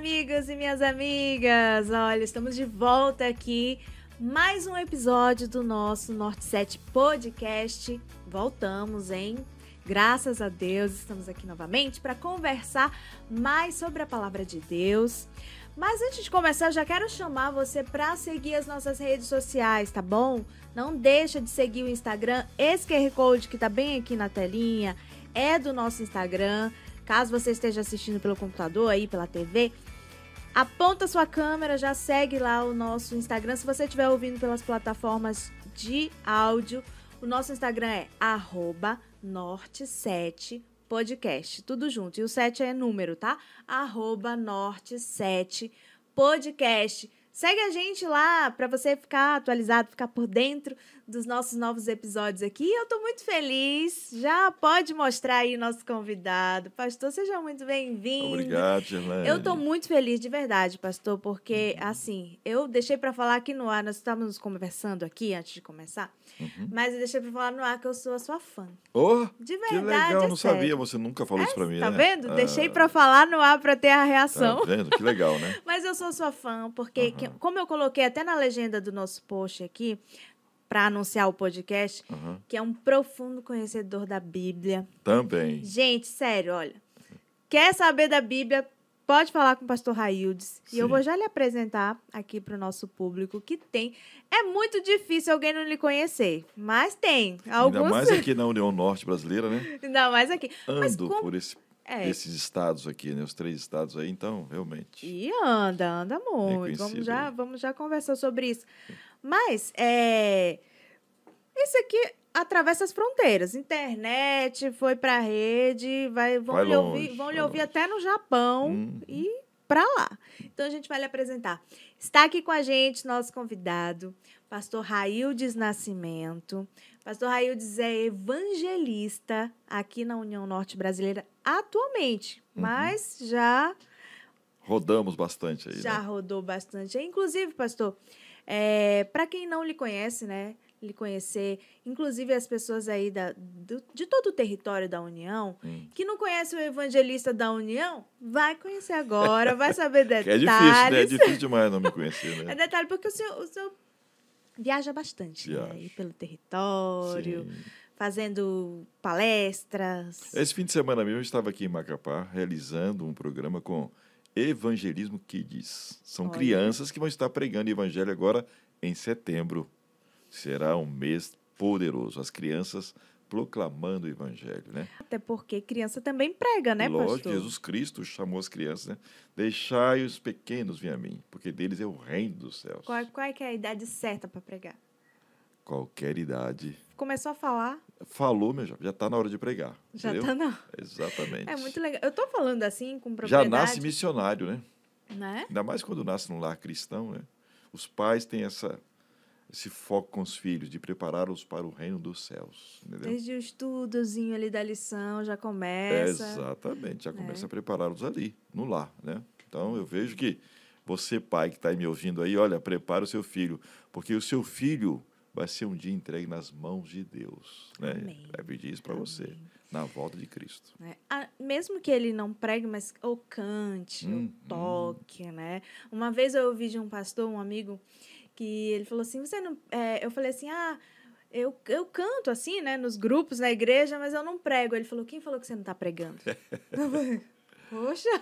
amigos e minhas amigas! Olha, estamos de volta aqui, mais um episódio do nosso Norte 7 Podcast. Voltamos, hein? Graças a Deus, estamos aqui novamente para conversar mais sobre a Palavra de Deus. Mas antes de começar, eu já quero chamar você para seguir as nossas redes sociais, tá bom? Não deixa de seguir o Instagram. Esse QR Code que tá bem aqui na telinha é do nosso Instagram. Caso você esteja assistindo pelo computador, aí pela TV, aponta sua câmera, já segue lá o nosso Instagram. Se você estiver ouvindo pelas plataformas de áudio, o nosso Instagram é @norte7podcast, tudo junto. E o 7 é número, tá? @norte7podcast. Segue a gente lá para você ficar atualizado, ficar por dentro dos nossos novos episódios aqui. Eu tô muito feliz. Já pode mostrar aí o nosso convidado. Pastor, seja muito bem-vindo. Obrigado, Gerlane. Eu tô muito feliz, de verdade, pastor, porque, assim, eu deixei para falar aqui no ar, nós estávamos conversando aqui antes de começar, mas eu deixei para falar no ar que eu sou a sua fã. Oh, De que verdade, legal, é não sério. sabia, você nunca falou isso pra mim, Tá né? vendo? Deixei para falar no ar para ter a reação. Tá vendo? Que legal, né? Mas eu sou sua fã, porque, como eu coloquei até na legenda do nosso post aqui, para anunciar o podcast, que é um profundo conhecedor da Bíblia. Também. Gente, sério, olha. Quer saber da Bíblia? Pode falar com o pastor Raildes. E eu vou já lhe apresentar aqui para o nosso público que tem. É muito difícil alguém não lhe conhecer, mas tem. Alguns... Ainda mais aqui na União Norte Brasileira, né? Ainda mais aqui. Mas Ando por esses estados aqui, né? Os 3 estados aí, então, realmente. E anda muito. Vamos já conversar sobre isso. Mas, isso aqui atravessa as fronteiras. Internet, foi pra rede, vão lhe ouvir até no Japão e pra lá. Então, a gente vai lhe apresentar. Está aqui com a gente nosso convidado, pastor Raildes Nascimento. Pastor Raildes é evangelista aqui na União Norte Brasileira atualmente, mas já... Rodamos bastante aí, Já né? rodou bastante. Inclusive, pastor, para quem não lhe conhece, né? Lhe conhecer, inclusive as pessoas aí de todo o território da União, que não conhece o evangelista da União, vai conhecer agora, vai saber detalhes. É difícil, né? É difícil demais não me conhecer, né? É detalhe, porque o senhor viaja bastante, né? Aí pelo território, fazendo palestras. Esse fim de semana mesmo eu estava aqui em Macapá, realizando um programa com Evangelismo Kids. São crianças que vão estar pregando o evangelho agora em setembro. Será um mês poderoso. As crianças proclamando o evangelho, né? Até porque criança também prega, né, Lógico, pastor? Jesus Cristo chamou as crianças, né? Deixai os pequenos vir a mim, porque deles é o reino dos céus. Qual é que é a idade certa para pregar? Qualquer idade. Começou a falar. Falou, meu já está na hora de pregar. Já entendeu? tá, não. Exatamente. É muito legal. Eu tô falando assim, com Já propriedade. nasce missionário, né? Né? Ainda mais quando nasce num lar cristão, né? Os pais têm esse foco com os filhos, de prepará-los para o reino dos céus. Entendeu? Desde o estudozinho ali da lição já começa. Exatamente, já começa a prepará-los ali, no lar, né? Então, eu vejo que você, pai, que está aí me ouvindo aí, olha, prepara o seu filho, porque o seu filho vai ser um dia entregue nas mãos de Deus, né? Amém. Vai pedir isso para você, na volta de Cristo. Mesmo que ele não pregue, mas ou cante, ou toque, né? Uma vez eu ouvi de um pastor, um amigo, que ele falou assim, você não... eu falei assim, eu canto assim, né, nos grupos, na igreja, mas eu não prego. Ele falou, quem falou que você não está pregando? Eu falei, poxa...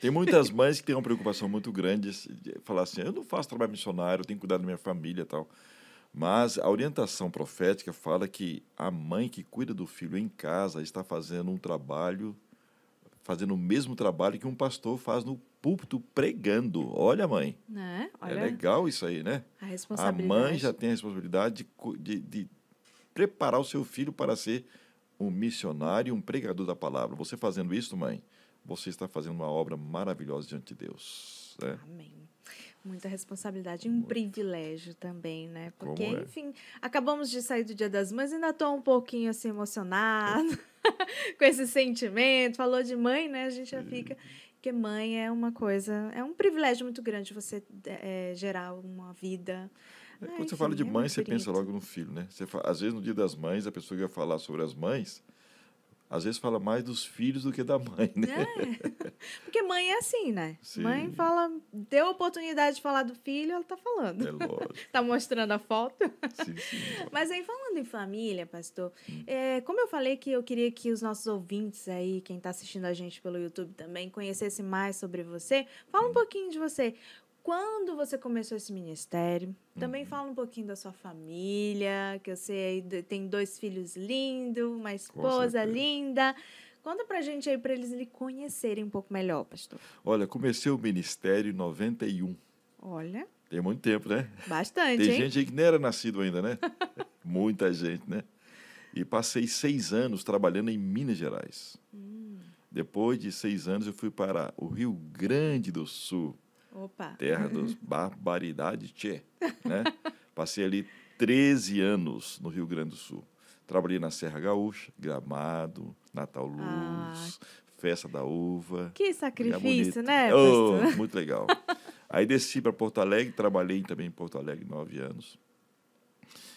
Tem muitas mães que têm uma preocupação muito grande de falar assim, eu não faço trabalho missionário, eu tenho que cuidar da minha família e tal. Mas a orientação profética fala que a mãe que cuida do filho em casa está fazendo fazendo o mesmo trabalho que um pastor faz no púlpito pregando. Olha, mãe, Né? Olha, é legal isso aí, né? a A responsabilidade. mãe já tem a responsabilidade de preparar o seu filho para ser um missionário, um pregador da palavra. Você fazendo isso, mãe, você está fazendo uma obra maravilhosa diante de Deus. Né? Amém. Muita responsabilidade e um privilégio também, né? Porque, Como é? enfim, acabamos de sair do Dia das Mães, ainda estou um pouquinho assim emocionada com esse sentimento. Falou de mãe, né? A gente já fica... Porque mãe é uma coisa... É um privilégio muito grande você gerar uma vida... Quando você fala de mãe, você pensa logo no filho, né? Às vezes, no Dia das Mães, a pessoa ia falar sobre as mães, às vezes fala mais dos filhos do que da mãe, né? Porque mãe é assim, né? Sim. Mãe fala, deu oportunidade de falar do filho, ela tá falando. É lógico. Tá mostrando a foto. Sim, sim. Mas aí, falando em família, pastor, como eu falei que eu queria que os nossos ouvintes aí, quem tá assistindo a gente pelo YouTube também, conhecesse mais sobre você, fala um pouquinho de você. Quando você começou esse ministério, também fala um pouquinho da sua família, que eu sei aí tem 2 filhos lindos, uma esposa linda. Conta pra gente aí, pra eles lhe conhecerem um pouco melhor, pastor. Olha, comecei o ministério em 91. Olha, Tem muito tempo, né? bastante, Tem hein? gente aí que nem era nascido ainda, né? Muita gente, né? E passei 6 anos trabalhando em Minas Gerais. Depois de 6 anos, eu fui para o Rio Grande do Sul. Opa. Terra dos barbaridade, tchê, né? Passei ali 13 anos no Rio Grande do Sul. Trabalhei na Serra Gaúcha, Gramado, Natal Luz, Festa da Uva. Que sacrifício, né, Oh, pastor? muito legal. Aí desci para Porto Alegre, trabalhei também em Porto Alegre 9 anos.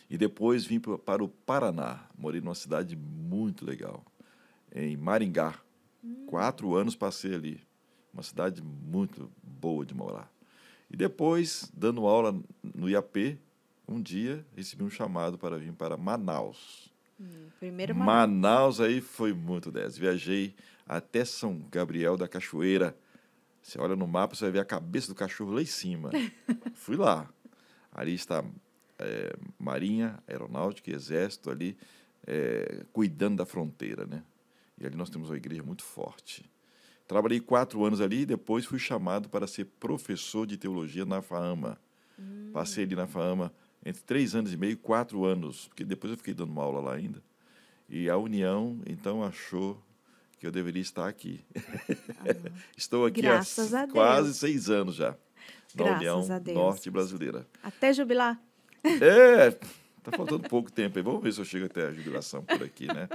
E depois vim para o Paraná. Morei numa cidade muito legal, em Maringá. 4 anos passei ali. Uma cidade muito boa de morar. E depois, dando aula no IAP, um dia recebi um chamado para vir para Manaus. Primeiro Manaus. Manaus aí foi muito 10. Viajei até São Gabriel da Cachoeira. Você olha no mapa, você vai ver a cabeça do cachorro lá em cima. Fui lá. Ali está Marinha, Aeronáutica e Exército ali cuidando da fronteira, né? E ali nós temos uma igreja muito forte. Trabalhei 4 anos ali e depois fui chamado para ser professor de teologia na FAAMA. Passei ali na FAAMA entre 3 anos e meio e 4 anos, porque depois eu fiquei dando uma aula lá ainda. E a União, então, achou que eu deveria estar aqui. Estou aqui há quase 6 anos já, na União Norte Brasileira. Até jubilar? Tá faltando pouco tempo aí. Vamos ver se eu chego até a jubilação por aqui, né?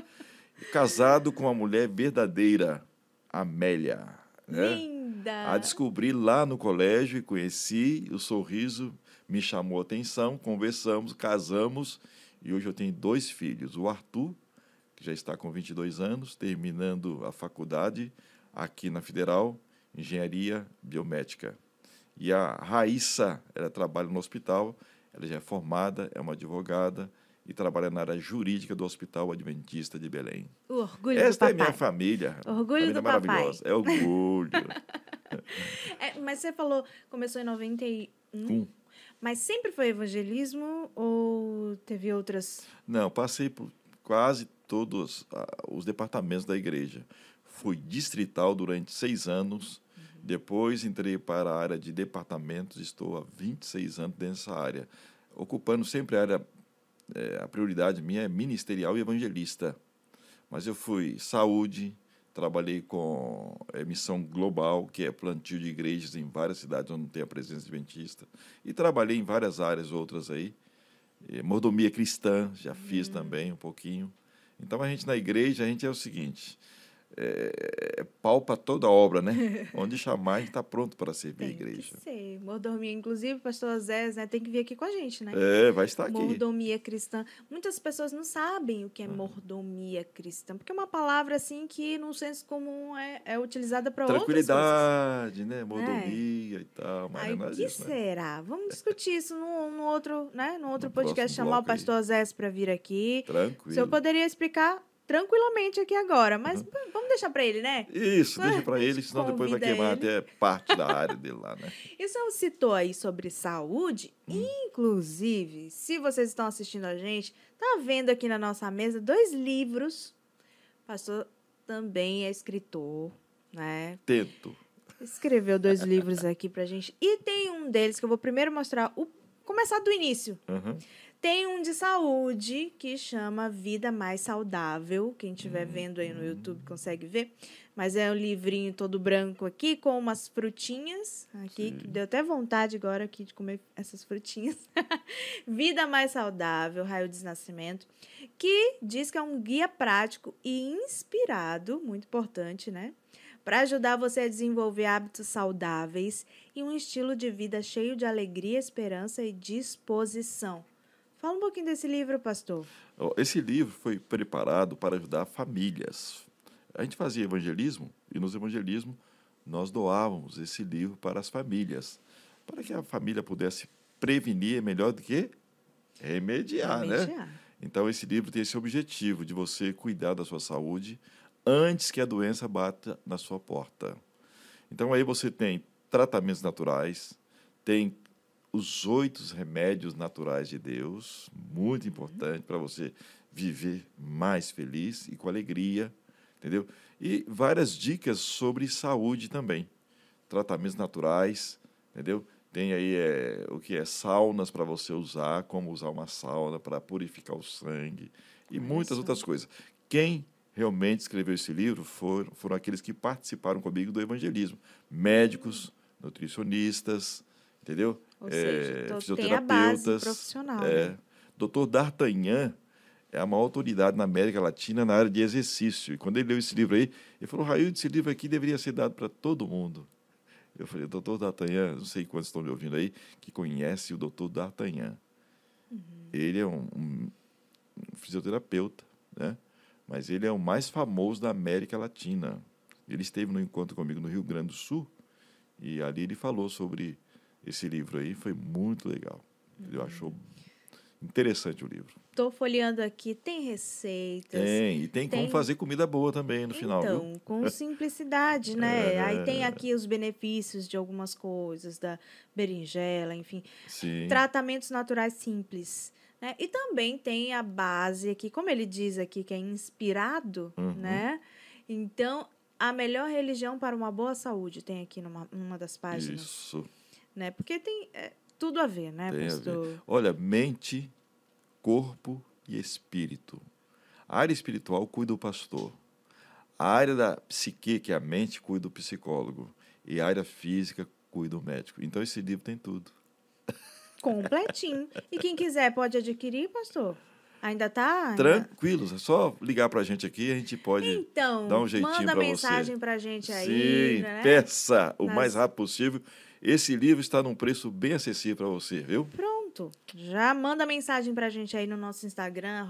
Casado com uma mulher verdadeira, Amélia. Né? Linda! A descobri lá no colégio e conheci, o sorriso me chamou a atenção, conversamos, casamos e hoje eu tenho 2 filhos. O Arthur, que já está com 22 anos, terminando a faculdade aqui na Federal, Engenharia Biomédica. E a Raíssa, ela trabalha no hospital, ela já é formada, é uma advogada e trabalha na área jurídica do Hospital Adventista de Belém. O orgulho Esta do papai. é minha família. Orgulho do maravilhosa. papai. É orgulho. Mas você falou, começou em 91, mas sempre foi evangelismo ou teve outras? Não, passei por quase todos os departamentos da igreja. Fui distrital durante 6 anos, depois entrei para a área de departamentos, estou há 26 anos dessa área, ocupando sempre a área. A prioridade minha é ministerial e evangelista. Mas eu fui saúde, trabalhei com missão global, que é plantio de igrejas em várias cidades onde não tem a presença adventista. E trabalhei em várias áreas outras aí. Mordomia cristã, já fiz também um pouquinho. Então, a gente na igreja, a gente é o seguinte... pau para toda obra, né? Onde chamar, a gente está pronto para servir a igreja. Tem que ser. Mordomia, inclusive, pastor Zé, né, tem que vir aqui com a gente, né? Vai estar aqui. Mordomia cristã. Muitas pessoas não sabem o que é mordomia cristã, porque é uma palavra, assim, que no senso comum é utilizada para outras coisas. Tranquilidade, né? Mordomia e tal. Mas aí, não é o nada que disso, será? Vamos discutir isso no outro, né? No outro No podcast, próximo chamar o bloco aí. pastor Zé para vir aqui. Tranquilo. O senhor poderia explicar tranquilamente aqui agora, mas vamos deixar para ele, né? Isso, deixa para ele, senão depois vai Convida queimar ele. até parte da área dele lá, né? E o senhor citou aí sobre saúde, inclusive, se vocês estão assistindo a gente, tá vendo aqui na nossa mesa 2 livros. O pastor também é escritor, né? Tento. Escreveu 2 livros aqui pra gente. E tem um deles que eu vou primeiro mostrar, começar do início. Uhum. Tem um de saúde que chama Vida Mais Saudável. Quem estiver vendo aí no YouTube consegue ver. Mas é um livrinho todo branco aqui, com umas frutinhas. Aqui, que deu até vontade agora aqui de comer essas frutinhas. Vida Mais Saudável, Raio de Nascimento. Que diz que é um guia prático e inspirado, muito importante, né? Para ajudar você a desenvolver hábitos saudáveis e um estilo de vida cheio de alegria, esperança e disposição. Fala um pouquinho desse livro, pastor. Esse livro foi preparado para ajudar famílias. A gente fazia evangelismo e nos evangelismos nós doávamos esse livro para as famílias, para que a família pudesse prevenir melhor do que remediar, né? Então, esse livro tem esse objetivo de você cuidar da sua saúde antes que a doença bata na sua porta. Então, aí você tem tratamentos naturais, tem os 8 remédios naturais de Deus, muito importante para você viver mais feliz e com alegria, entendeu? E várias dicas sobre saúde também, tratamentos naturais, entendeu? Tem aí o que é saunas para você usar, como usar uma sauna para purificar o sangue e muitas outras coisas. Quem realmente escreveu esse livro foram aqueles que participaram comigo do evangelismo. Médicos, nutricionistas, entendeu? Ou seja, fisioterapeutas. tem a base profissional, né? Dr. D'Artagnan é a maior autoridade na América Latina na área de exercício. E quando ele leu esse livro aí, ele falou, Rail, esse livro aqui deveria ser dado para todo mundo. Eu falei, doutor D'Artagnan, não sei quantos estão me ouvindo aí, que conhece o doutor D'Artagnan. Ele é um fisioterapeuta, né? Mas ele é o mais famoso da América Latina. Ele esteve no encontro comigo no Rio Grande do Sul, e ali ele falou sobre esse livro aí, foi muito legal. Ele achou interessante o livro. Estou folheando aqui, tem receitas. Tem como fazer comida boa também no final, viu? Então, com simplicidade, né? Aí tem aqui os benefícios de algumas coisas, da berinjela, enfim. Sim. Tratamentos naturais simples. Né? E também tem a base aqui, como ele diz aqui, que é inspirado, né? Então, a melhor religião para uma boa saúde, tem aqui numa das páginas. Isso. Né? Porque tem tudo a ver, né, pastor? A ver. Olha, mente, corpo e espírito. A área espiritual cuida do pastor. A área da psique, que é a mente, cuida do psicólogo. E a área física cuida do médico. Então, esse livro tem tudo. Completinho. E quem quiser pode adquirir, pastor? Ainda tá? Tranquilos, é só ligar pra gente aqui, a gente pode dar um jeitinho para você. Manda mensagem pra gente aí. Sim, né? peça o mais rápido possível. Esse livro está num preço bem acessível para você, viu? Pronto. Já manda mensagem pra gente aí no nosso Instagram,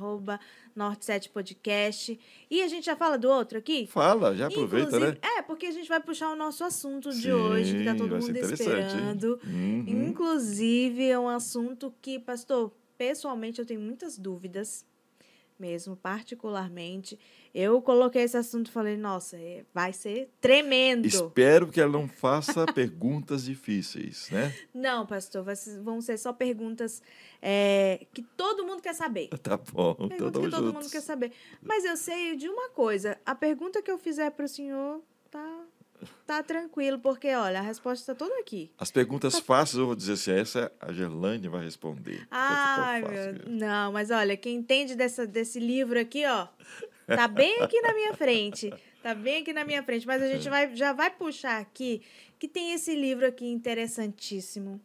@Norte7podcast. E a gente já fala do outro aqui? Fala, já aproveita, né? Porque a gente vai puxar o nosso assunto de hoje, que tá todo mundo esperando. Inclusive, é um assunto que, pastor, pessoalmente eu tenho muitas dúvidas, mesmo, particularmente. Eu coloquei esse assunto e falei, nossa, vai ser tremendo. Espero que ela não faça perguntas difíceis, né? Não, pastor, vão ser só perguntas que todo mundo quer saber. Tá bom, então que todo mundo quer saber. Mas eu sei de uma coisa, a pergunta que eu fizer para o senhor tá tranquilo, porque, olha, a resposta está toda aqui. As perguntas fáceis, eu vou dizer assim, essa a Gerlane vai responder. Não, mas olha, quem entende desse livro aqui, ó, tá bem aqui na minha frente. Tá bem aqui na minha frente. Mas a gente já vai puxar aqui, que tem esse livro aqui interessantíssimo,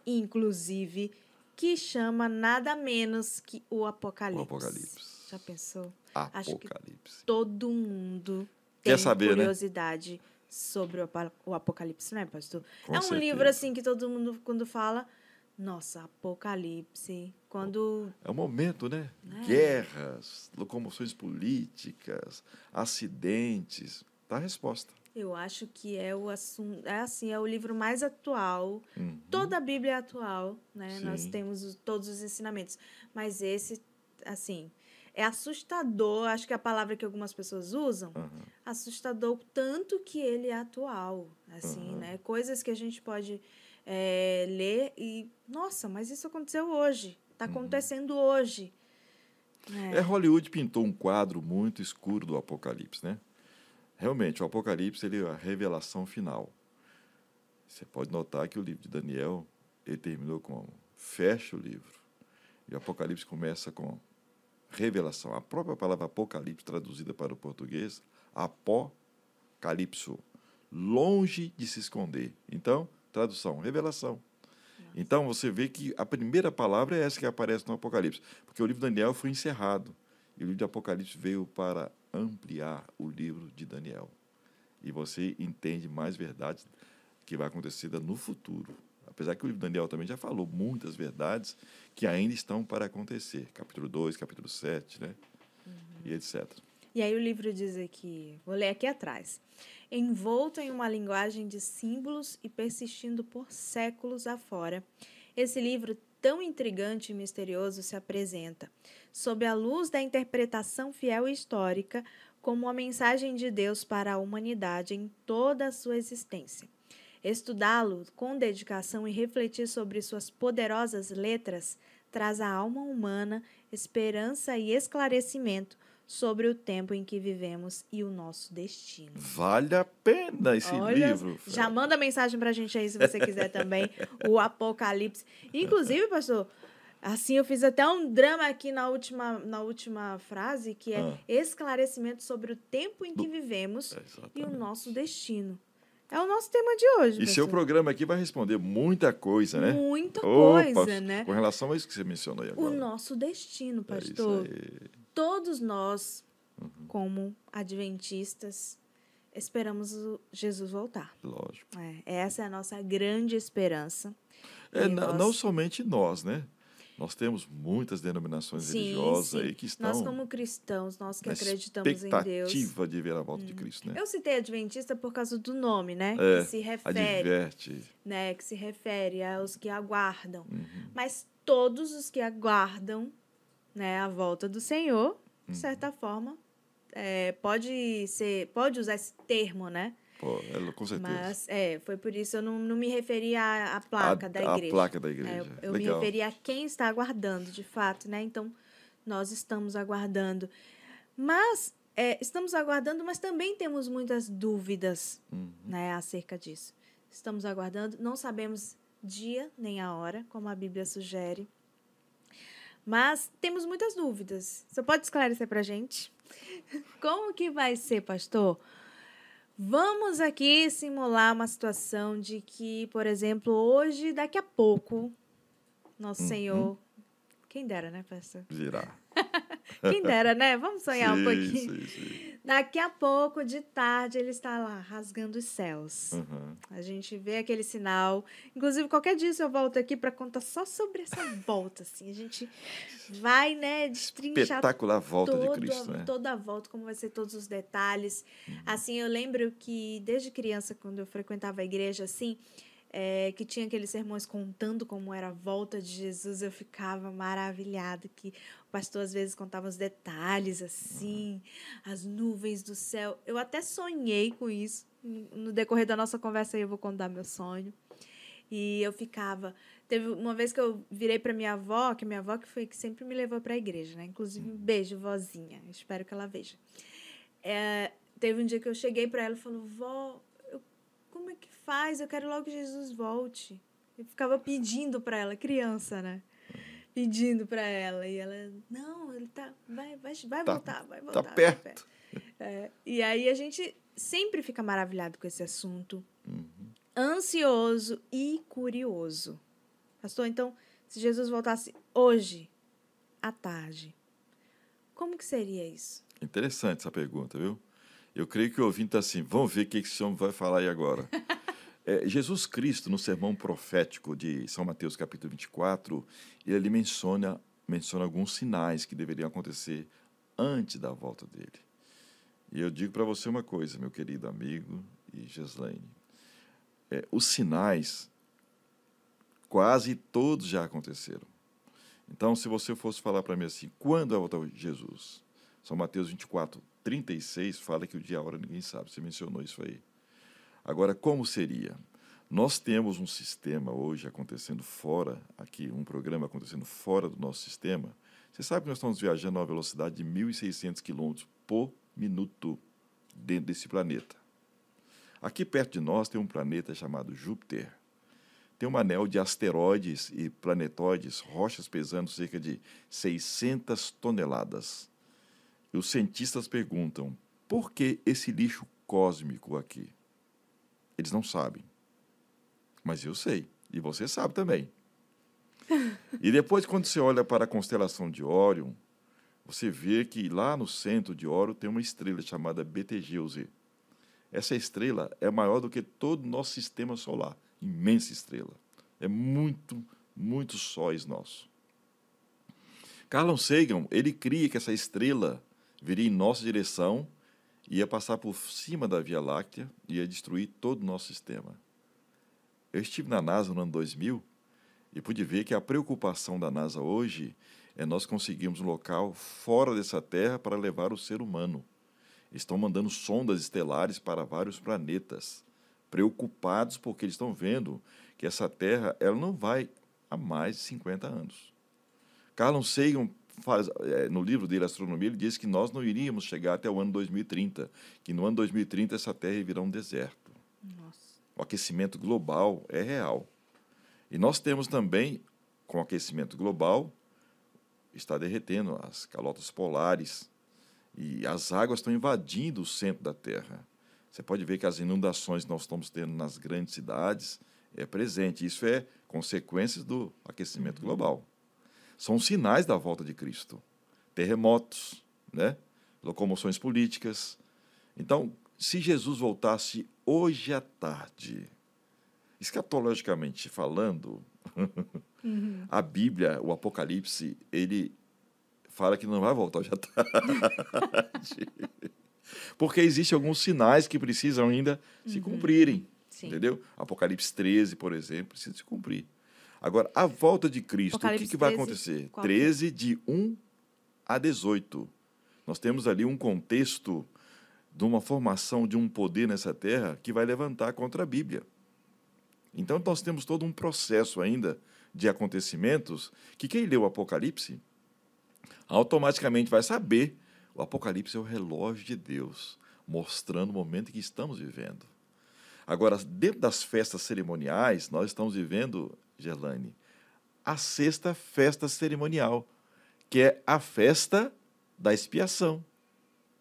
inclusive, que chama nada menos que o Apocalipse. O Apocalipse. Já pensou? Apocalipse. Acho que todo mundo quer tem saber, curiosidade, né? Sobre o Apocalipse, né, pastor? Com um certeza. livro assim que todo mundo, quando fala, nossa, Apocalipse, quando... É um momento, né? Guerras, locomoções políticas, acidentes. Tá a resposta. Eu acho que é o assunto, é o livro mais atual. Toda a Bíblia é atual, né? Sim. Nós temos todos os ensinamentos. Mas esse, assim, é assustador, acho que é a palavra que algumas pessoas usam, assustador, tanto que ele é atual, assim, né? Coisas que a gente pode ler e, nossa, mas isso aconteceu hoje, está acontecendo hoje. Hollywood pintou um quadro muito escuro do Apocalipse, né? Realmente, o Apocalipse ele é a revelação final. Você pode notar que o livro de Daniel, ele terminou com fecha o livro. E o Apocalipse começa com revelação. A própria palavra Apocalipse, traduzida para o português, apocalipso, longe de se esconder. Então, tradução, revelação. Então, você vê que a primeira palavra é essa que aparece no Apocalipse, porque o livro de Daniel foi encerrado, e o livro de Apocalipse veio para ampliar o livro de Daniel. E você entende mais verdades que vai acontecer no futuro. Apesar que o livro de Daniel também já falou muitas verdades que ainda estão para acontecer. Capítulo 2, capítulo 7, né? E etc. E aí o livro diz aqui, vou ler aqui atrás. Envolto em uma linguagem de símbolos e persistindo por séculos afora, esse livro tão intrigante e misterioso se apresenta, sob a luz da interpretação fiel e histórica, como uma mensagem de Deus para a humanidade em toda a sua existência. Estudá-lo com dedicação e refletir sobre suas poderosas letras traz à alma humana esperança e esclarecimento sobre o tempo em que vivemos e o nosso destino. Vale a pena esse livro. Já manda mensagem pra gente aí se você quiser também, o Apocalipse. Inclusive, pastor, assim eu fiz até um drama aqui na última frase, que é esclarecimento sobre o tempo em que vivemos e o nosso destino. É o nosso tema de hoje, E seu programa aqui vai responder muita coisa, né? Muita coisa, né? Com relação a isso que você mencionou aí agora. O nosso destino, pastor. Todos nós, como adventistas, esperamos Jesus voltar. Lógico. Essa é a nossa grande esperança. Não somente nós, né? Nós temos muitas denominações religiosas aí que estão... Nós, como cristãos, nós que acreditamos em Deus... expectativa de ver a volta de Cristo, né? Eu citei adventista por causa do nome, né? Que se refere... Adverte. Né? Que se refere aos que aguardam. Mas todos os que aguardam, né, a volta do Senhor, de certa forma, pode usar esse termo, né? Com certeza. Mas foi por isso eu não me referi à placa da igreja. A placa da igreja. Eu me referi a quem está aguardando, de fato, né? Então, nós estamos aguardando. Mas, estamos aguardando, mas também temos muitas dúvidas, né, acerca disso. Estamos aguardando, não sabemos dia nem a hora, como a Bíblia sugere. Mas temos muitas dúvidas. Você pode esclarecer para a gente? Como que vai ser, pastor? Vamos aqui simular uma situação de que, por exemplo, hoje, daqui a pouco, nosso Senhor... Quem dera, né, pastor? Virá. Quem dera, né? Vamos sonhar um pouquinho. Sim. Daqui a pouco, de tarde, ele está lá, rasgando os céus. A gente vê aquele sinal. Inclusive, qualquer dia eu volto aqui para contar só sobre essa volta, assim. A gente vai, né, destrinchar espetacular volta de Cristo, né? Toda a volta, como vai ser todos os detalhes. Assim, eu lembro que, desde criança, quando eu frequentava a igreja, assim... que tinha aqueles sermões contando como era a volta de Jesus, eu ficava maravilhada, que o pastor às vezes contava os detalhes, assim, as nuvens do céu. Eu até sonhei com isso. No decorrer da nossa conversa aí eu vou contar meu sonho. E eu ficava... Teve uma vez que eu virei para minha avó, que minha avó que foi que sempre me levou para a igreja, né? Inclusive, um beijo, vozinha. Eu espero que ela veja. Teve um dia que eu cheguei para ela e falei, vó... Como é que faz? Eu quero logo que Jesus volte. Eu ficava pedindo para ela, criança, né? Pedindo para ela. E ela, não, ele vai voltar, vai voltar. Tá perto. E aí a gente sempre fica maravilhado com esse assunto. Ansioso e curioso. Pastor, então, se Jesus voltasse hoje, à tarde, como que seria isso? Interessante essa pergunta, viu? Eu creio que o ouvinte está assim, vamos ver o que esse homem vai falar aí agora. Jesus Cristo, no sermão profético de São Mateus, capítulo 24, ele menciona alguns sinais que deveriam acontecer antes da volta dele. E eu digo para você uma coisa, meu querido amigo e Geslaine. Os sinais, quase todos já aconteceram. Então, se você fosse falar para mim assim, quando vai voltar Jesus? São Mateus 24, 36 fala que o dia e a hora ninguém sabe. Você mencionou isso aí. Agora, como seria? Nós temos um sistema hoje acontecendo fora, aqui, um programa acontecendo fora do nosso sistema. Você sabe que nós estamos viajando a uma velocidade de 1.600 km por minuto dentro desse planeta. Aqui perto de nós tem um planeta chamado Júpiter. Tem um anel de asteroides e planetoides, rochas pesando cerca de 600 toneladas. E os cientistas perguntam, por que esse lixo cósmico aqui? Eles não sabem. Mas eu sei, e você sabe também. E depois, quando você olha para a constelação de Órion, você vê que lá no centro de Órion tem uma estrela chamada Betelgeuse. Essa estrela é maior do que todo o nosso sistema solar, imensa estrela. É muitos sóis nossos. Carl Sagan, ele cria que essa estrela viria em nossa direção, ia passar por cima da Via Láctea e ia destruir todo o nosso sistema. Eu estive na NASA no ano 2000 e pude ver que a preocupação da NASA hoje é nós conseguirmos um local fora dessa Terra para levar o ser humano. Estão mandando sondas estelares para vários planetas, preocupados porque eles estão vendo que essa Terra ela não vai há mais de 50 anos. Carl Sagan, no livro dele, Astronomia, ele diz que nós não iríamos chegar até o ano 2030, que no ano 2030 essa Terra virá um deserto. Nossa. O aquecimento global é real. E nós temos também, com o aquecimento global, está derretendo as calotas polares e as águas estão invadindo o centro da Terra. Você pode ver que as inundações que nós estamos tendo nas grandes cidades é presente. Isso é consequências do aquecimento global. São sinais da volta de Cristo. Terremotos, né? Locomoções políticas. Então, se Jesus voltasse hoje à tarde, escatologicamente falando, a Bíblia, o Apocalipse, ele fala que não vai voltar hoje à tarde. Porque existem alguns sinais que precisam ainda se cumprirem. Sim. Entendeu? Apocalipse 13, por exemplo, precisa se cumprir. Agora, a volta de Cristo, o que vai acontecer? 13, de 1 a 18. Nós temos ali um contexto de uma formação de um poder nessa terra que vai levantar contra a Bíblia. Então, nós temos todo um processo ainda de acontecimentos que quem lê o Apocalipse automaticamente vai saber. O Apocalipse é o relógio de Deus, mostrando o momento em que estamos vivendo. Agora, dentro das festas cerimoniais, nós estamos vivendo, Gerlane, a sexta festa cerimonial, que é a festa da expiação.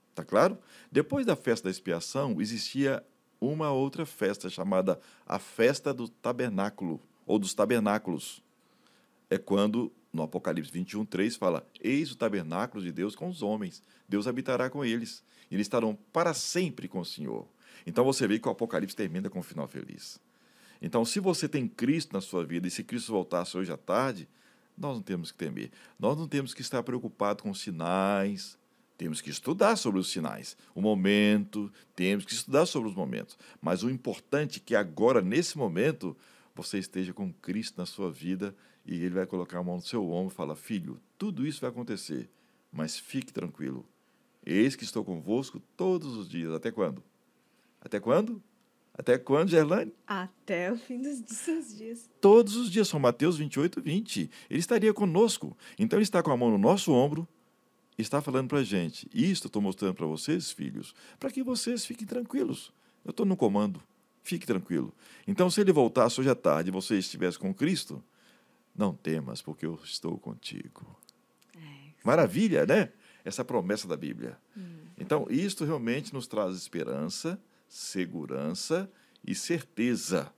Está claro? Depois da festa da expiação, existia uma outra festa chamada a festa do tabernáculo, ou dos tabernáculos. É quando, no Apocalipse 21, 3, fala: eis o tabernáculo de Deus com os homens, Deus habitará com eles, e eles estarão para sempre com o Senhor. Então você vê que o Apocalipse termina com um final feliz. Então, se você tem Cristo na sua vida, e se Cristo voltasse hoje à tarde, nós não temos que temer. Nós não temos que estar preocupados com sinais. Temos que estudar sobre os sinais, o momento, temos que estudar sobre os momentos. Mas o importante é que agora, nesse momento, você esteja com Cristo na sua vida e Ele vai colocar a mão no seu ombro e falar: filho, tudo isso vai acontecer, mas fique tranquilo. Eis que estou convosco todos os dias. Até quando? Até quando? Até quando, Gerlane? Até o fim dos seus dias. Todos os dias, São Mateus 28, 20. Ele estaria conosco. Então, Ele está com a mão no nosso ombro, está falando para a gente: isto eu estou mostrando para vocês, filhos, para que vocês fiquem tranquilos. Eu estou no comando, fique tranquilo. Então, se Ele voltasse hoje à tarde e você estivesse com Cristo, não temas, porque eu estou contigo. Maravilha, né? Essa promessa da Bíblia. Então, isto realmente nos traz esperança, segurança e certeza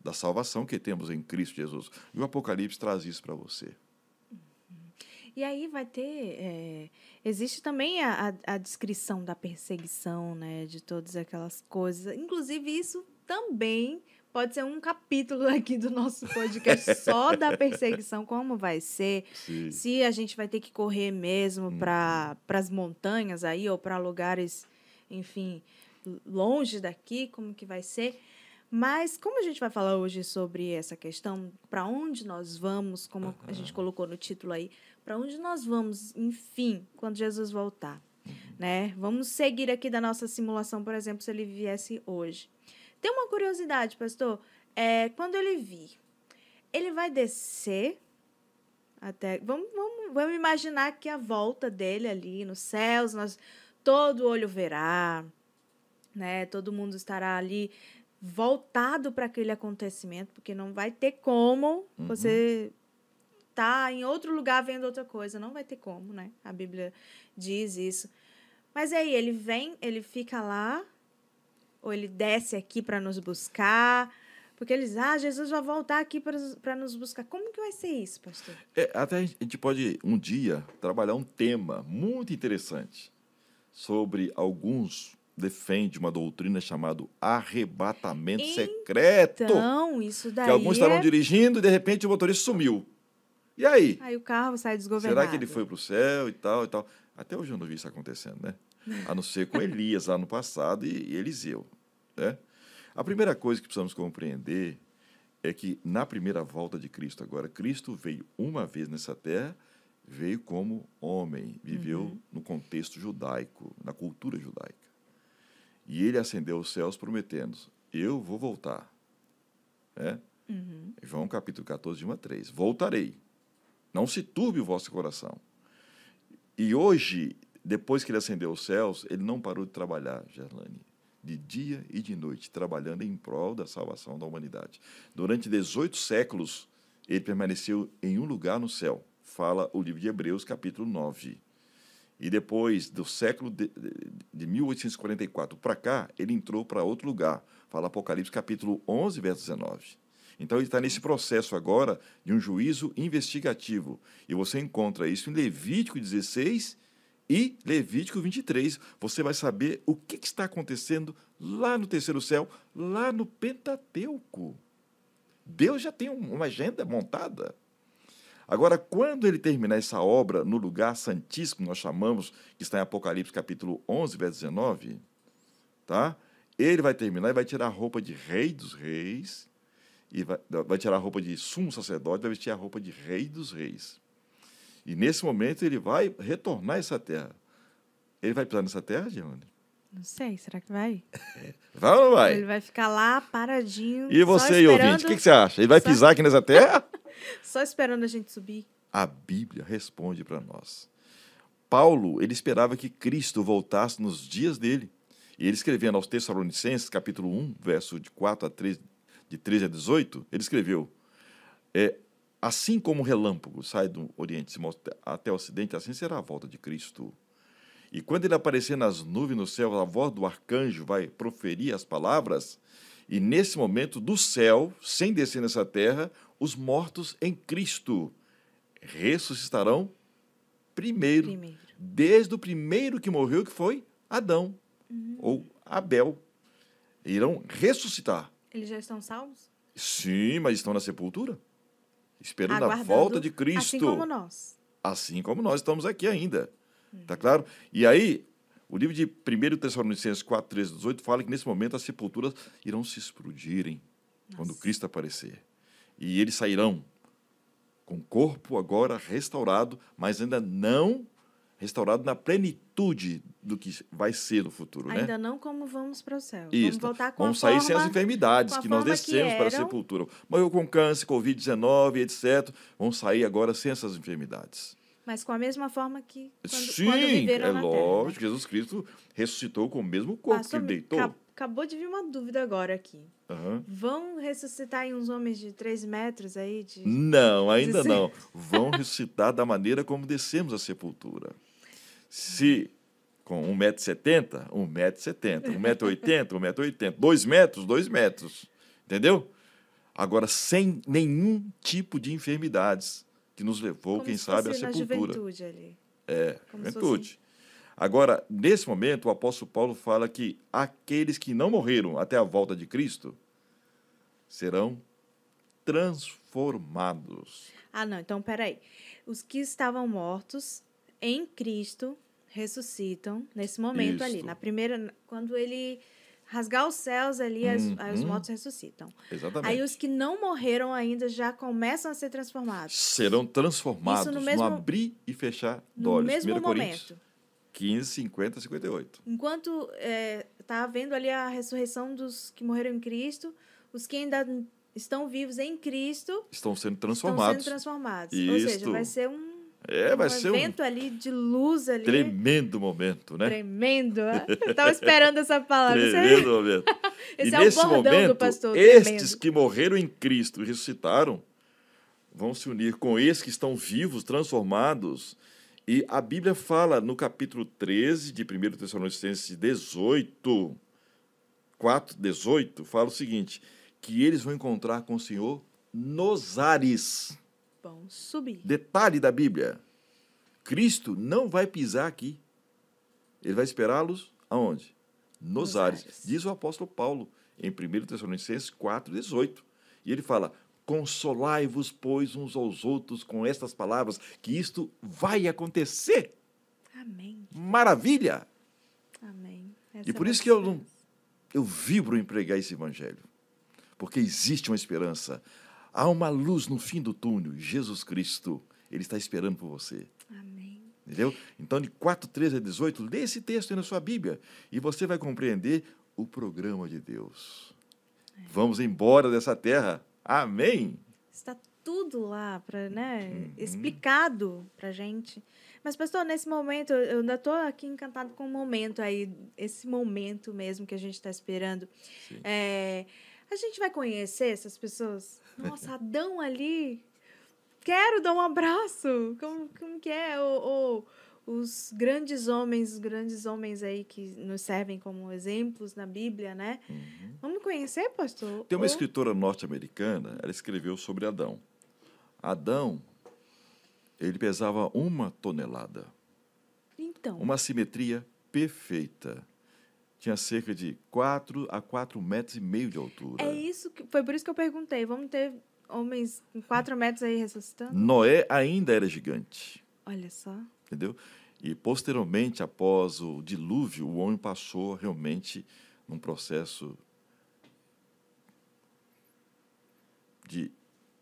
da salvação que temos em Cristo Jesus. E o Apocalipse traz isso para você. E aí vai ter... existe também a descrição da perseguição, né? De todas aquelas coisas. Inclusive, isso também pode ser um capítulo aqui do nosso podcast só da perseguição, como vai ser. Sim. Se a gente vai ter que correr mesmo para as montanhas aí, ou para lugares, enfim, longe daqui, como que vai ser. Mas como a gente vai falar hoje sobre essa questão, para onde nós vamos, como a gente colocou no título aí, para onde nós vamos, enfim, quando Jesus voltar, né? Vamos seguir aqui da nossa simulação, por exemplo, se ele viesse hoje. Tem uma curiosidade, pastor, quando ele vir, ele vai descer até... Vamos imaginar que a volta dele ali nos céus, todo olho verá, né? Todo mundo estará ali voltado para aquele acontecimento, porque não vai ter como você tá em outro lugar vendo outra coisa, não vai ter como, né? A Bíblia diz isso. Mas aí, ele vem, ele fica lá, ou ele desce aqui para nos buscar, porque eles, Jesus vai voltar aqui para nos buscar. Como que vai ser isso, pastor? Até a gente pode, um dia, trabalhar um tema muito interessante sobre alguns defende uma doutrina chamada arrebatamento secreto. Então, isso daí Que alguns estavam dirigindo e, de repente, o motorista sumiu. E aí? Aí o carro sai desgovernado. Será que ele foi para o céu e tal e tal? Até hoje eu não vi isso acontecendo, né? A não ser com Elias lá no passado e Eliseu, né? A primeira coisa que precisamos compreender é que, na primeira volta de Cristo agora, Cristo veio uma vez nessa terra, veio como homem, viveu no contexto judaico, na cultura judaica. E ele ascendeu aos céus prometendo, eu vou voltar. Né? João capítulo 14, de 1 a 3. Voltarei. Não se turbe o vosso coração. E hoje, depois que ele ascendeu aos céus, ele não parou de trabalhar, Gerlane, de dia e de noite, trabalhando em prol da salvação da humanidade. Durante 18 séculos, ele permaneceu em um lugar no céu. Fala o livro de Hebreus, capítulo 9. E depois do século de 1844 para cá, ele entrou para outro lugar. Fala Apocalipse, capítulo 11, verso 19. Então, ele está nesse processo agora de um juízo investigativo. E você encontra isso em Levítico 16 e Levítico 23. Você vai saber o que está acontecendo lá no terceiro céu, lá no Pentateuco. Deus já tem uma agenda montada. Agora, quando ele terminar essa obra no lugar santíssimo, nós chamamos, que está em Apocalipse capítulo 11, verso 19, tá? Ele vai terminar e vai tirar a roupa de rei dos reis, e vai tirar a roupa de sumo sacerdote, vai vestir a roupa de rei dos reis. E nesse momento ele vai retornar a essa terra. Ele vai pisar nessa terra, Giane? Não sei, será que vai? Vai ou não vai? Ele vai ficar lá paradinho. E você, ouvinte, o que você acha? Ele vai pisar aqui nessa terra? Só esperando a gente subir. A Bíblia responde para nós. Paulo, ele esperava que Cristo voltasse nos dias dele. E ele escrevendo aos Tessalonicenses, capítulo 1, verso de 4 a 3, de 13 a 18, ele escreveu, assim como o relâmpago sai do Oriente e se mostra até o Ocidente, assim será a volta de Cristo. E quando ele aparecer nas nuvens no céu, a voz do arcanjo vai proferir as palavras, e nesse momento do céu, sem descer nessa terra, os mortos em Cristo ressuscitarão primeiro. Desde o primeiro que morreu, que foi Adão, ou Abel. Irão ressuscitar. Eles já estão salvos? Sim, mas estão na sepultura, esperando a volta de Cristo. Assim como nós. Assim como nós estamos aqui ainda. Tá claro? E aí, o livro de 1 Tessalonicenses 4, 13, 18 fala que nesse momento as sepulturas irão se explodirem quando Cristo aparecer. E eles sairão com o corpo agora restaurado, mas ainda não restaurado na plenitude do que vai ser no futuro. Ainda não como vamos para o céu. Isso. Vamos voltar com vamos sair sem as enfermidades que nós descemos para a sepultura. Morreu com câncer, Covid-19, etc. Vamos sair agora sem essas enfermidades. Mas com a mesma forma que Sim, quando viveram na lógico. terra, né? Jesus Cristo ressuscitou com o mesmo corpo. Pastor, que ele deitou. Acabou de vir uma dúvida agora aqui. Vão ressuscitar aí uns homens de 3 metros aí? Não, ainda não. Vão ressuscitar da maneira como descemos a sepultura. Se com 1,70 m, 1,70 m, 1,80 m, 1,80 m, 2 metros, 2 metros. Entendeu? Agora, sem nenhum tipo de enfermidades que nos levou, como quem sabe, à sepultura. Juventude ali. Juventude. Agora, nesse momento, o apóstolo Paulo fala que aqueles que não morreram até a volta de Cristo serão transformados. Ah, não. Então, peraí. Os que estavam mortos em Cristo ressuscitam nesse momento ali. Na primeira, quando ele rasgar os céus ali, os mortos ressuscitam. Exatamente. Aí os que não morreram ainda já começam a ser transformados. Serão transformados no abrir e fechar de olhos. No mesmo momento. 15, 50, 58. Enquanto está havendo ali a ressurreição dos que morreram em Cristo, os que ainda estão vivos em Cristo estão sendo transformados. Isso. Ou seja, vai ser um evento ali de luz ali. Tremendo momento, né? Tremendo. Eu estava esperando essa palavra. Tremendo momento. Esse e é nesse o bordão momento, do pastor. estes que morreram em Cristo e ressuscitaram vão se unir com esses que estão vivos, transformados. E a Bíblia fala no capítulo 13 de 1 Tessalonicenses 18, 4, 18, fala o seguinte, que eles vão encontrar com o Senhor nos ares. Vão subir. Detalhe da Bíblia, Cristo não vai pisar aqui. Ele vai esperá-los aonde? nos ares. Diz o apóstolo Paulo em 1 Tessalonicenses 4,18. E ele fala: consolai-vos, pois, uns aos outros com estas palavras, que isto vai acontecer. Amém. Maravilha! Amém. E por isso que eu vibro em pregar esse evangelho. Porque existe uma esperança. Há uma luz no fim do túnel. Jesus Cristo, Ele está esperando por você. Amém. Entendeu? Então, de 4:13 a 18, lê esse texto aí na sua Bíblia e você vai compreender o programa de Deus. Vamos embora dessa terra. Amém? Está tudo lá, explicado para a gente. Mas, pastor, nesse momento, eu ainda estou aqui encantado com o momento aí, esse momento mesmo que a gente está esperando. A gente vai conhecer essas pessoas? Nossa, Adão ali, quero dar um abraço. Como que é? Os grandes homens aí que nos servem como exemplos na Bíblia, né? Vamos conhecer, pastor? Tem uma escritora norte-americana, ela escreveu sobre Adão. Adão, ele pesava 1 tonelada. Então. Uma simetria perfeita. Tinha cerca de 4 a 4,5 metros de altura. Foi por isso que eu perguntei. Vamos ter homens com 4 metros aí ressuscitando? Noé ainda era gigante. Olha só. Entendeu? E, posteriormente, após o dilúvio, o homem passou realmente num processo de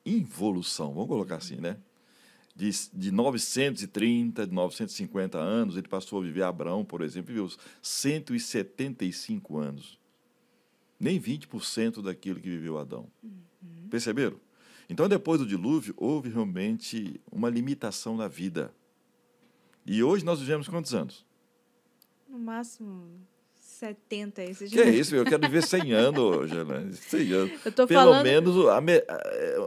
involução, vamos colocar assim, né? De 930, de 950 anos, ele passou a viver. Abraão, por exemplo, viveu 175 anos. Nem 20% daquilo que viveu Adão. Perceberam? Então, depois do dilúvio, houve realmente uma limitação na vida. E hoje nós vivemos quantos anos? No máximo 70. Que é isso? Eu quero viver 100 anos, Gelane. 100 anos. Eu tô Pelo falando... menos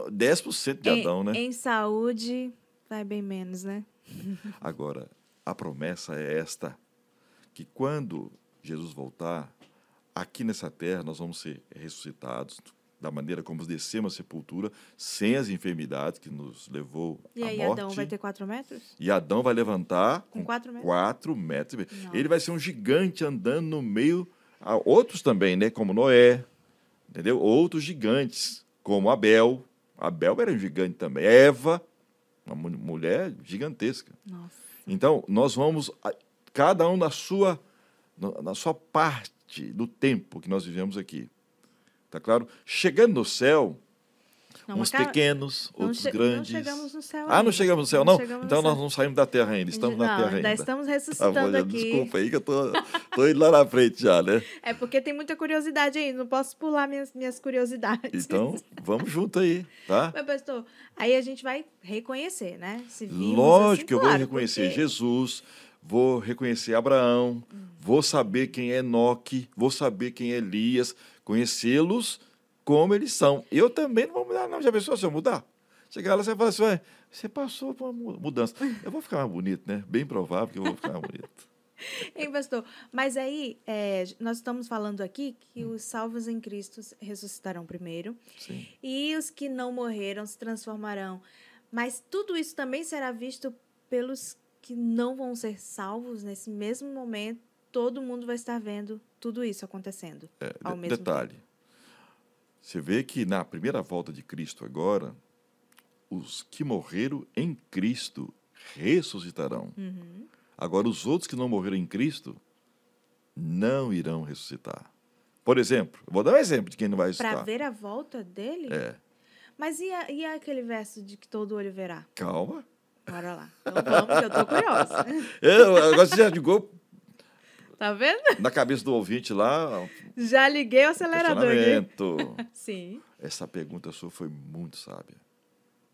10% de Adão, né? Em saúde, vai bem menos, né? Agora, a promessa é esta, que quando Jesus voltar, aqui nessa terra nós vamos ser ressuscitados, da maneira como descemos a sepultura, sem as enfermidades que nos levou à morte. E aí Adão vai ter 4 metros? E Adão vai levantar com 4 metros? 4 metros. Nossa. Ele vai ser um gigante andando no meio, outros também, né? Como Noé, entendeu? Outros gigantes, como Abel. Abel era um gigante também. Eva, uma mulher gigantesca. Nossa. Então, nós vamos, cada um na sua parte do tempo que nós vivemos aqui. Tá claro? Chegando no céu, uns pequenos, outros grandes. Não chegamos no céu. Não chegamos no céu, não? Então nós não saímos da terra ainda, estamos na terra ainda. Estamos ressuscitando aqui. Desculpa aí que eu tô indo lá na frente já, né? É porque tem muita curiosidade aí, não posso pular minhas curiosidades. Então, vamos junto aí, tá? Mas, pastor, aí a gente vai reconhecer, né? Se vimos, lógico assim, que eu vou reconhecer Jesus, vou reconhecer Abraão, vou saber quem é Enoque, vou saber quem é Elias, conhecê-los como eles são. Eu também não vou mudar, não. Já pensou se eu mudar? Chegar lá, você fala assim, você passou por uma mudança. Eu vou ficar mais bonito, né? Bem provável que eu vou ficar mais bonito. Hein, pastor? Mas aí, nós estamos falando aqui que os salvos em Cristo ressuscitarão primeiro. Sim. E os que não morreram se transformarão. Mas tudo isso também será visto pelos que não vão ser salvos nesse mesmo momento. Todo mundo vai estar vendo tudo isso acontecendo ao mesmo detalhe. tempo. Você vê que na primeira volta de Cristo agora, os que morreram em Cristo ressuscitarão. Agora, os outros que não morreram em Cristo não irão ressuscitar. Por exemplo, vou dar um exemplo de quem não vai ressuscitar. Para ver a volta dele? Mas e aquele verso de que todo olho verá? Calma. Bora lá. Então vamos, que eu tô curiosa. Agora você já ligou. Tá vendo? Na cabeça do ouvinte lá. Já liguei o acelerador. Sim. Essa pergunta sua foi muito sábia.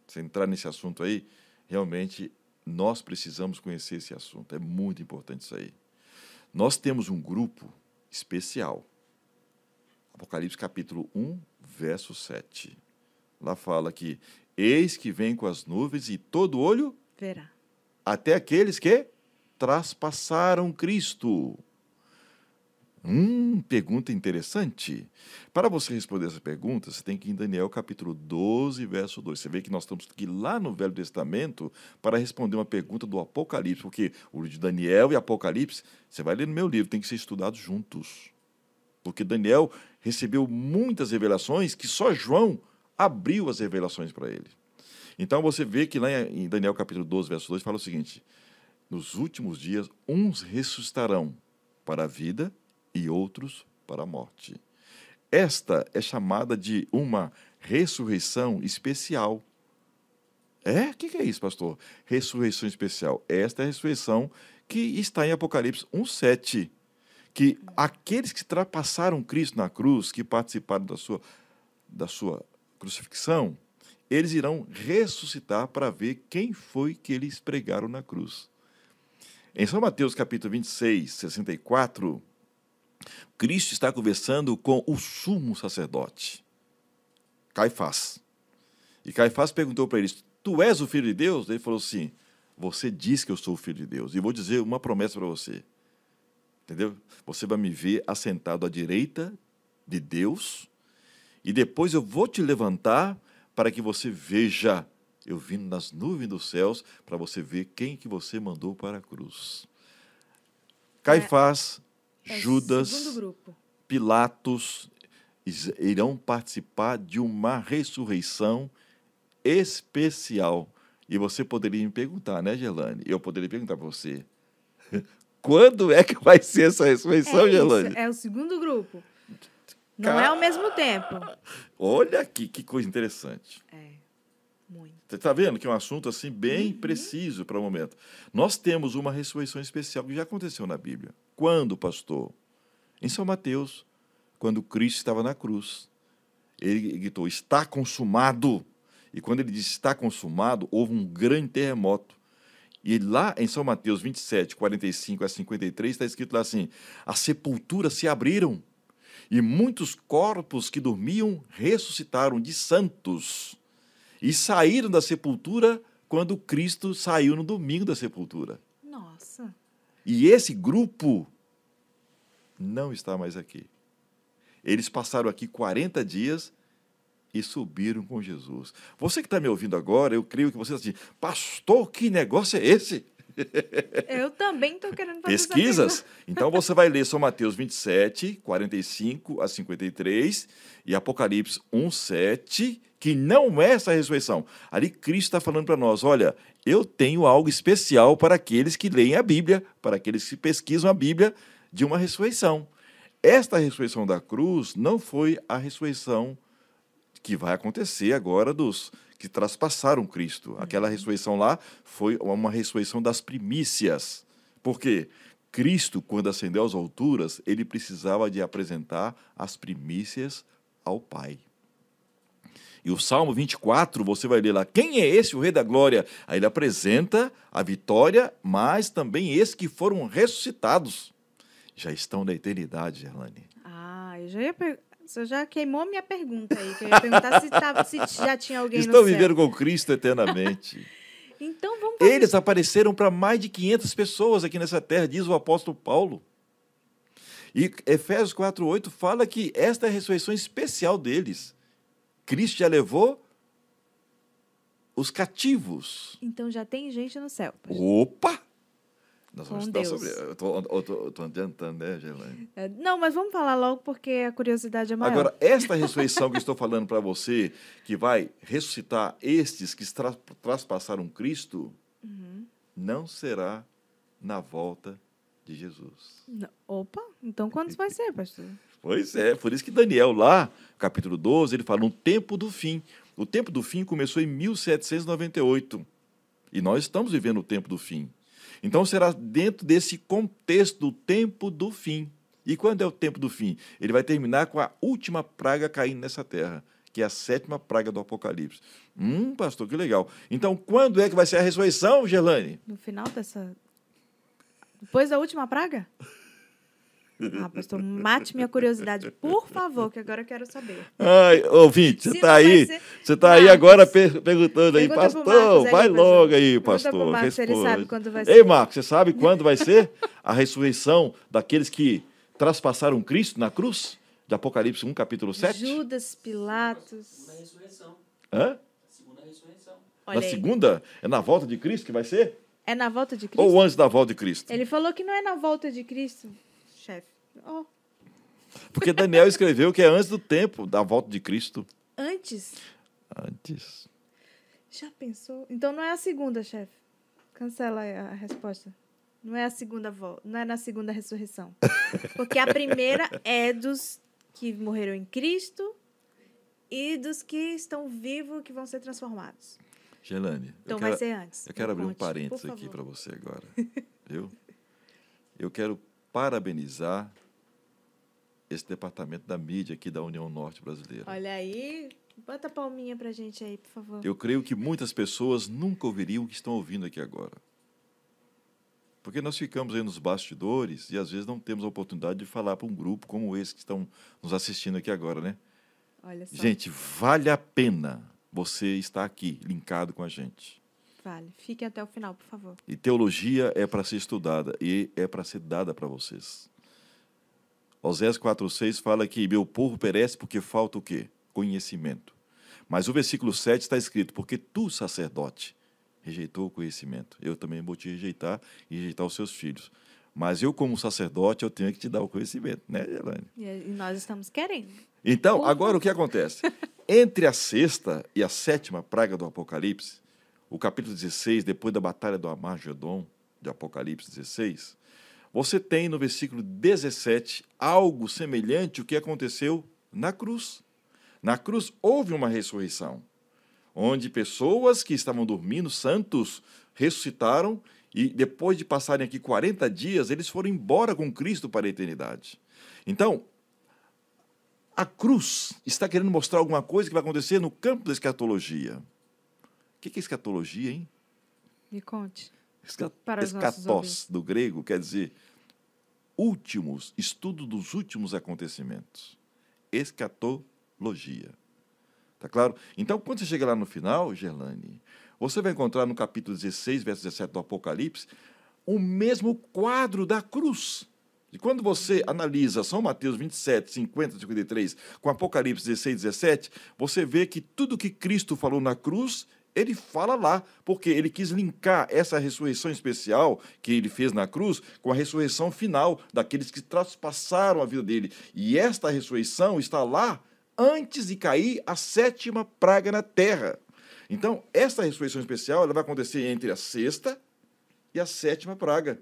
Você entrar nesse assunto aí, realmente nós precisamos conhecer esse assunto. É muito importante isso aí. Nós temos um grupo especial. Apocalipse capítulo 1, verso 7. Lá fala que eis que vem com as nuvens e todo olho verá. Até aqueles que traspassaram Cristo. Pergunta interessante. Para você responder essa pergunta, você tem que ir em Daniel capítulo 12, verso 2. Você vê que nós estamos aqui lá no Velho Testamento para responder uma pergunta do Apocalipse, porque o livro de Daniel e Apocalipse, você vai ler no meu livro, tem que ser estudados juntos. Porque Daniel recebeu muitas revelações que só João abriu as revelações para ele. Então você vê que lá em Daniel capítulo 12, verso 2, fala o seguinte: nos últimos dias, uns ressuscitarão para a vida e outros para a morte. Esta é chamada de uma ressurreição especial. O que é isso, pastor? Ressurreição especial. Esta é a ressurreição que está em Apocalipse 1:7, que aqueles que trapassaram Cristo na cruz, que participaram da sua crucifixão, eles irão ressuscitar para ver quem foi que eles pregaram na cruz. Em São Mateus capítulo 26, 64, Cristo está conversando com o sumo sacerdote, Caifás. E Caifás perguntou para eles: tu és o Filho de Deus? Ele falou assim: você diz que eu sou o Filho de Deus. E vou dizer uma promessa para você. Entendeu? Você vai me ver assentado à direita de Deus, e depois eu vou te levantar para que você veja eu vindo nas nuvens dos céus, para você ver quem que você mandou para a cruz. Caifás, Judas, Pilatos irão participar de uma ressurreição especial. E você poderia me perguntar, né, Gelane? Eu poderia perguntar para você: quando é que vai ser essa ressurreição, Gelane? É o segundo grupo. Não é ao mesmo tempo. Olha aqui, que coisa interessante. Muito. Você está vendo que é um assunto assim bem preciso para o momento. Nós temos uma ressurreição especial que já aconteceu na Bíblia. Quando, pastor? Em São Mateus, quando Cristo estava na cruz. Ele gritou: está consumado. E quando ele disse está consumado, houve um grande terremoto. E lá em São Mateus 27, 45 a 53, está escrito lá assim: as sepulturas se abriram e muitos corpos que dormiam ressuscitaram de santos e saíram da sepultura quando Cristo saiu no domingo da sepultura. Nossa! E esse grupo não está mais aqui. Eles passaram aqui 40 dias e subiram com Jesus. Você que está me ouvindo agora, eu creio que você está assim: pastor, que negócio é esse? Eu também estou querendo fazer pesquisas? Então você vai ler São Mateus 27, 45 a 53 e Apocalipse 1:7, que não é essa ressurreição. Ali Cristo está falando para nós: olha, eu tenho algo especial para aqueles que leem a Bíblia, para aqueles que pesquisam a Bíblia, de uma ressurreição. Esta ressurreição da cruz não foi a ressurreição que vai acontecer agora dos que traspassaram Cristo. Aquela ressurreição lá foi uma ressurreição das primícias. Por quê? Cristo, quando ascendeu às alturas, ele precisava de apresentar as primícias ao Pai. E o Salmo 24, você vai ler lá: quem é esse, o Rei da Glória? Aí ele apresenta a vitória, mas também esses que foram ressuscitados. Já estão na eternidade, Gerlane. Eu já ia Você já queimou minha pergunta aí, que eu ia perguntar se já tinha alguém no céu. Estão vivendo com Cristo eternamente. Então vamos fazer... Eles apareceram para mais de 500 pessoas aqui nessa terra, diz o apóstolo Paulo. E Efésios 4:8 fala que esta é a ressurreição especial deles. Cristo já levou os cativos. Então já tem gente no céu. Opa! Nós com vamos Deus. sobre... Eu estou adiantando, né, Gelane? Não, mas vamos falar logo porque a curiosidade é maior. Agora, esta ressurreição que eu estou falando para você, que vai ressuscitar estes que traspassaram Cristo, não será na volta de Jesus. Opa, então quando vai ser, pastor? Pois é, por isso que Daniel lá, capítulo 12, ele fala um tempo do fim. O tempo do fim começou em 1798 e nós estamos vivendo o tempo do fim. Então será dentro desse contexto do tempo do fim. E quando é o tempo do fim? Ele vai terminar com a última praga caindo nessa terra, que é a 7ª praga do Apocalipse. Pastor, que legal. Então, quando é que vai ser a ressurreição, Gelane? No final dessa... Depois da última praga? Pastor, mate minha curiosidade, por favor, que agora eu quero saber. Ai, ouvinte, você está aí, aí agora perguntando aí, pastor, vai logo aí, pastor. Marcos, ele sabe quando vai ser. Ei, Marcos, você sabe quando vai ser a ressurreição daqueles que traspassaram Cristo na cruz? De Apocalipse 1, capítulo 7? Judas, Pilatos. Segunda ressurreição. Hã? Segunda ressurreição. Na segunda? É na volta de Cristo que vai ser? É na volta de Cristo? Ou antes da volta de Cristo? Ele falou que não é na volta de Cristo, chefe. Porque Daniel escreveu que é antes do tempo da volta de Cristo. Antes? Antes. Já pensou? Então não é a segunda, chefe. Cancela a resposta. Não é a segunda volta, não é na segunda ressurreição. Porque a primeira é dos que morreram em Cristo e dos que estão vivos que vão ser transformados. Gelane, Então vai ser antes. eu quero abrir um Conte, parênteses por aqui favor. para você agora. Viu? Eu quero parabenizar esse departamento da mídia aqui da União Norte Brasileira. Olha aí, bota a palminha pra gente aí, por favor. Eu creio que muitas pessoas nunca ouviriam o que estão ouvindo aqui agora. Porque nós ficamos aí nos bastidores e às vezes não temos a oportunidade de falar para um grupo como esse que estão nos assistindo aqui agora, né? Olha só. Gente, vale a pena você estar aqui, linkado com a gente. Vale. Fiquem até o final, por favor. E teologia é para ser estudada e é para ser dada para vocês. Osés 4,6 fala que meu povo perece porque falta o quê? Conhecimento. Mas o versículo 7 está escrito, porque tu, sacerdote, rejeitou o conhecimento. Eu também vou te rejeitar e rejeitar os seus filhos. Mas eu, como sacerdote, eu tenho que te dar o conhecimento, né, Elaine? E nós estamos querendo. Então, agora o que acontece? Entre a sexta e a sétima praga do Apocalipse, o capítulo 16, depois da batalha do Armagedon, de Apocalipse 16, você tem no versículo 17 algo semelhante ao que aconteceu na cruz. Na cruz houve uma ressurreição, onde pessoas que estavam dormindo, santos, ressuscitaram e depois de passarem aqui 40 dias, eles foram embora com Cristo para a eternidade. Então, a cruz está querendo mostrar alguma coisa que vai acontecer no campo da escatologia. O que é escatologia, hein? Me conte. Para os nossos Escatos, ouvintes. do grego, quer dizer últimos, estudo dos últimos acontecimentos. Escatologia. Tá claro? Então, quando você chega lá no final, Gerlane, você vai encontrar no capítulo 16, verso 17 do Apocalipse, o mesmo quadro da cruz. E quando você analisa São Mateus 27, 50, 53, com Apocalipse 16, 17, você vê que tudo que Cristo falou na cruz, ele fala lá, porque ele quis linkar essa ressurreição especial que ele fez na cruz com a ressurreição final daqueles que traspassaram a vida dele. E esta ressurreição está lá antes de cair a sétima praga na terra. Então, essa ressurreição especial ela vai acontecer entre a sexta e a sétima praga.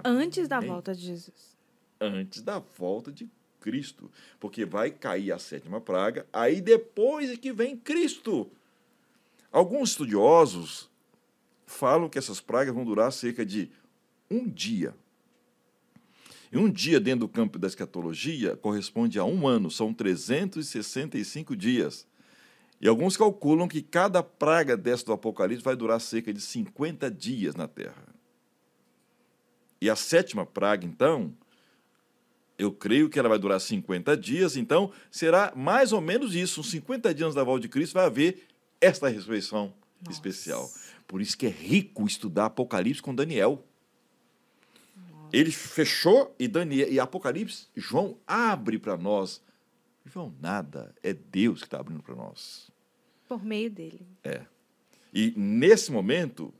Antes da Amém. volta de Jesus. Antes da volta de Cristo. Porque vai cair a sétima praga, aí depois é que vem Cristo. Alguns estudiosos falam que essas pragas vão durar cerca de um dia. E um dia dentro do campo da escatologia corresponde a um ano, são 365 dias. E alguns calculam que cada praga dessa do Apocalipse vai durar cerca de 50 dias na Terra. E a sétima praga, então, eu creio que ela vai durar 50 dias, então será mais ou menos isso, uns 50 dias da volta de Cristo vai haver esta ressurreição especial. Por isso que é rico estudar Apocalipse com Daniel. Ele fechou e Apocalipse, João abre para nós. João, nada, é Deus que está abrindo para nós. Por meio dele. E nesse momento,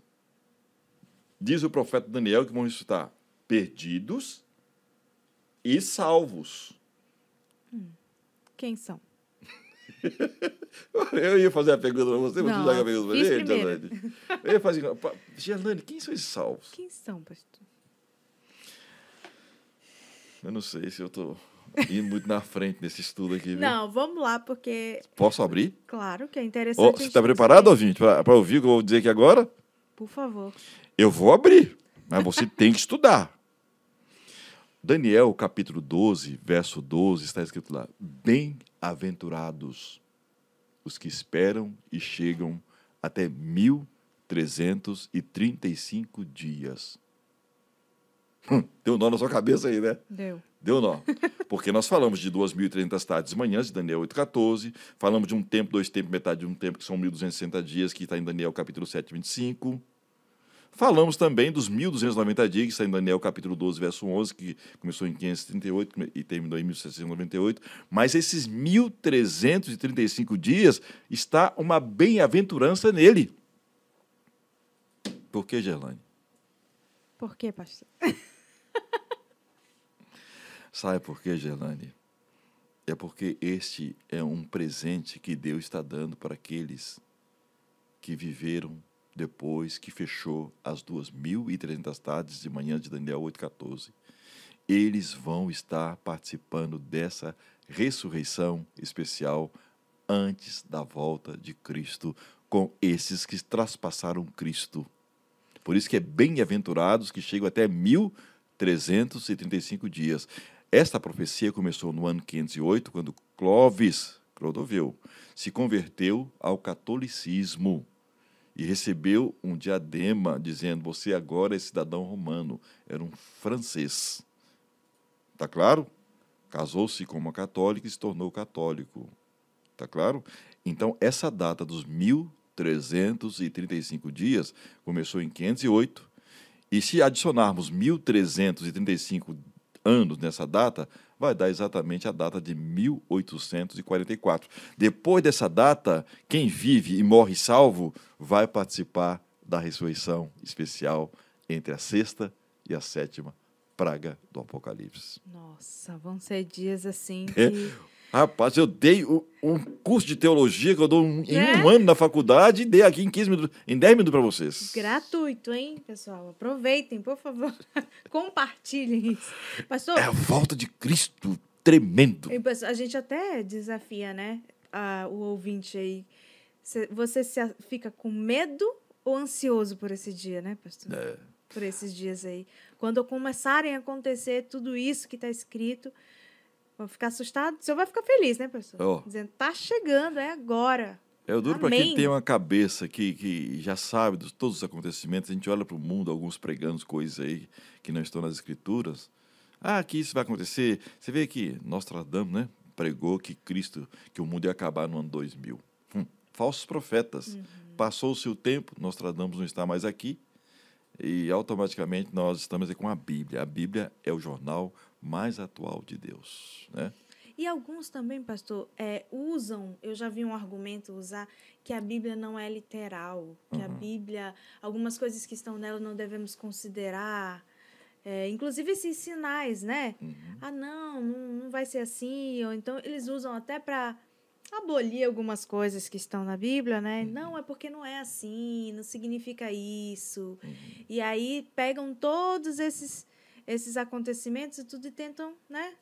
diz o profeta Daniel que vão ressuscitar perdidos e salvos. Quem são? Eu ia fazer a pergunta para você, Não, joga a pergunta fiz para ele, primeiro. Gerlane. Eu ia fazer, Gerlane, quem são esses salvos? Quem são, pastor? Eu não sei se eu estou indo muito na frente nesse estudo aqui, viu? Não, vamos lá, porque, Posso abrir? claro que é interessante. Ó, a você gente está preparado, saber. ouvinte, para ouvir o que eu vou dizer aqui agora? Por favor. Eu vou abrir, mas você tem que estudar. Daniel, capítulo 12, verso 12, está escrito lá: bem-aventurados os que esperam e chegam até 1335 dias. Deu nó na sua cabeça aí, né? Deu. Deu nó. Porque nós falamos de 2.300 tardes e manhãs, de Daniel 8,14. Falamos de um tempo, dois tempos, metade de um tempo, que são 1.260 dias, que está em Daniel capítulo 7, 25. Falamos também dos 1.290 dias, que está em Daniel capítulo 12, verso 11, que começou em 538 e terminou em 1798. Mas esses 1.335 dias está uma bem-aventurança nele. Por que, Gerlane? Por quê, pastor? Sabe por quê, Gerlane? É porque este é um presente que Deus está dando para aqueles que viveram depois que fechou as 2.300 tardes de manhã de Daniel 8,14. Eles vão estar participando dessa ressurreição especial antes da volta de Cristo, com esses que traspassaram Cristo. Por isso que é bem-aventurados que chegam até 1.335 dias. Esta profecia começou no ano 508, quando Clodoveu se converteu ao catolicismo e recebeu um diadema dizendo: você agora é cidadão romano. Era um francês. Está claro? Casou-se com uma católica e se tornou católico. Está claro? Então, essa data dos 1.335 dias começou em 508, e se adicionarmos 1.335 anos nessa data, vai dar exatamente a data de 1844. Depois dessa data, quem vive e morre salvo vai participar da ressurreição especial entre a sexta e a sétima praga do Apocalipse. Nossa, vão ser dias assim É. que... Rapaz, eu dei um curso de teologia que eu dou em um ano na faculdade e dei aqui em 15 minutos, em 10 minutos para vocês. Gratuito, hein, pessoal? Aproveitem, por favor. Compartilhem isso. Pastor, É a volta de Cristo tremendo. e, pessoal, a gente até desafia, né, o ouvinte aí. Você fica com medo ou ansioso por esse dia, né, pastor? Por esses dias aí. Quando começarem a acontecer tudo isso que está escrito, vão ficar assustados? O senhor vai ficar feliz, né, pastor? Oh. Dizendo, tá chegando, é agora. Eu duro para Amém. quem tem uma cabeça que já sabe de todos os acontecimentos. A gente olha para o mundo, alguns pregando coisas aí que não estão nas Escrituras. Ah, que isso vai acontecer. Você vê que Nostradamus, né, pregou que que o mundo ia acabar no ano 2000. Falsos profetas. Passou o seu tempo, Nostradamus não está mais aqui, e automaticamente nós estamos aí com a Bíblia. A Bíblia é o jornal mais atual de Deus, né? E alguns também, pastor, usam, eu já vi um argumento usar, que a Bíblia não é literal, que a Bíblia, algumas coisas que estão nela não devemos considerar, inclusive esses sinais, né? Ah, não vai ser assim, ou então eles usam até para abolir algumas coisas que estão na Bíblia, né? Não, é porque não é assim, não significa isso. E aí pegam todos esses acontecimentos e tudo e tentam, né?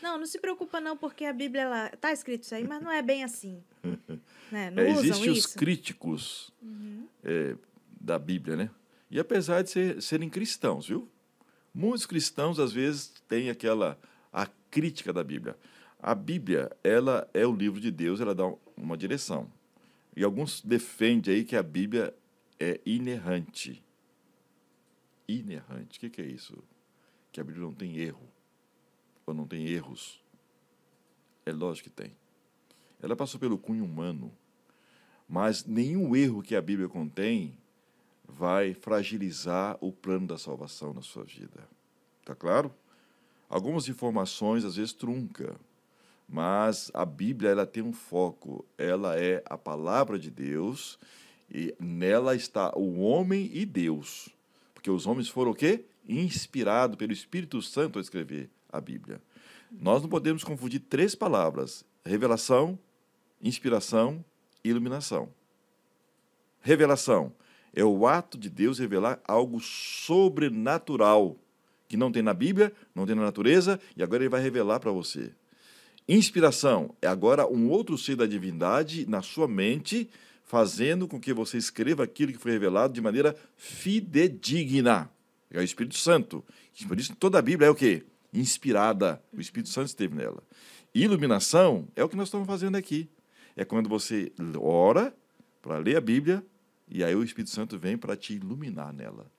Não se preocupa não, porque a Bíblia está escrito isso aí, mas não é bem assim. Né? Não usam Existem os isso? críticos da Bíblia, né? E apesar de serem cristãos, viu? Muitos cristãos, às vezes, têm a crítica da Bíblia. A Bíblia, ela é o livro de Deus, ela dá uma direção. E alguns defendem aí que a Bíblia é inerrante. Inerrante, o que é isso? Que a Bíblia não tem erro, ou não tem erros. É lógico que tem. Ela passou pelo cunho humano, mas nenhum erro que a Bíblia contém vai fragilizar o plano da salvação na sua vida. Tá claro? Algumas informações, às vezes, trunca, mas a Bíblia, ela tem um foco. Ela é a palavra de Deus e nela está o homem e Deus. Porque os homens foram o quê? Inspirados pelo Espírito Santo a escrever a Bíblia. Nós não podemos confundir 3 palavras: revelação, inspiração e iluminação. Revelação é o ato de Deus revelar algo sobrenatural, que não tem na Bíblia, não tem na natureza, e agora ele vai revelar para você. Inspiração é agora um outro ser da divindade na sua mente, fazendo com que você escreva aquilo que foi revelado de maneira fidedigna. É o Espírito Santo. Por isso toda a Bíblia é o quê? Inspirada. O Espírito Santo esteve nela. Iluminação é o que nós estamos fazendo aqui. É quando você ora para ler a Bíblia e aí o Espírito Santo vem para te iluminar nela.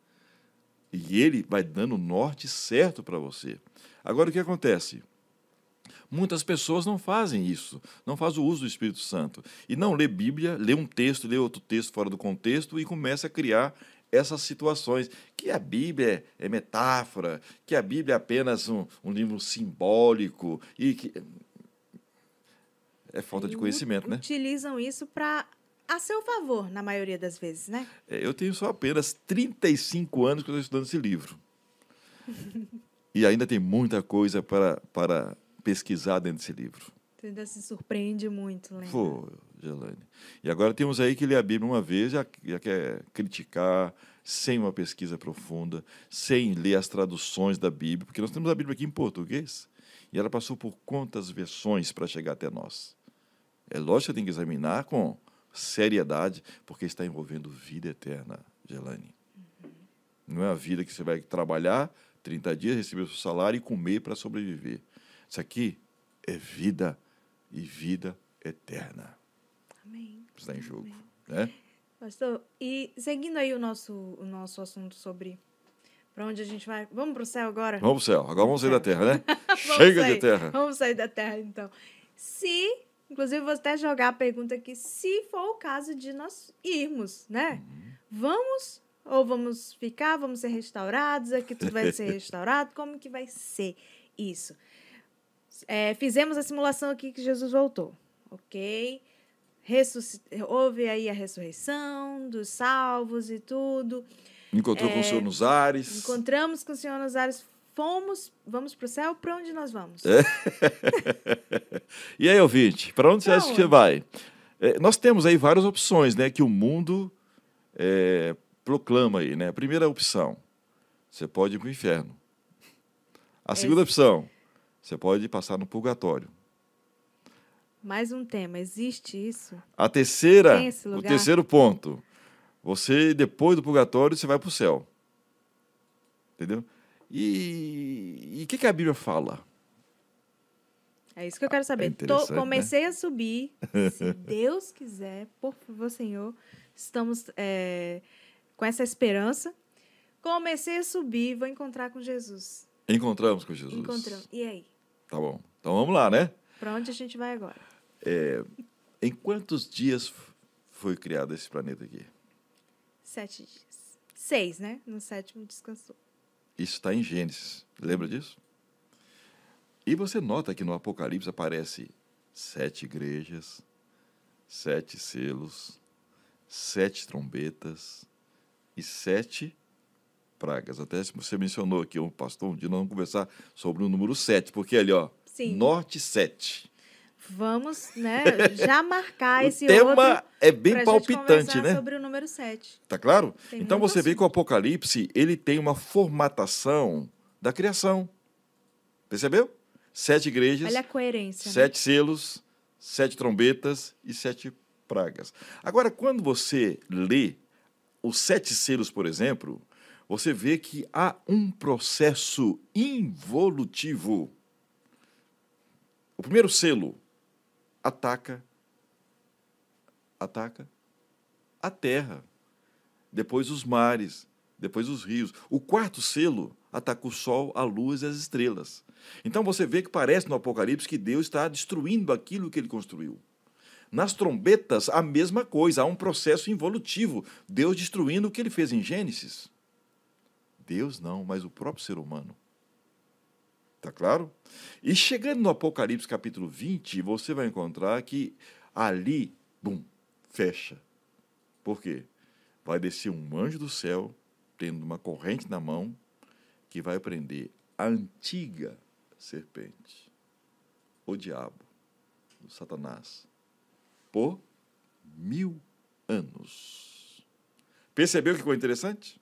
E ele vai dando o norte certo para você. Agora, o que acontece? Muitas pessoas não fazem isso, não fazem o uso do Espírito Santo. E não lê Bíblia, lê um texto, lê outro texto fora do contexto e começa a criar essas situações. Que a Bíblia é metáfora, que a Bíblia é apenas um livro simbólico. E que é falta de conhecimento, né? Utilizam isso a seu favor, na maioria das vezes, né? Eu tenho só apenas 35 anos que eu estou estudando esse livro. E ainda tem muita coisa para pesquisar dentro desse livro. Você ainda se surpreende muito, né? Pô, Gelane. E agora temos aí que ler a Bíblia uma vez, já quer criticar, sem uma pesquisa profunda, sem ler as traduções da Bíblia, porque nós temos a Bíblia aqui em português, e ela passou por quantas versões para chegar até nós. É lógico que você tem que examinar com seriedade, porque está envolvendo vida eterna, Gelane. Não é a vida que você vai trabalhar 30 dias, receber o seu salário e comer para sobreviver. Isso aqui é vida e vida eterna. Amém. Está em jogo. Amém. Né? Pastor, e seguindo aí o nosso assunto sobre para onde a gente vai. Vamos para o céu agora? Vamos para o céu. Agora vamos sair da terra, né? Vamos Chega sair. de terra. Vamos sair da terra, então. Inclusive, vou até jogar a pergunta aqui, se for o caso de nós irmos, né? Vamos ou vamos ficar, vamos ser restaurados, aqui tudo vai ser restaurado, como que vai ser isso? Fizemos a simulação aqui que Jesus voltou, ok? Houve aí a ressurreição dos salvos e tudo. Encontrou com o Senhor nos ares. Encontramos com o Senhor nos ares, vamos para o céu, para onde nós vamos? E aí, ouvinte, para onde você acha que você vai? Nós temos aí várias opções, né, que o mundo proclama aí, né? A primeira opção, você pode ir para o inferno. A segunda opção, você pode passar no purgatório. Mais um tema, existe isso? A terceira, Tem esse lugar? o terceiro ponto, você, depois do purgatório, você vai para o céu. Entendeu? E o que a Bíblia fala? É isso que eu quero saber. Interessante, Comecei a subir, se Deus quiser, por favor, Senhor, estamos com essa esperança. Comecei a subir, vou encontrar com Jesus. Encontramos com Jesus. Encontramos. E aí? Tá bom. Então vamos lá, né? Para onde a gente vai agora? Em quantos dias foi criado esse planeta aqui? 7 dias. 6, né? No 7º descansou. Isso está em Gênesis. Lembra disso? E você nota que no Apocalipse aparece 7 igrejas, 7 selos, 7 trombetas e 7 pragas. Até você mencionou aqui, um pastor, um dia nós vamos conversar sobre o número 7, porque ali, ó, Sim. Norte 7. Vamos, né, já marcar esse O tema outro é bem pra palpitante, gente né? sobre o número 7. Tá claro? Tem Então muito você vê assunto. que o Apocalipse, ele tem uma formatação da criação. Percebeu? 7 igrejas, Olha a coerência. 7 selos, 7 trombetas e 7 pragas. Agora, quando você lê os 7 selos, por exemplo, você vê que há um processo involutivo. O primeiro selo ataca a terra, depois os mares, depois os rios. O quarto selo ataca o sol, a luz e as estrelas. Então você vê que parece no Apocalipse que Deus está destruindo aquilo que ele construiu. Nas trombetas, a mesma coisa, há um processo involutivo. Deus destruindo o que ele fez em Gênesis. Deus não, mas o próprio ser humano. Tá claro? E chegando no Apocalipse capítulo 20, você vai encontrar que ali, fecha. Por quê? Vai descer um anjo do céu, tendo uma corrente na mão, que vai prender a antiga serpente, o diabo, o Satanás, por 1000 anos. Percebeu que ficou interessante?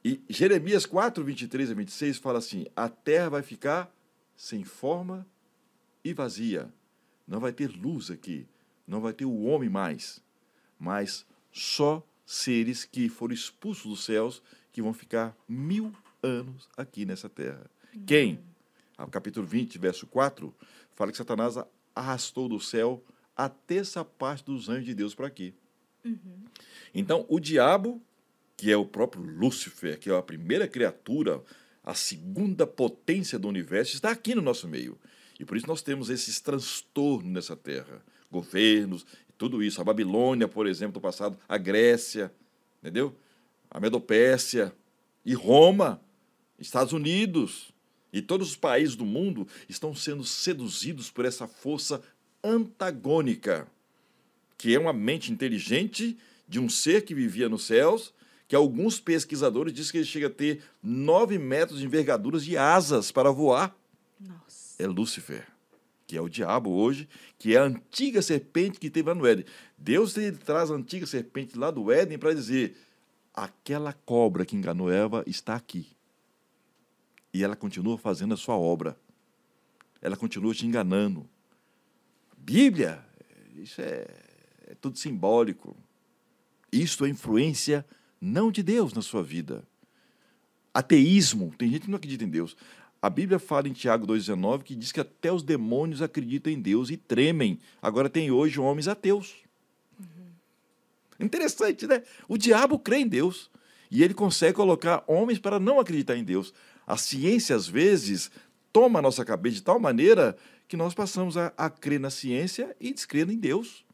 E Jeremias 4, 23 a 26 fala assim, a terra vai ficar sem forma e vazia. Não vai ter luz aqui, não vai ter o homem mais, mas só seres que foram expulsos dos céus, que vão ficar 1000 anos aqui nessa terra. Quem? O capítulo 20, verso 4, fala que Satanás arrastou do céu a terça parte dos anjos de Deus para aqui. Então, o diabo, que é o próprio Lúcifer, que é a primeira criatura, a segunda potência do universo, está aqui no nosso meio. E por isso nós temos esses transtornos nessa terra. Governos, tudo isso. A Babilônia, por exemplo, do passado, a Grécia, entendeu? A Medopécia e Roma, Estados Unidos e todos os países do mundo estão sendo seduzidos por essa força antagônica, que é uma mente inteligente de um ser que vivia nos céus, que que alguns pesquisadores dizem que ele chega a ter 9 metros de envergadura de asas para voar. Nossa. É Lúcifer, que é o diabo hoje, que é a antiga serpente que teve lá no Éden. Deus ele traz a antiga serpente lá do Éden para dizer, aquela cobra que enganou Eva está aqui. E ela continua fazendo a sua obra. Ela continua te enganando. Bíblia, isso é tudo simbólico. Isto é influência não de Deus na sua vida. Ateísmo, tem gente que não acredita em Deus. A Bíblia fala em Tiago 2,19 que diz que até os demônios acreditam em Deus e tremem. Agora tem hoje homens ateus. Interessante, né? O diabo crê em Deus e ele consegue colocar homens para não acreditar em Deus. A ciência, às vezes, toma a nossa cabeça de tal maneira que nós passamos a crer na ciência e descrer em Deus.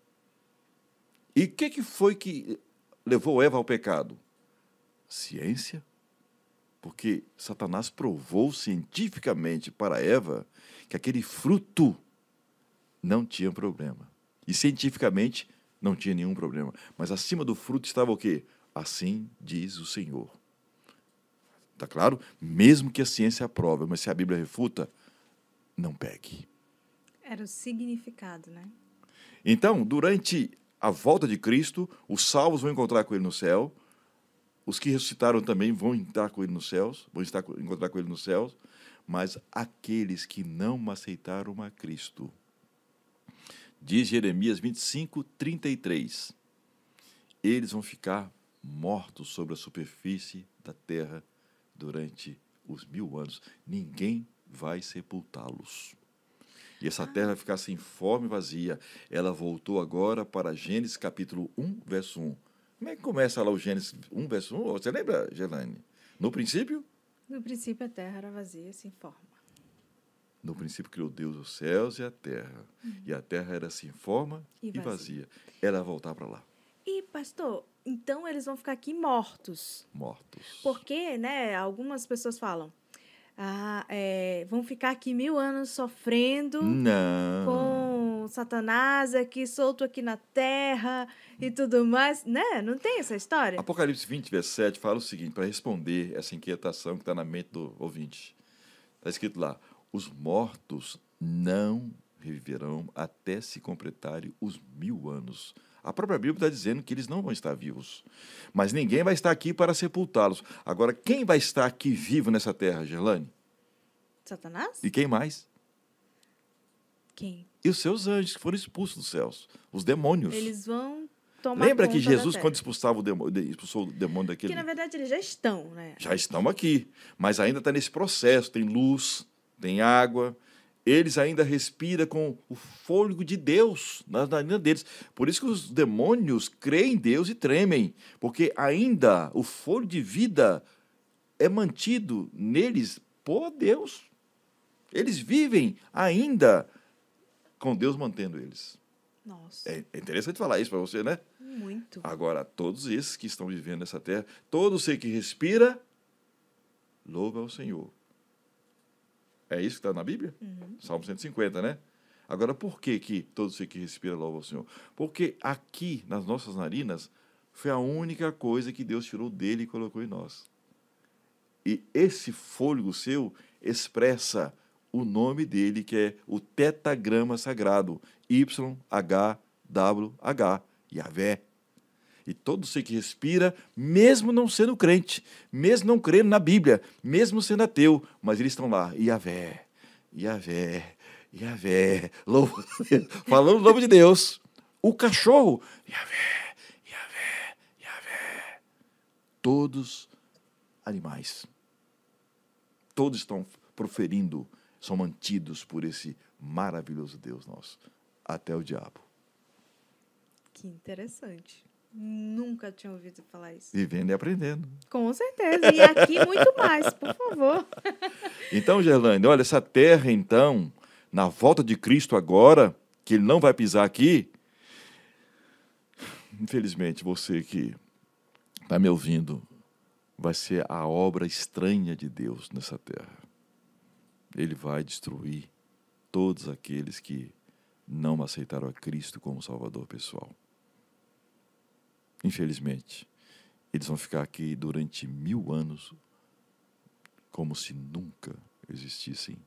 E o que foi que levou Eva ao pecado? Ciência. Porque Satanás provou cientificamente para Eva que aquele fruto não tinha problema. E cientificamente não tinha nenhum problema. Mas acima do fruto estava o quê? Assim diz o Senhor. Está claro? Mesmo que a ciência aprove, mas se a Bíblia refuta, não pegue. Era o significado, né? Então, durante a volta de Cristo, os salvos vão encontrar com ele no céu, os que ressuscitaram também vão estar com ele nos céus, encontrar com ele nos céus, mas aqueles que não aceitaram a Cristo, diz Jeremias 25, 33, eles vão ficar mortos sobre a superfície da terra durante os 1000 anos. Ninguém vai sepultá-los. E essa terra vai ficar sem forma e vazia. Ela voltou agora para Gênesis capítulo 1, verso 1. Como é que começa lá o Gênesis 1, verso 1? Você lembra, Gelane? No princípio? No princípio a terra era vazia, sem forma. No princípio criou Deus os céus e a terra. E a terra era sem forma e vazia. Ela vai voltar para lá. E, pastor, então eles vão ficar aqui mortos. Mortos. Porque, né, algumas pessoas falam, vão ficar aqui 1000 anos sofrendo Não. com Satanás aqui, solto aqui na terra e tudo mais, né? Não tem essa história? Apocalipse 20, verso 7 fala o seguinte, para responder essa inquietação que está na mente do ouvinte. Está escrito lá, os mortos não reviverão até se completarem os 1000 anos. A própria Bíblia está dizendo que eles não vão estar vivos. Mas ninguém vai estar aqui para sepultá-los. Agora, quem vai estar aqui vivo nessa terra, Gerlane? Satanás? E quem mais? Quem? E os seus anjos que foram expulsos dos céus. Os demônios. Eles vão tomar Lembra conta que da Jesus, terra. quando expulsou o demônio daquele... Que, na verdade, eles já estão, né? Já estão aqui. Mas ainda está nesse processo. Tem luz, tem água... Eles ainda respiram com o fôlego de Deus nas narinas deles. Por isso que os demônios creem em Deus e tremem. Porque ainda o fôlego de vida é mantido neles por Deus. Eles vivem ainda com Deus mantendo eles. Nossa. É interessante falar isso para você, né? Muito. Agora, todos esses que estão vivendo nessa terra, todo ser que respira, louva ao Senhor. É isso que está na Bíblia? Salmo 150, né? Agora, por que todo ser que respira louva ao Senhor? Porque aqui, nas nossas narinas, foi a única coisa que Deus tirou dele e colocou em nós. E esse fôlego seu expressa o nome dele, que é o tetagrama sagrado, YHWH, Yahvé. E todo ser que respira, mesmo não sendo crente, mesmo não crendo na Bíblia, mesmo sendo ateu, mas eles estão lá, Yahvé, Yahvé, Yahvé, falando o nome de Deus. O cachorro, Yahvé, Yahvé, Yahvé. Todos animais. Todos estão proferindo, são mantidos por esse maravilhoso Deus nosso. Até o diabo. Que interessante. Nunca tinha ouvido falar isso. Vivendo e aprendendo. Com certeza. E aqui muito mais, por favor. Então, Gerlane, olha, essa terra, então, na volta de Cristo agora, que ele não vai pisar aqui, infelizmente, você que está me ouvindo, vai ser a obra estranha de Deus nessa terra. Ele vai destruir todos aqueles que não aceitaram a Cristo como Salvador pessoal. Infelizmente. Eles vão ficar aqui durante 1000 anos, como se nunca existissem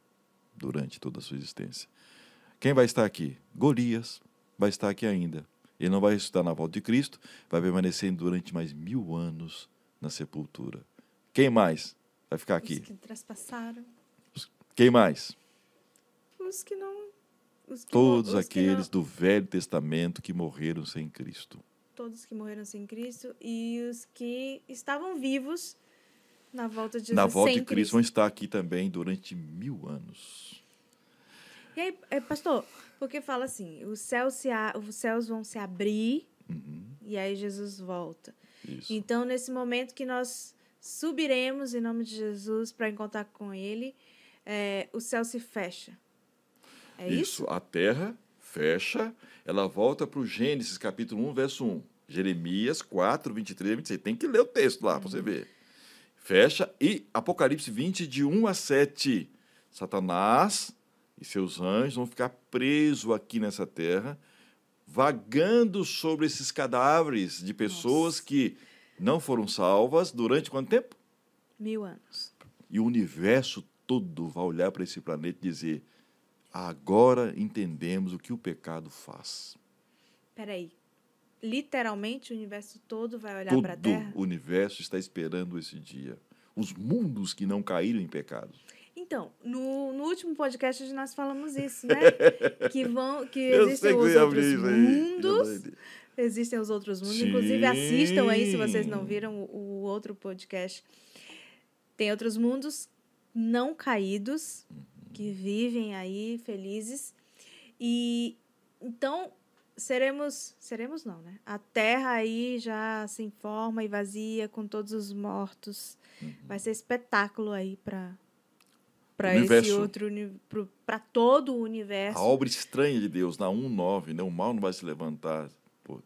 durante toda a sua existência. Quem vai estar aqui? Golias vai estar aqui ainda. Ele não vai ressuscitar na volta de Cristo, vai permanecer durante mais 1000 anos na sepultura. Quem mais vai ficar aqui? Os que traspassaram. Quem mais? Os que não... Todos aqueles do Velho Testamento que morreram sem Cristo. Todos que morreram sem Cristo e os que estavam vivos na volta de Jesus Na volta sem de Cristo vão estar aqui também durante 1000 anos. E aí, pastor, porque fala assim, os céus vão se abrir e aí Jesus volta. Isso. Então, nesse momento que nós subiremos em nome de Jesus para encontrar com Ele, o céu se fecha. É isso? A terra fecha, ela volta para o Gênesis capítulo 1, verso 1. Jeremias 4, 23 e 26. Tem que ler o texto lá para você ver. Fecha. E Apocalipse 20, de 1 a 7. Satanás e seus anjos vão ficar presos aqui nessa terra, vagando sobre esses cadáveres de pessoas que não foram salvas durante quanto tempo? 1000 anos. E o universo todo vai olhar para esse planeta e dizer: agora entendemos o que o pecado faz. Peraí. Literalmente o universo todo vai olhar para a Terra? Todo o universo está esperando esse dia. Os mundos que não caíram em pecado. Então, no último podcast nós falamos isso, né? que Eu existem sei que os você ia outros abrir isso aí. mundos. Existem os outros mundos. Sim. Inclusive, assistam aí, se vocês não viram o outro podcast. Tem outros mundos não caídos, que vivem aí felizes. E então, seremos não, né? A Terra aí já sem forma e vazia, com todos os mortos. Vai ser espetáculo aí para esse outro, para todo o universo. A obra estranha de Deus, na 1:9, né? O mal não vai se levantar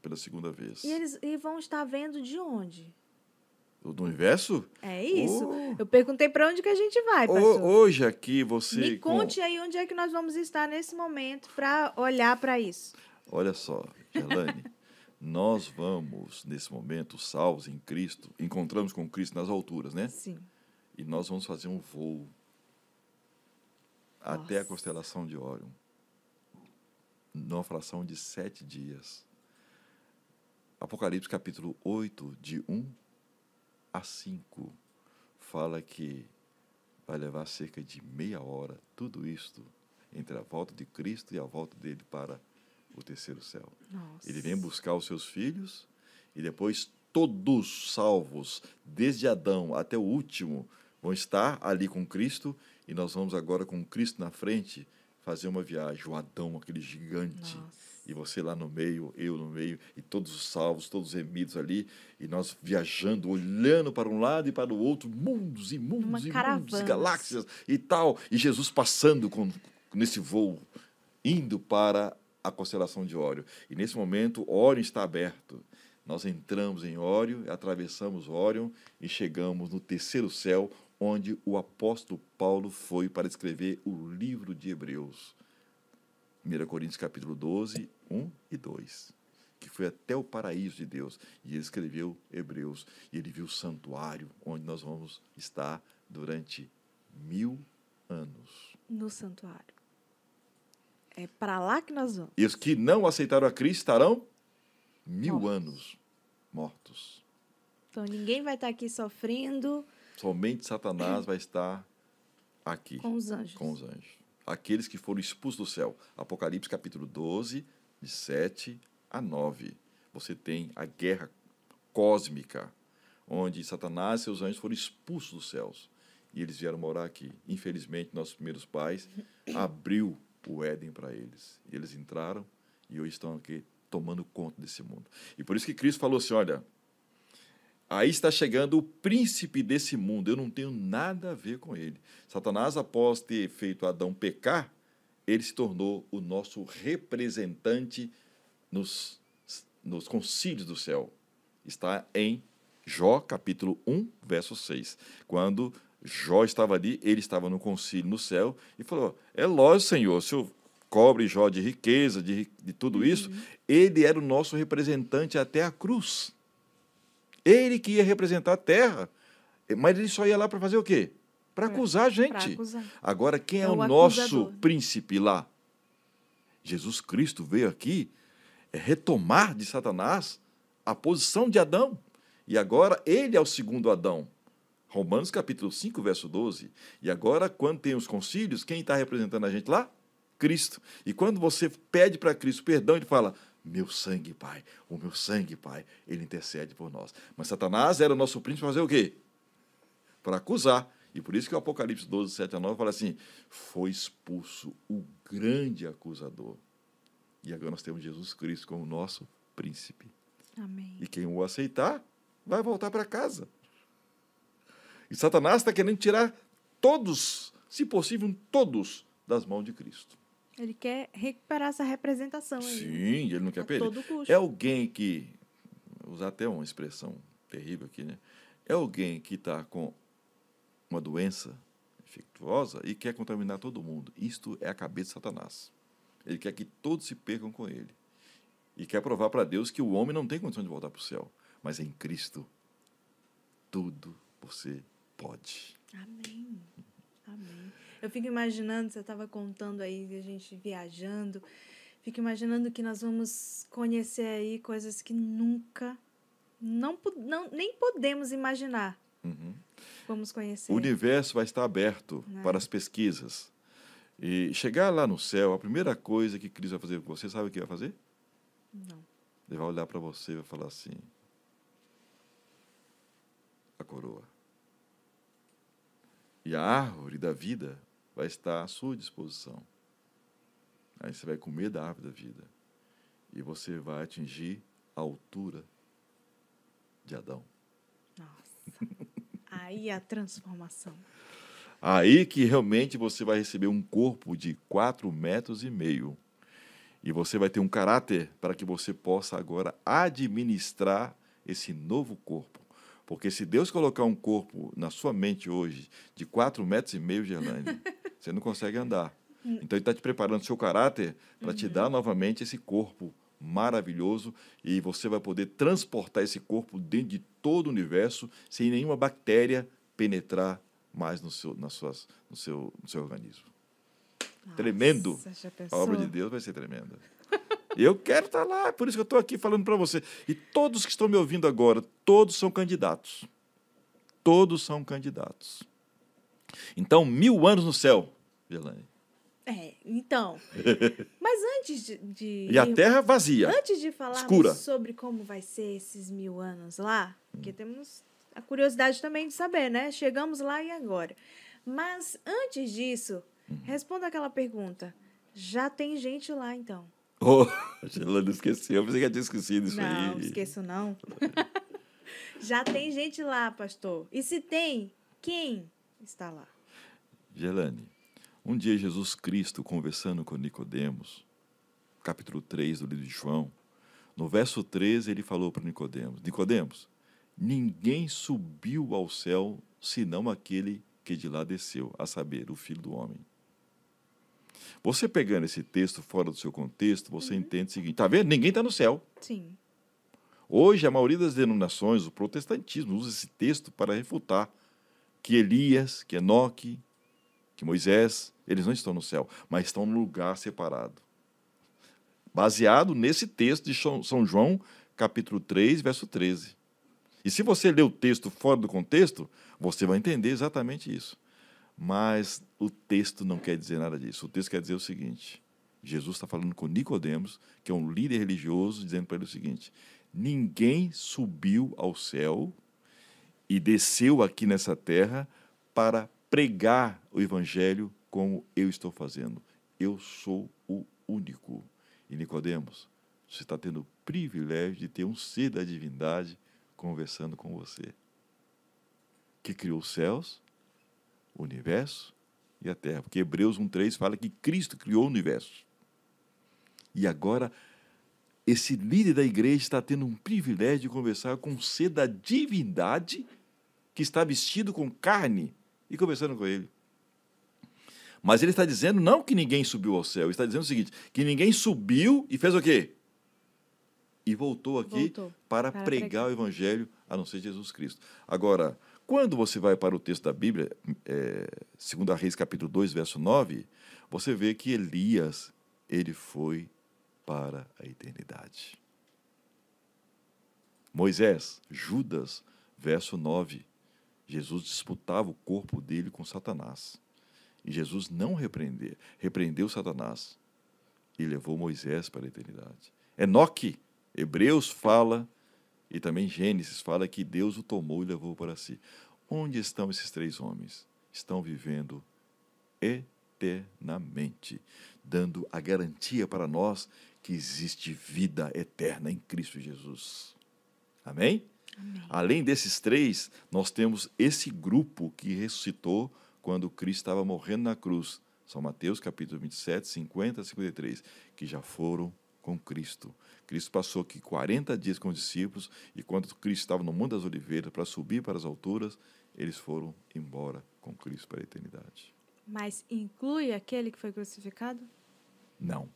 pela segunda vez. E eles vão estar vendo de onde? Do universo? É isso. Eu perguntei para onde que a gente vai, pastor. Hoje aqui você... Me conte aí onde é que nós vamos estar nesse momento para olhar para isso. Olha só, Gerlane, nós vamos, nesse momento, salvos em Cristo, encontramos com Cristo nas alturas, né? Sim. E nós vamos fazer um voo até a constelação de Órion, numa fração de 7 dias. Apocalipse capítulo 8, de 1 a 5, fala que vai levar cerca de meia hora, tudo isto, entre a volta de Cristo e a volta dele para o terceiro céu. Nossa. Ele vem buscar os seus filhos e depois todos salvos, desde Adão até o último, vão estar ali com Cristo e nós vamos agora com Cristo na frente fazer uma viagem. O Adão, aquele gigante, e você lá no meio, eu no meio, e todos os salvos, todos os remidos ali, e nós viajando, olhando para um lado e para o outro, mundos e mundos e mundos, e galáxias e tal, e Jesus passando nesse voo, indo para a constelação de Órion. E nesse momento, Órion está aberto. Nós entramos em Órion, atravessamos Órion e chegamos no terceiro céu, onde o apóstolo Paulo foi para escrever o livro de Hebreus. 1 Coríntios capítulo 12, 1 e 2. Que foi até o paraíso de Deus. E ele escreveu Hebreus. E ele viu o santuário, onde nós vamos estar durante 1000 anos. No santuário. É para lá que nós vamos. E os que não aceitaram a Cristo estarão 1000 anos mortos. Então ninguém vai estar aqui sofrendo. Somente Satanás vai estar aqui. Com os anjos. Com os anjos. Aqueles que foram expulsos do céu. Apocalipse capítulo 12, de 7 a 9. Você tem a guerra cósmica, onde Satanás e seus anjos foram expulsos dos céus. E eles vieram morar aqui. Infelizmente, nossos primeiros pais abriu o Éden para eles. E eles entraram e hoje estão aqui tomando conta desse mundo. E por isso que Cristo falou assim, olha, aí está chegando o príncipe desse mundo, eu não tenho nada a ver com ele. Satanás, após ter feito Adão pecar, ele se tornou o nosso representante nos concílios do céu. Está em Jó, capítulo 1, verso 6. Quando Jó estava ali, ele estava no concílio no céu e falou, é lógico, Senhor, se eu cobre Jó de riqueza, de tudo isso, ele era o nosso representante até a cruz. Ele que ia representar a terra. Mas ele só ia lá para fazer o quê? Para acusar a gente. Pra acusar. Agora, quem é É o o nosso acusador. príncipe lá? Jesus Cristo veio aqui retomar de Satanás a posição de Adão. E agora ele é o segundo Adão. Romanos capítulo 5, verso 12. E agora, quando tem os concílios, quem está representando a gente lá? Cristo. E quando você pede para Cristo perdão, ele fala, meu sangue, Pai, o meu sangue, Pai, ele intercede por nós. Mas Satanás era o nosso príncipe para fazer o quê? Para acusar. E por isso que o Apocalipse 12, 7 a 9 fala assim, foi expulso o grande acusador. E agora nós temos Jesus Cristo como nosso príncipe. Amém. E quem o aceitar, vai voltar para casa. E Satanás está querendo tirar todos, se possível, todos, das mãos de Cristo. Ele quer recuperar essa representação aí. Sim, ele não quer A perder. todo custo. É alguém que, vou usar até uma expressão terrível aqui, né? É alguém que está com uma doença infectuosa e quer contaminar todo mundo. Isto é a cabeça de Satanás. Ele quer que todos se percam com ele. E quer provar para Deus que o homem não tem condição de voltar para o céu. Mas em Cristo, tudo você pode. Amém. Amém. Eu fico imaginando, você estava contando aí de a gente viajando, fico imaginando que nós vamos conhecer aí coisas que nunca, nem podemos imaginar. Uhum. Vamos conhecer. O universo vai estar aberto para as pesquisas. E chegar lá no céu, a primeira coisa que Cristo vai fazer com você, sabe o que vai fazer? Não. Ele vai olhar para você e vai falar assim, a coroa. E a árvore da vida vai estar à sua disposição. Aí você vai comer da árvore da vida. E você vai atingir a altura de Adão. Nossa. Aí a transformação. Aí que realmente você vai receber um corpo de 4,5 metros. E você vai ter um caráter para que você possa agora administrar esse novo corpo. Porque se Deus colocar um corpo na sua mente hoje de 4,5 metros, Gerlane, você não consegue andar. Então ele está te preparando o seu caráter para te dar novamente esse corpo maravilhoso e você vai poder transportar esse corpo dentro de todo o universo sem nenhuma bactéria penetrar mais no seu organismo. Tremendo. Nossa, já A pensou? obra de Deus vai ser tremenda. Eu quero estar lá, por isso que eu estou aqui falando para você. E todos que estão me ouvindo agora, todos são candidatos. Todos são candidatos. Então, 1000 anos no céu, Gerlane. Então. Mas antes de E a terra vazia. antes de falarmos escura. sobre como vai ser esses 1000 anos lá, porque temos a curiosidade também de saber, né? Chegamos lá e agora. Mas antes disso, responda aquela pergunta. Já tem gente lá, então? Oh, Gerlane esqueceu. Eu pensei que eu tinha esquecido isso aí. Não, esqueço não. Já tem gente lá, pastor. E se tem, quem está lá? Gerlane, um dia Jesus Cristo conversando com Nicodemos, capítulo 3 do livro de João, no verso 13 ele falou para Nicodemos, Nicodemos, ninguém subiu ao céu senão aquele que de lá desceu, a saber, o Filho do Homem. Você pegando esse texto fora do seu contexto, você entende o seguinte, tá vendo? Ninguém está no céu. Sim. Hoje, a maioria das denominações, o protestantismo, usa esse texto para refutar que Elias, que Enoque, que Moisés, eles não estão no céu, mas estão num lugar separado. Baseado nesse texto de São João, capítulo 3, verso 13. E se você ler o texto fora do contexto, você vai entender exatamente isso. Mas o texto não quer dizer nada disso. O texto quer dizer o seguinte, Jesus está falando com Nicodemos, que é um líder religioso, dizendo para ele o seguinte, ninguém subiu ao céu e desceu aqui nessa terra para pregar o evangelho como eu estou fazendo. Eu sou o único. E Nicodemos, você está tendo o privilégio de ter um ser da divindade conversando com você, que criou os céus, o universo e a terra. Porque Hebreus 1:3 fala que Cristo criou o universo. E agora, esse líder da igreja está tendo um privilégio de conversar com um ser da divindade que está vestido com carne e conversando com ele. Mas ele está dizendo não que ninguém subiu ao céu, ele está dizendo o seguinte, que ninguém subiu e fez o quê? e voltou aqui Voltou para para pregar pregar. o evangelho a não ser Jesus Cristo. Agora, quando você vai para o texto da Bíblia, 2 Reis capítulo 2, verso 9, você vê que Elias, ele foi para a eternidade. Moisés, Judas, verso 9, Jesus disputava o corpo dele com Satanás. E Jesus não repreendeu Satanás e levou Moisés para a eternidade. Enoque, Hebreus fala, e também Gênesis fala que Deus o tomou e levou para si. Onde estão esses três homens? Estão vivendo eternamente, dando a garantia para nós que existe vida eterna em Cristo Jesus. Amém? Amém. Além desses três, nós temos esse grupo que ressuscitou quando Cristo estava morrendo na cruz. São Mateus capítulo 27, 50 a 53, que já foram com Cristo. Cristo passou aqui 40 dias com os discípulos e quando Cristo estava no Monte das Oliveiras para subir para as alturas, eles foram embora com Cristo para a eternidade. Mas inclui aquele que foi crucificado? Não.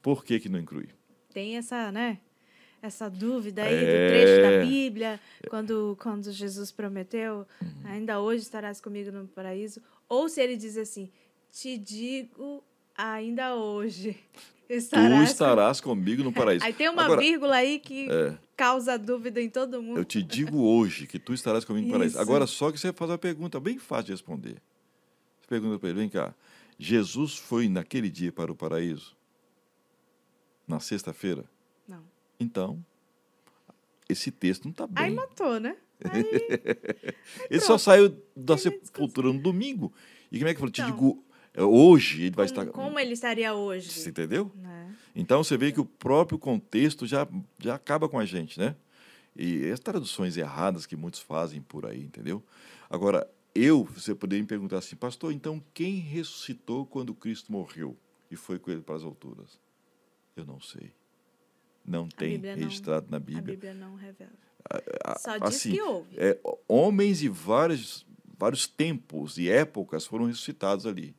Por que que não inclui? Tem essa, né? Essa dúvida aí do trecho da Bíblia, quando Jesus prometeu, ainda hoje estarás comigo no paraíso. Ou se ele diz assim, te digo ainda hoje Tu estarás estarás comigo no paraíso. Aí tem uma Agora, vírgula aí que causa dúvida em todo mundo. eu te digo hoje que tu estarás comigo no paraíso. Isso. Agora, só que você faz uma pergunta bem fácil de responder. Você pergunta para ele, vem cá, Jesus foi naquele dia para o paraíso? Na sexta-feira? Não. Então, esse texto não está bem. Aí matou, né? Ele só saiu da Tem nem sepultura no domingo. E como é que falou? Te Então, digo, hoje ele vai estar... Como ele estaria hoje? Você entendeu? Né? Então, você vê que o próprio contexto já acaba com a gente, né? E as traduções erradas que muitos fazem por aí, entendeu? Agora, você poderia me perguntar assim, pastor, então quem ressuscitou quando Cristo morreu e foi com ele para as alturas? Eu não sei. Não tem Bíblia registrado na A Bíblia. Bíblia não revela. Só diz Assim, que houve. homens de vários tempos e épocas foram ressuscitados ali.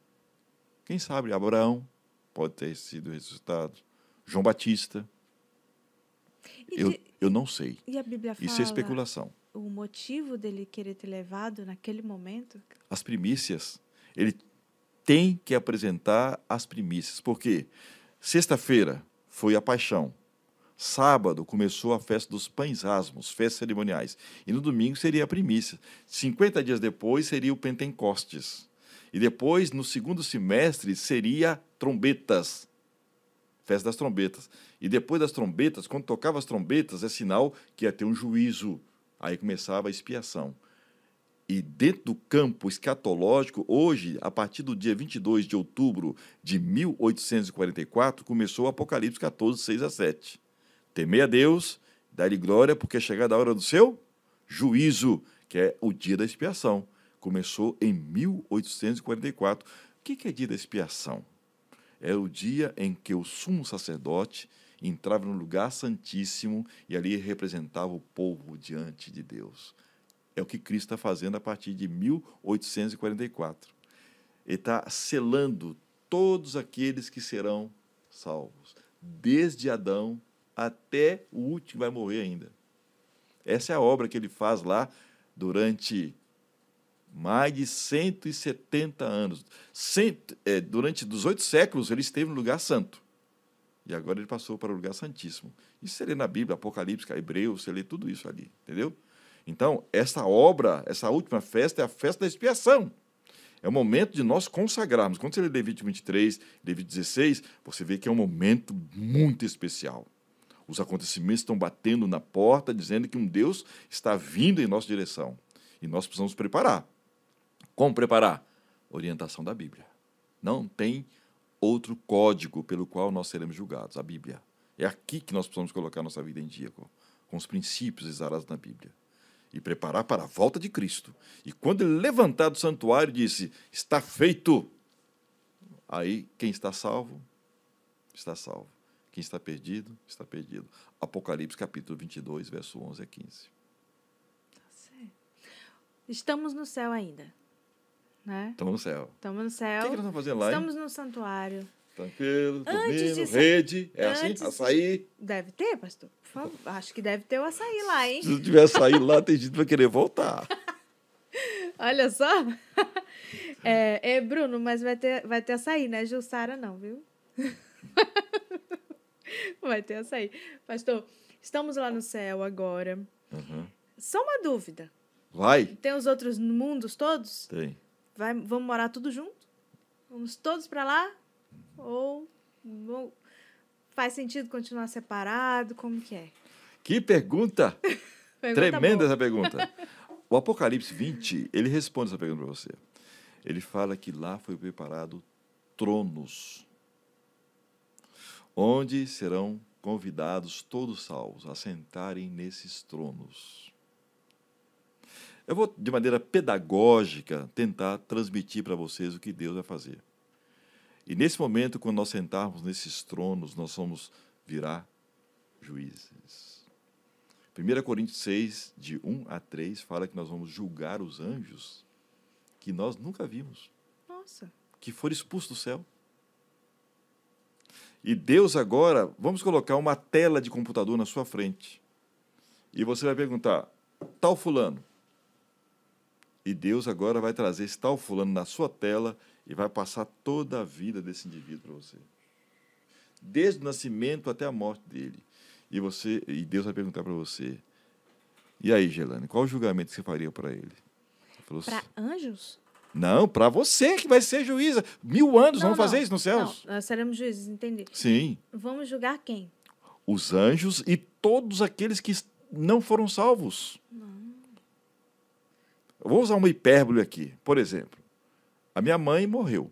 Quem sabe Abraão pode ter sido ressuscitado. João Batista. Eu não sei. E a Bíblia fala Isso é especulação. o motivo dele querer ter levado naquele momento? As primícias. Ele tem que apresentar as primícias. Por quê? Sexta-feira foi a paixão. Sábado começou a festa dos pães asmos, festas cerimoniais. E no domingo seria a primícia. 50 dias depois seria o Pentecostes. E depois, no segundo semestre, seria trombetas. Festa das trombetas. E depois das trombetas, quando tocava as trombetas, é sinal que ia ter um juízo. Aí começava a expiação. E dentro do campo escatológico, hoje, a partir do dia 22 de outubro de 1844, começou o Apocalipse 14, 6 a 7. Temei a Deus, dai-lhe glória, porque é chegada a hora do seu juízo, que é o dia da expiação. Começou em 1844. O que é dia da expiação? É o dia em que o sumo sacerdote entrava no lugar santíssimo e ali representava o povo diante de Deus. É o que Cristo está fazendo a partir de 1844. Ele está selando todos aqueles que serão salvos, desde Adão até o último que vai morrer ainda. Essa é a obra que ele faz lá durante mais de 170 anos. Durante 18 séculos ele esteve no lugar santo. E agora ele passou para o lugar santíssimo. Isso você lê na Bíblia, Apocalipse, Hebreus, você lê tudo isso ali, entendeu? Então, essa obra, essa última festa é a festa da expiação. É o momento de nós consagrarmos. Quando você lê Levítico 23, Levítico 16, você vê que é um momento muito especial. Os acontecimentos estão batendo na porta, dizendo que um Deus está vindo em nossa direção. E nós precisamos preparar. Como preparar? Orientação da Bíblia. Não tem outro código pelo qual nós seremos julgados, a Bíblia. É aqui que nós precisamos colocar nossa vida em dia, com os princípios exarados na Bíblia. E preparar para a volta de Cristo. E quando ele levantar do santuário, disse, está feito. Aí, quem está salvo, está salvo. Quem está perdido, está perdido. Apocalipse, capítulo 22, verso 11 a 15. Tá certo. Estamos no céu ainda, né? Estamos no céu. Estamos no O céu. que nós estamos fazendo lá, hein? Estamos no santuário. Tranquilo, Antes dormindo, de rede. É antes- assim? Açaí. Deve ter, pastor? Por favor. Acho que deve ter o açaí lá, hein? Se não tiver açaí lá, tem gente que vai querer voltar. Olha só. Bruno, mas vai ter açaí, né? Jussara não, viu? Vai ter açaí. Pastor, estamos lá no céu agora. Uhum. Só uma dúvida. Vai? Tem os outros mundos todos? Tem. Vamos morar tudo junto? Vamos todos para lá? Ou faz sentido continuar separado? Como que é? Que pergunta! Pergunta Tremenda boa. essa pergunta. O Apocalipse 20, ele responde essa pergunta para você. Ele fala que lá foi preparado tronos, onde serão convidados todos salvos a sentarem nesses tronos. Eu vou, de maneira pedagógica, tentar transmitir para vocês o que Deus vai fazer. E nesse momento, quando nós sentarmos nesses tronos, nós vamos virar juízes. 1 Coríntios 6, de 1 a 3, fala que nós vamos julgar os anjos que nós nunca vimos, Nossa. que foram expulsos do céu. E Deus agora, vamos colocar uma tela de computador na sua frente. E você vai perguntar, tal fulano. E Deus agora vai trazer esse tal fulano na sua tela e vai passar toda a vida desse indivíduo para você. Desde o nascimento até a morte dele. E Deus vai perguntar para você, e aí, Gelane, qual o julgamento que você faria para ele? Falou, Para anjos? não, para você que vai ser juíza. 1000 anos, Não, vamos fazer não. isso nos céus? Não, nós seremos juízes, entendi. Sim. Vamos julgar quem? Os anjos e todos aqueles que não foram salvos. Eu vou usar uma hipérbole aqui. Por exemplo, a minha mãe morreu.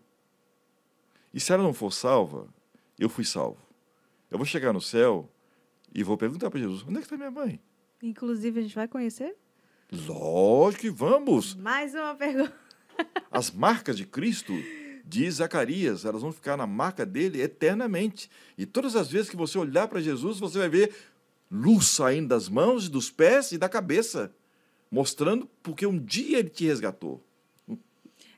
E se ela não for salva, eu fui salvo. Eu vou chegar no céu e vou perguntar para Jesus, onde é que está minha mãe? Inclusive, a gente vai conhecer? Lógico que vamos. Mais uma pergunta. As marcas de Cristo, diz Zacarias, elas vão ficar na marca dele eternamente. E todas as vezes que você olhar para Jesus, você vai ver luz saindo das mãos, dos pés e da cabeça, mostrando porque um dia ele te resgatou.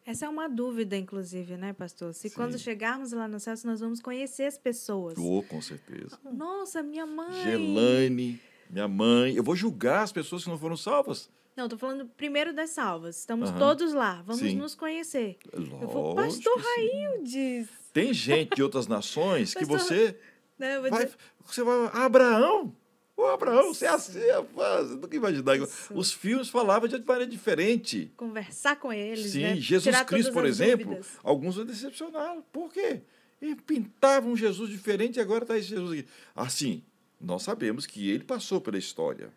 Essa é uma dúvida, inclusive, né, pastor? Se Sim. quando chegarmos lá no céu, se nós vamos conhecer as pessoas. Oh, com certeza. Nossa, minha mãe. Gelane, minha mãe. Eu vou julgar as pessoas que não foram salvas. Não, estou falando primeiro das salvas. Estamos Aham. todos lá. Vamos Sim. nos conhecer. Lógico Eu vou, pastor que sim. Raildes. Tem gente de outras nações que Pastor, você Né, eu vou vai... dizer, Você vai... Abraão! Ô, Abraão, você é assim, rapaz. Eu nunca imaginar. Isso. Os filmes falavam de maneira diferente. conversar com eles, Sim, né? Jesus Tirar Cristo, todas por as exemplo, dúvidas. alguns vão decepcionar. Por quê? Ele pintava um Jesus diferente e agora está esse Jesus aqui. Assim, nós sabemos que ele passou pela história.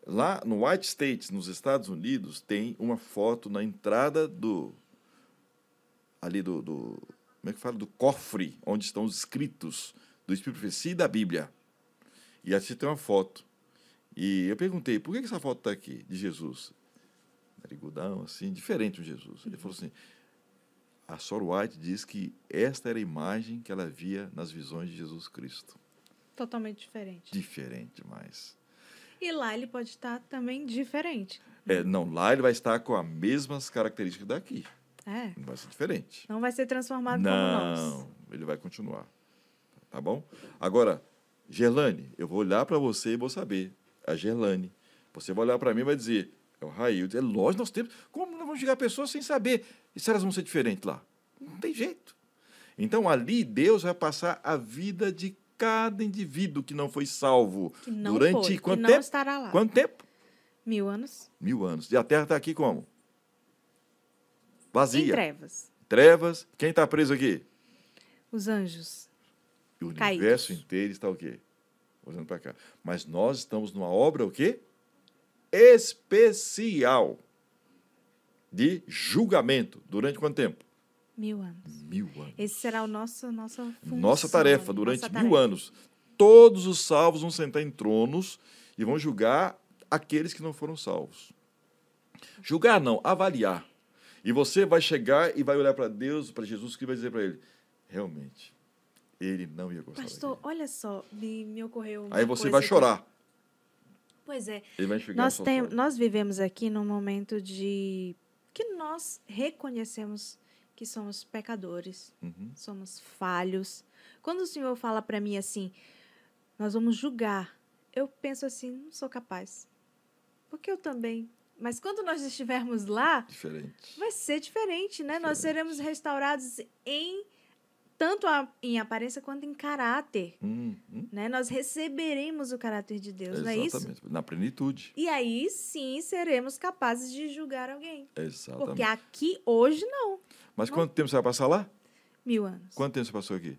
Lá no White States, nos Estados Unidos, tem uma foto na entrada como é que fala? Do cofre, onde estão os escritos do Espírito de Profecia e da Bíblia. E assim tem uma foto. E eu perguntei, por que essa foto está aqui, de Jesus? Narigudão, assim, diferente do Jesus. Ele falou assim, a Sor White diz que esta era a imagem que ela via nas visões de Jesus Cristo. Totalmente diferente. Diferente demais. E lá ele pode estar também diferente. Não, lá ele vai estar com as mesmas características daqui. É. Não vai ser diferente. Não vai ser transformado como nós. Não, ele vai continuar. Tá bom? Agora, Gerlane, eu vou olhar para você e vou saber. A Gerlane. Você vai olhar para mim e vai dizer, é o Raildes. É lógico, nós temos. Como nós vamos chegar a pessoas sem saber? E se elas vão ser diferentes lá? Não tem jeito. Então, ali, Deus vai passar a vida de cada indivíduo que não foi salvo. Que não durante foi, quanto que tempo? não estará lá. Quanto tempo? 1000 anos. 1000 anos. E a Terra está aqui como? Em Vazia. trevas. Trevas. Quem está preso aqui? Os anjos. E o Caídos. universo inteiro está o quê? Olhando para cá. Mas nós estamos numa obra o quê? Especial de julgamento. Durante quanto tempo? 1000 anos. 1000 anos. Esse será nossa função. Nossa tarefa, durante nossa 1000 tarefa. anos. Todos os salvos vão sentar em tronos e vão julgar aqueles que não foram salvos. Julgar não, avaliar. E você vai chegar e vai olhar para Deus, para Jesus, que vai dizer para ele, realmente, ele não ia gostar Pastor, daquilo. olha só, me ocorreu uma Aí você coisa vai aqui. chorar. Pois é. Ele vai enxugar suas lágrimas. Nós vivemos aqui num momento de que nós reconhecemos que que somos pecadores, Uhum. somos falhos. Quando o Senhor fala para mim assim, nós vamos julgar, eu penso assim, não sou capaz. Porque eu também. Mas quando nós estivermos lá, Diferente. vai ser diferente, né? Nós Diferente. seremos restaurados em tanto em aparência quanto em caráter, Uhum. né? Nós receberemos o caráter de Deus, não é isso? Exatamente. Na plenitude. E aí sim seremos capazes de julgar alguém. Exatamente. Porque aqui hoje não. Mas quanto tempo você vai passar lá? 1000 anos. Quanto tempo você passou aqui?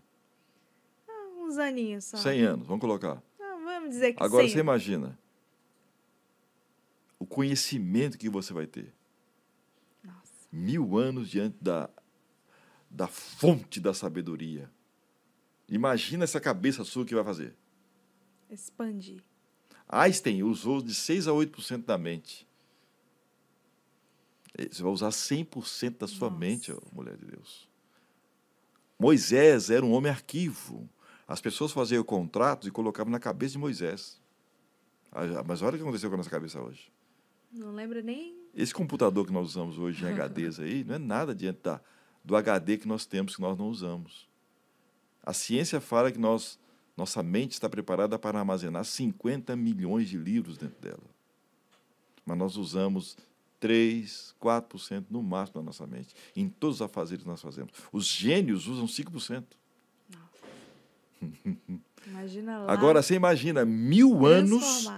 Uns aninhos só. 100 anos, vamos colocar. Vamos dizer que Agora 100 você anos. imagina o conhecimento que você vai ter. Nossa. 1000 anos diante da fonte da sabedoria. Imagina essa cabeça sua que vai fazer. Expandir. Einstein usou de 6 a 8% da mente. Você vai usar 100% da sua Nossa. mente, ó, mulher de Deus. Moisés era um homem arquivo. As pessoas faziam contratos e colocavam na cabeça de Moisés. Mas olha o que aconteceu com a nossa cabeça hoje. Não lembro nem. Esse computador que nós usamos hoje em HDs aí, não é nada diante do HD que nós temos, que nós não usamos. A ciência fala que nossa mente está preparada para armazenar 50 milhões de livros dentro dela. Mas nós usamos 3, 4% no máximo da nossa mente, em todos os afazeres que nós fazemos. Os gênios usam 5%. Imagina lá. Agora, você imagina 1000 anos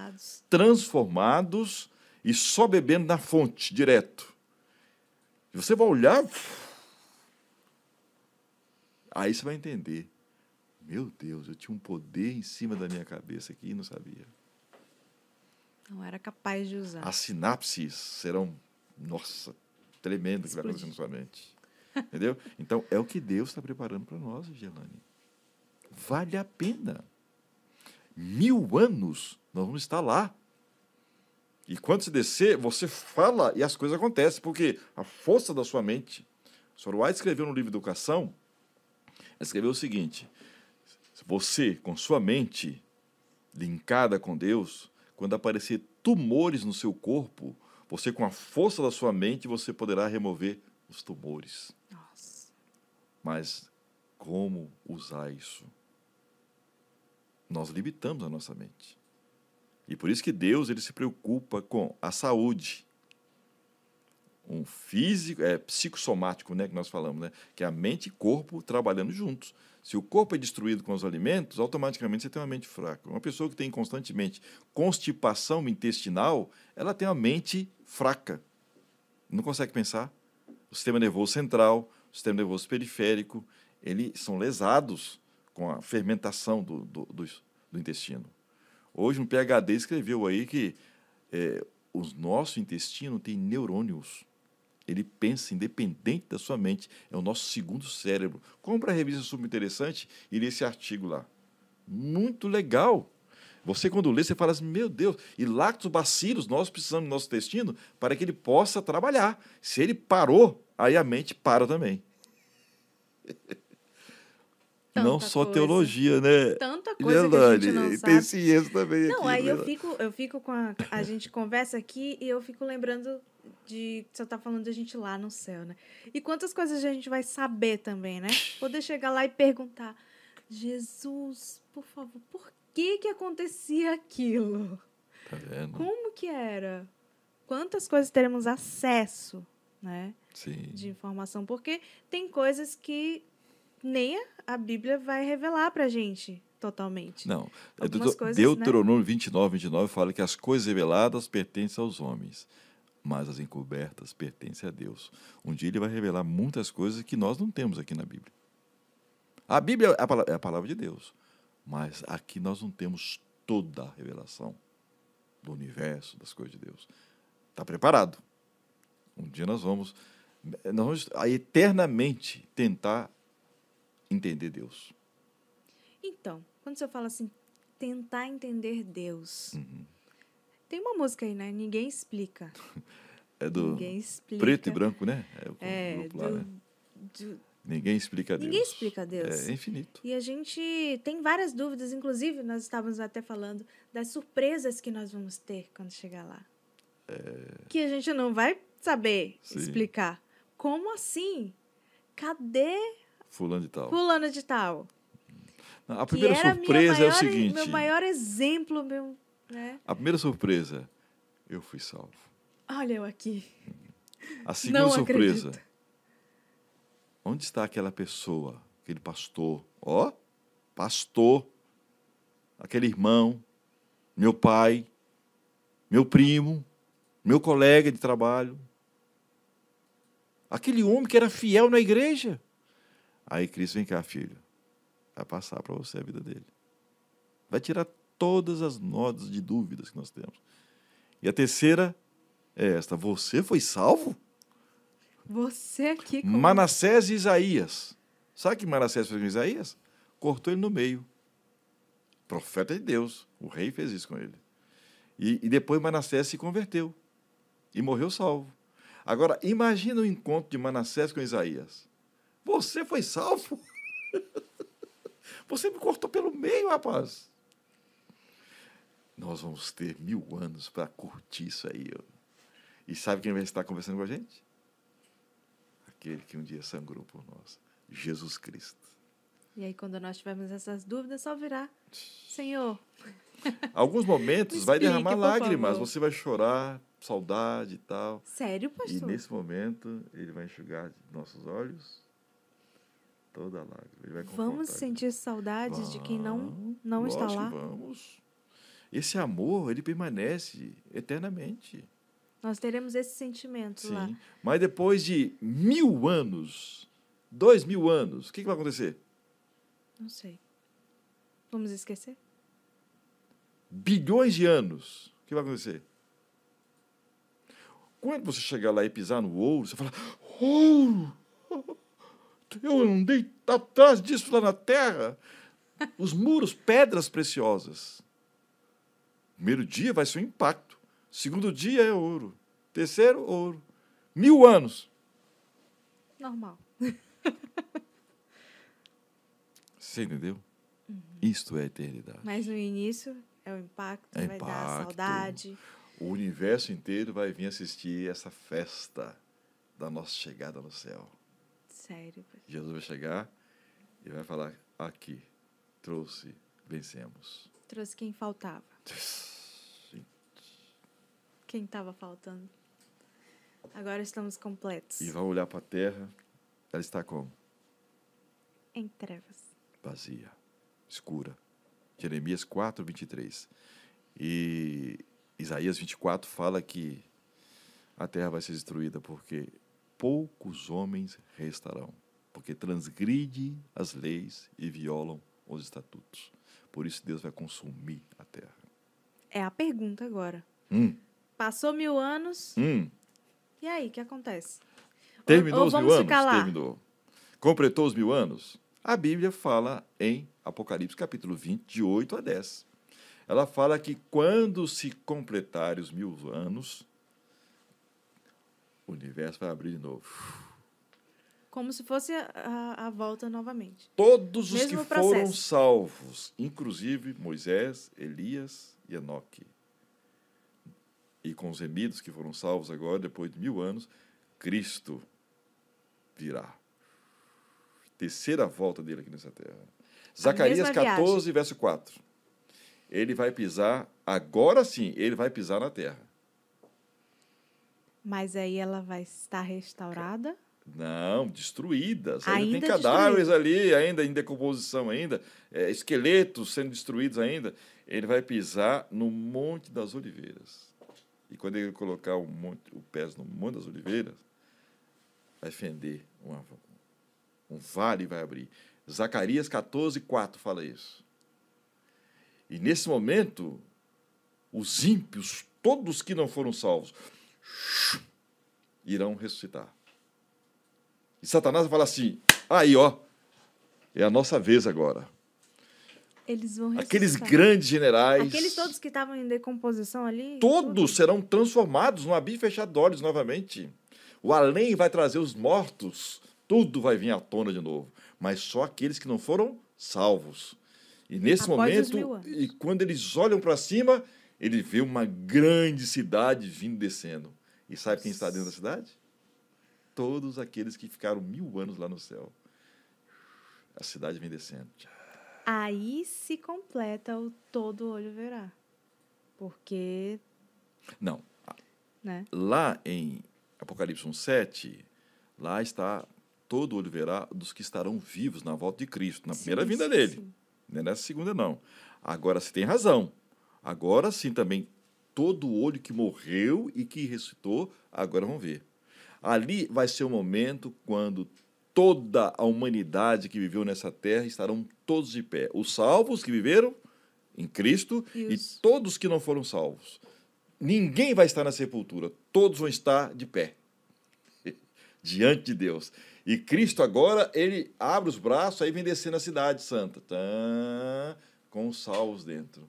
transformados e só bebendo na fonte, direto. E você vai olhar, aí você vai entender. Meu Deus, eu tinha um poder em cima da minha cabeça aqui e não sabia. Não era capaz de usar. As sinapses serão, nossa, tremendo que vai acontecer na sua mente. Entendeu? Então, é o que Deus está preparando para nós, Gelane. Vale a pena. 1000 anos, nós vamos estar lá. E quando você descer, você fala e as coisas acontecem, porque a força da sua mente. O Sr. White escreveu no livro Educação, escreveu o seguinte: você, com sua mente linkada com Deus, quando aparecer tumores no seu corpo, você, com a força da sua mente, você poderá remover os tumores. Nossa. Mas como usar isso? Nós limitamos a nossa mente. E por isso que Deus ele se preocupa com a saúde. Um físico, psicossomático, né, que nós falamos, né, que é a mente e corpo trabalhando juntos. Se o corpo é destruído com os alimentos, automaticamente você tem uma mente fraca. Uma pessoa que tem constantemente constipação intestinal, ela tem uma mente fraca. Não consegue pensar. O sistema nervoso central, o sistema nervoso periférico, eles são lesados com a fermentação do intestino. Hoje, um PhD escreveu aí que o nosso intestino tem neurônios. Ele pensa independente da sua mente. É o nosso segundo cérebro. Compra a revista Super Interessante e lê esse artigo lá. Muito legal. Você, quando lê, você fala assim, meu Deus, e lactobacilos nós precisamos do nosso intestino para que ele possa trabalhar. Se ele parou, aí a mente para também. Não só coisa. Teologia, né? Tanta coisa que a gente não tem sabe. ciência também Não, aqui. aí né? eu fico com a gente conversa aqui e eu fico lembrando de você tá falando da gente lá no céu, né? E quantas coisas a gente vai saber também, né? Poder chegar lá e perguntar, Jesus, por favor, por que acontecia aquilo? Tá vendo? Como que era? Quantas coisas teremos acesso, né? Sim. De informação, porque tem coisas que nem a Bíblia vai revelar pra gente totalmente. Não. Algumas coisas, Deuteronômio 29 fala que as coisas reveladas pertencem aos homens, mas as encobertas pertencem a Deus. Um dia ele vai revelar muitas coisas que nós não temos aqui na Bíblia. A Bíblia é a palavra de Deus, mas aqui nós não temos toda a revelação do universo, das coisas de Deus. Está preparado. Um dia nós vamos eternamente tentar entender Deus. Então, quando você fala assim, tentar entender Deus, tem uma música aí, né? Ninguém explica. É do Ninguém explica. Preto e Branco, né? É, grupo lá, né? Ninguém explica Deus. Ninguém explica Deus. É infinito. E a gente tem várias dúvidas, inclusive nós estávamos até falando das surpresas que nós vamos ter quando chegar lá. Que a gente não vai saber explicar. Como assim? cadê Fulano de tal. fulano de tal? A Que primeira era surpresa é o seguinte. meu maior exemplo, né? A primeira surpresa, eu fui salvo. Olha eu aqui. A segunda Não surpresa, acredito. onde está aquela pessoa, aquele pastor? Ó, pastor, aquele irmão, meu pai, meu primo, meu colega de trabalho, aquele homem que era fiel na igreja. Aí Cristo, vem cá, filho, vai passar para você a vida dele. Vai tirar todas as nodas de dúvidas que nós temos. E a terceira é esta: você foi salvo? Você aqui com... Manassés e Isaías. Sabe o que Manassés fez com Isaías? Cortou ele no meio. Profeta de Deus. O rei fez isso com ele. E depois Manassés se converteu. E morreu salvo. Agora, imagina o encontro de Manassés com Isaías. Você foi salvo? Você me cortou pelo meio, rapaz. Nós vamos ter 1000 anos para curtir isso aí. E sabe quem vai estar conversando com a gente? Aquele que um dia sangrou por nós. Jesus Cristo. E aí, quando nós tivermos essas dúvidas, só virar: Senhor, Alguns momentos vai Explique, derramar por lágrimas, favor. você vai chorar, saudade e tal. sério, E pastor? nesse momento, ele vai enxugar de nossos olhos toda a lágrima. Ele vai Vamos confortar. sentir saudades de quem não está Lógico lá? que vamos. Esse amor, ele permanece eternamente. Nós teremos esse sentimento lá. Sim. Mas depois de 1000 anos, 2000 anos, o que vai acontecer? Não sei. Vamos esquecer? Bilhões de anos, o que vai acontecer? Quando você chegar lá e pisar no ouro, você fala: ouro! Eu andei atrás disso lá na terra. Os muros, pedras preciosas. Primeiro dia vai ser um impacto. Segundo dia é ouro. Terceiro, ouro. 1000 anos. Normal. Você entendeu? Isto é eternidade. Mas no início é o impacto, É vai dar impacto. saudade. O universo inteiro vai vir assistir essa festa da nossa chegada no céu. Sério, pastor. Jesus vai chegar e vai falar: aqui, trouxe, vencemos. Trouxe quem faltava. Quem estava faltando. Agora estamos completos. E vai olhar para a terra, ela está como? Em trevas. Vazia, escura. Jeremias 4, 23. E Isaías 24 fala que a terra vai ser destruída porque poucos homens restarão, porque transgride as leis e violam os estatutos. Por isso Deus vai consumir a terra. É a pergunta agora. Hum. Passou 1000 anos. E aí, o que acontece? Terminou ou os 1000 vamos anos? ficar lá? Terminou. Completou os 1000 anos? A Bíblia fala em Apocalipse, capítulo 20, de 8 a 10. Ela fala que quando se completarem os 1000 anos, o universo vai abrir de novo. Como se fosse a volta novamente. Todos os Mesmo que foram processo. salvos, inclusive Moisés, Elias e Enoque, e com os remidos que foram salvos agora, depois de 1000 anos, Cristo virá. Terceira volta dele aqui nessa terra. Zacarias mesma 14, verso 4. Ele vai pisar, agora sim, ele vai pisar na terra. Mas aí ela vai estar restaurada? Não, destruídas. Ainda Ainda tem cadáveres ali, ainda em decomposição ainda, esqueletos sendo destruídos ainda. Ele vai pisar no Monte das Oliveiras. E quando ele colocar o pé no Monte das Oliveiras, vai fender, um vale vai abrir. Zacarias 14, 4 fala isso. E nesse momento, os ímpios, todos que não foram salvos, irão ressuscitar. E Satanás vai falar assim: aí, ó, é a nossa vez agora. Eles vão ressuscitar. Aqueles grandes generais, Aqueles todos que estavam em decomposição ali? todos serão transformados num abrir e fechar de olhos novamente. O além vai trazer os mortos, tudo vai vir à tona de novo. Mas só aqueles que não foram salvos. E nesse Após os 1000 momento, anos. e quando eles olham para cima, ele vê uma grande cidade vindo descendo. E sabe quem está dentro da cidade? todos aqueles que ficaram 1000 anos lá no céu. A cidade vem descendo. Aí se completa o todo olho verá. Porque, Não, né? lá em Apocalipse 1:7, lá está todo olho verá dos que estarão vivos na volta de Cristo, na primeira Sim, vinda sim, dele. sim. Não é nessa segunda, não. Agora, você tem razão. Agora sim também, todo olho que morreu e que ressuscitou, agora vão ver. Ali vai ser o momento quando toda a humanidade que viveu nessa terra estarão todos de pé. Os salvos que viveram em Cristo e todos que não foram salvos. Ninguém vai estar na sepultura, todos vão estar de pé, diante de Deus. E Cristo agora, ele abre os braços, aí vem descer na cidade santa, com os salvos dentro.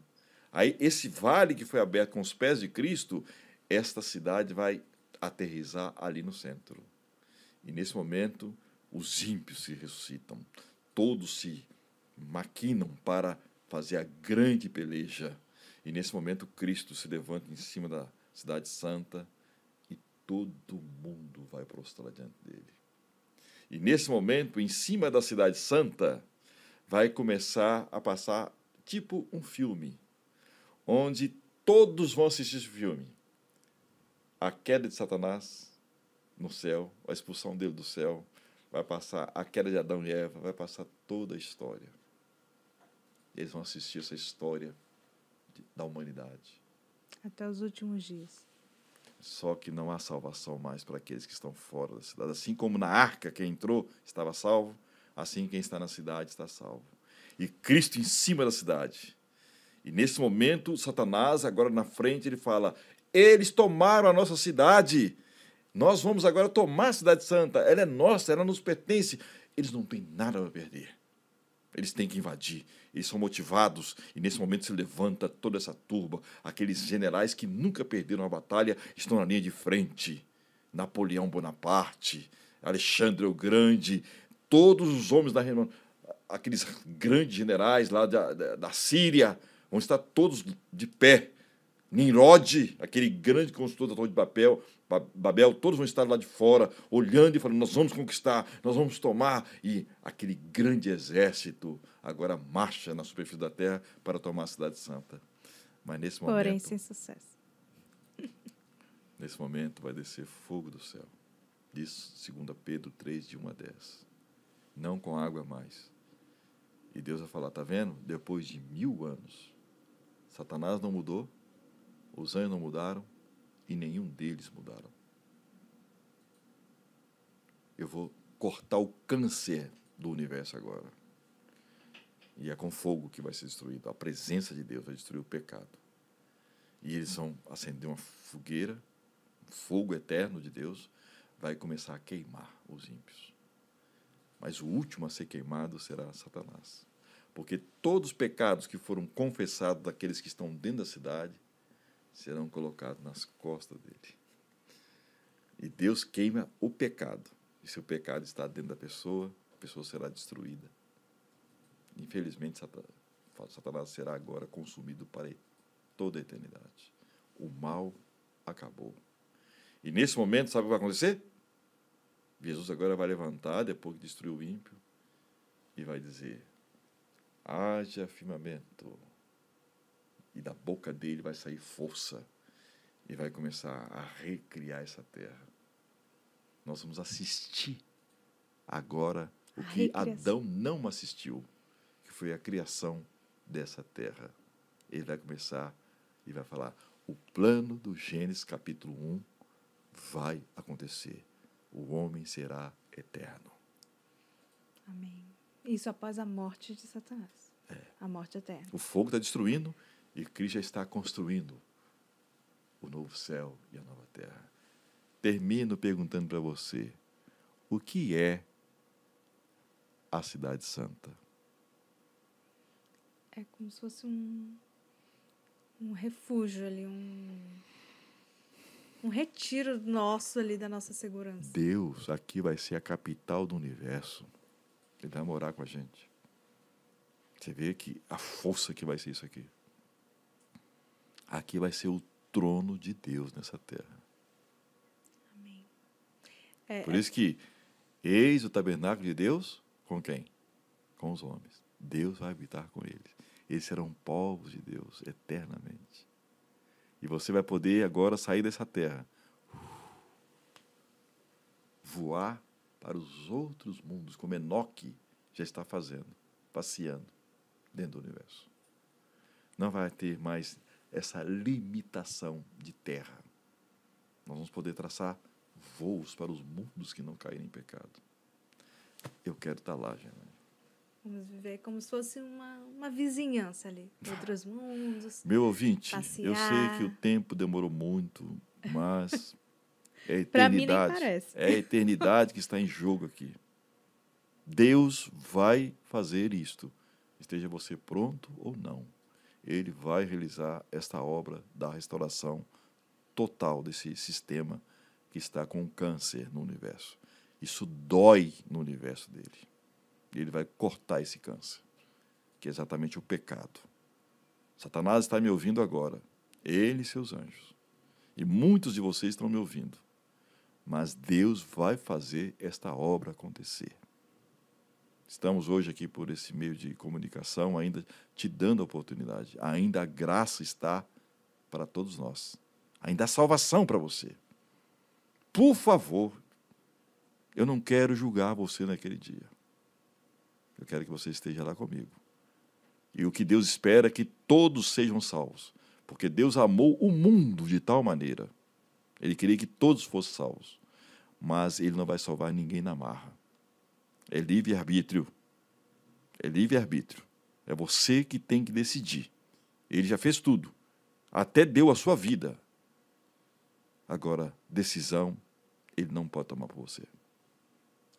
Aí esse vale que foi aberto com os pés de Cristo, esta cidade vai aterrissar ali no centro. E nesse momento, os ímpios se ressuscitam, todos se maquinam para fazer a grande peleja. E nesse momento, Cristo se levanta em cima da cidade santa e todo mundo vai prostrar diante dele. E nesse momento, em cima da cidade santa, vai começar a passar tipo um filme, onde todos vão assistir esse filme. A queda de Satanás no céu, a expulsão dele do céu, vai passar a queda de Adão e Eva, vai passar toda a história. Eles vão assistir essa história da humanidade. Até os últimos dias. Só que não há salvação mais para aqueles que estão fora da cidade. Assim como na arca quem entrou estava salvo, assim quem está na cidade está salvo. E Cristo em cima da cidade. E nesse momento, Satanás, agora na frente, ele fala: eles tomaram a nossa cidade. Nós vamos agora tomar a cidade santa. Ela é nossa, ela nos pertence. Eles não têm nada a perder. Eles têm que invadir. Eles são motivados. E nesse momento se levanta toda essa turba. Aqueles generais que nunca perderam a batalha estão na linha de frente. Napoleão Bonaparte, Alexandre o Grande, todos os homens da região, aqueles grandes generais lá da Síria, vão estar todos de pé. Nimrod, aquele grande construtor da Torre de Babel, todos vão estar lá de fora, olhando e falando: nós vamos conquistar, nós vamos tomar. E aquele grande exército agora marcha na superfície da terra para tomar a cidade santa. Mas nesse momento... Porém, sem sucesso. Nesse momento vai descer fogo do céu. Diz 2 Pedro 3, de 1 a 10. Não com água mais. E Deus vai falar: tá vendo? Depois de 1000 anos, Satanás não mudou, os anjos não mudaram e nenhum deles mudaram. Eu vou cortar o câncer do universo agora. E é com fogo que vai ser destruído. A presença de Deus vai destruir o pecado. E eles vão acender uma fogueira, um fogo eterno de Deus, vai começar a queimar os ímpios. Mas o último a ser queimado será Satanás. Porque todos os pecados que foram confessados daqueles que estão dentro da cidade serão colocados nas costas dele. E Deus queima o pecado. E se o pecado está dentro da pessoa, a pessoa será destruída. Infelizmente, Satanás será agora consumido para toda a eternidade. O mal acabou. E nesse momento, sabe o que vai acontecer? Jesus agora vai levantar, depois que destruiu o ímpio, e vai dizer: haja firmamento. E da boca dele vai sair força. E vai começar a recriar essa terra. Nós vamos assistir agora o que Adão não assistiu, que foi a criação dessa terra. Ele vai começar e vai falar: o plano do Gênesis capítulo 1 vai acontecer. O homem será eterno. Amém. Isso após a morte de Satanás. A morte eterna. O fogo está destruindo e Cristo já está construindo o novo céu e a nova terra. Termino perguntando para você: o que é a cidade santa? É como se fosse um refúgio ali, um retiro nosso ali da nossa segurança. Deus aqui vai ser a capital do universo. Ele vai morar com a gente. Você vê que a força que vai ser isso aqui. Aqui vai ser o trono de Deus nessa terra. Amém. Por isso que eis o tabernáculo de Deus com quem? Com os homens. Deus vai habitar com eles. Eles serão povos de Deus eternamente. E você vai poder agora sair dessa terra, voar para os outros mundos, como Enoque já está fazendo, passeando dentro do universo. Não vai ter mais essa limitação de terra. Nós vamos poder traçar voos para os mundos que não caírem em pecado. Eu quero estar lá, Gerlane. Vamos viver como se fosse uma vizinhança ali. Outros mundos. Meu ouvinte, passear. Eu sei que o tempo demorou muito, mas é a Pra mim nem eternidade. parece. É a eternidade que está em jogo aqui. Deus vai fazer isto. Esteja você pronto ou não. Ele vai realizar esta obra da restauração total desse sistema que está com câncer no universo. Isso dói no universo dele. Ele vai cortar esse câncer, que é exatamente o pecado. Satanás está me ouvindo agora, ele e seus anjos. E muitos de vocês estão me ouvindo. Mas Deus vai fazer esta obra acontecer. Estamos hoje aqui por esse meio de comunicação, ainda te dando a oportunidade. Ainda a graça está para todos nós. Ainda há salvação para você. Por favor, eu não quero julgar você naquele dia. Eu quero que você esteja lá comigo. E o que Deus espera é que todos sejam salvos. Porque Deus amou o mundo de tal maneira. Ele queria que todos fossem salvos. Mas Ele não vai salvar ninguém na marra. É livre-arbítrio. É livre-arbítrio. É você que tem que decidir. Ele já fez tudo. Até deu a sua vida. Agora, decisão, Ele não pode tomar por você.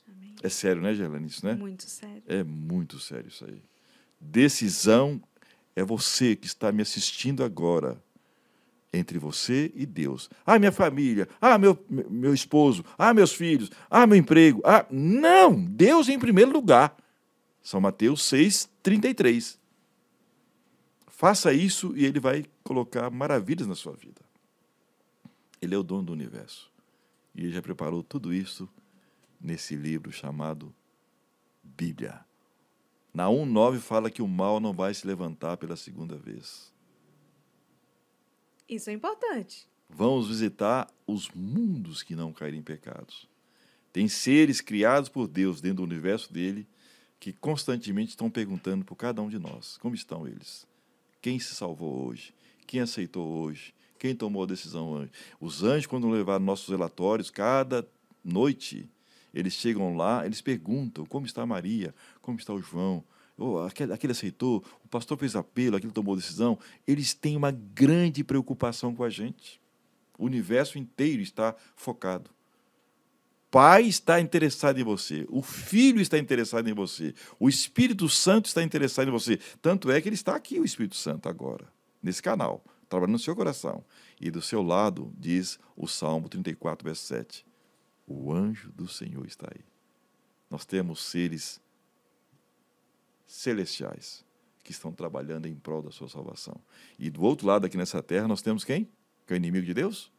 Amém. É sério, né, Gerlane? Isso, né? Muito sério. É muito sério isso aí. Decisão é você que está me assistindo agora. Entre você e Deus. Ah, minha família. Ah, meu esposo. Ah, meus filhos. Ah, meu emprego. Ah, não! Deus em primeiro lugar. São Mateus 6:33. Faça isso e Ele vai colocar maravilhas na sua vida. Ele é o dono do universo. E Ele já preparou tudo isso nesse livro chamado Bíblia. Naum 9 fala que o mal não vai se levantar pela segunda vez. Isso é importante. Vamos visitar os mundos que não caírem em pecados. Tem seres criados por Deus dentro do universo dele que constantemente estão perguntando por cada um de nós. Como estão eles? Quem se salvou hoje? Quem aceitou hoje? Quem tomou a decisão hoje? Os anjos, quando levaram nossos relatórios, cada noite, eles chegam lá, eles perguntam como está Maria, como está o João, aquele aceitou, o pastor fez apelo, aquele tomou decisão. Eles têm uma grande preocupação com a gente. O universo inteiro está focado. Pai está interessado em você, o Filho está interessado em você, o Espírito Santo está interessado em você. Tanto é que ele está aqui, o Espírito Santo, agora, nesse canal, trabalhando no seu coração. E do seu lado, diz o Salmo 34, verso 7. O anjo do Senhor está aí. Nós temos seres celestiais que estão trabalhando em prol da sua salvação. E do outro lado, aqui nessa terra, nós temos quem? Que é o inimigo de Deus?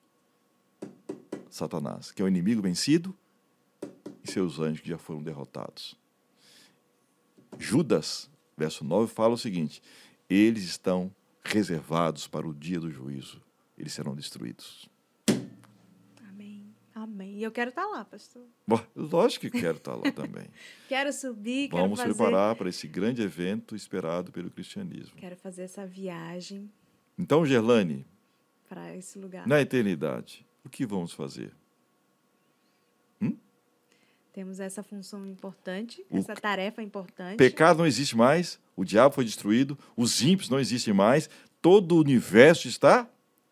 Satanás, que é o inimigo vencido, e seus anjos que já foram derrotados. Judas, verso 9, fala o seguinte: eles estão reservados para o dia do juízo, eles serão destruídos. Amém. Amém. E eu quero estar lá, pastor. Bom, lógico que quero estar lá também. Quero subir, Vamos quero fazer... preparar para esse grande evento esperado pelo cristianismo. Quero fazer essa viagem Então, Gerlane, para esse lugar. na eternidade, o que vamos fazer? Temos essa função importante, O essa tarefa importante. Pecado não existe mais, o diabo foi destruído, os ímpios não existem mais, todo o universo está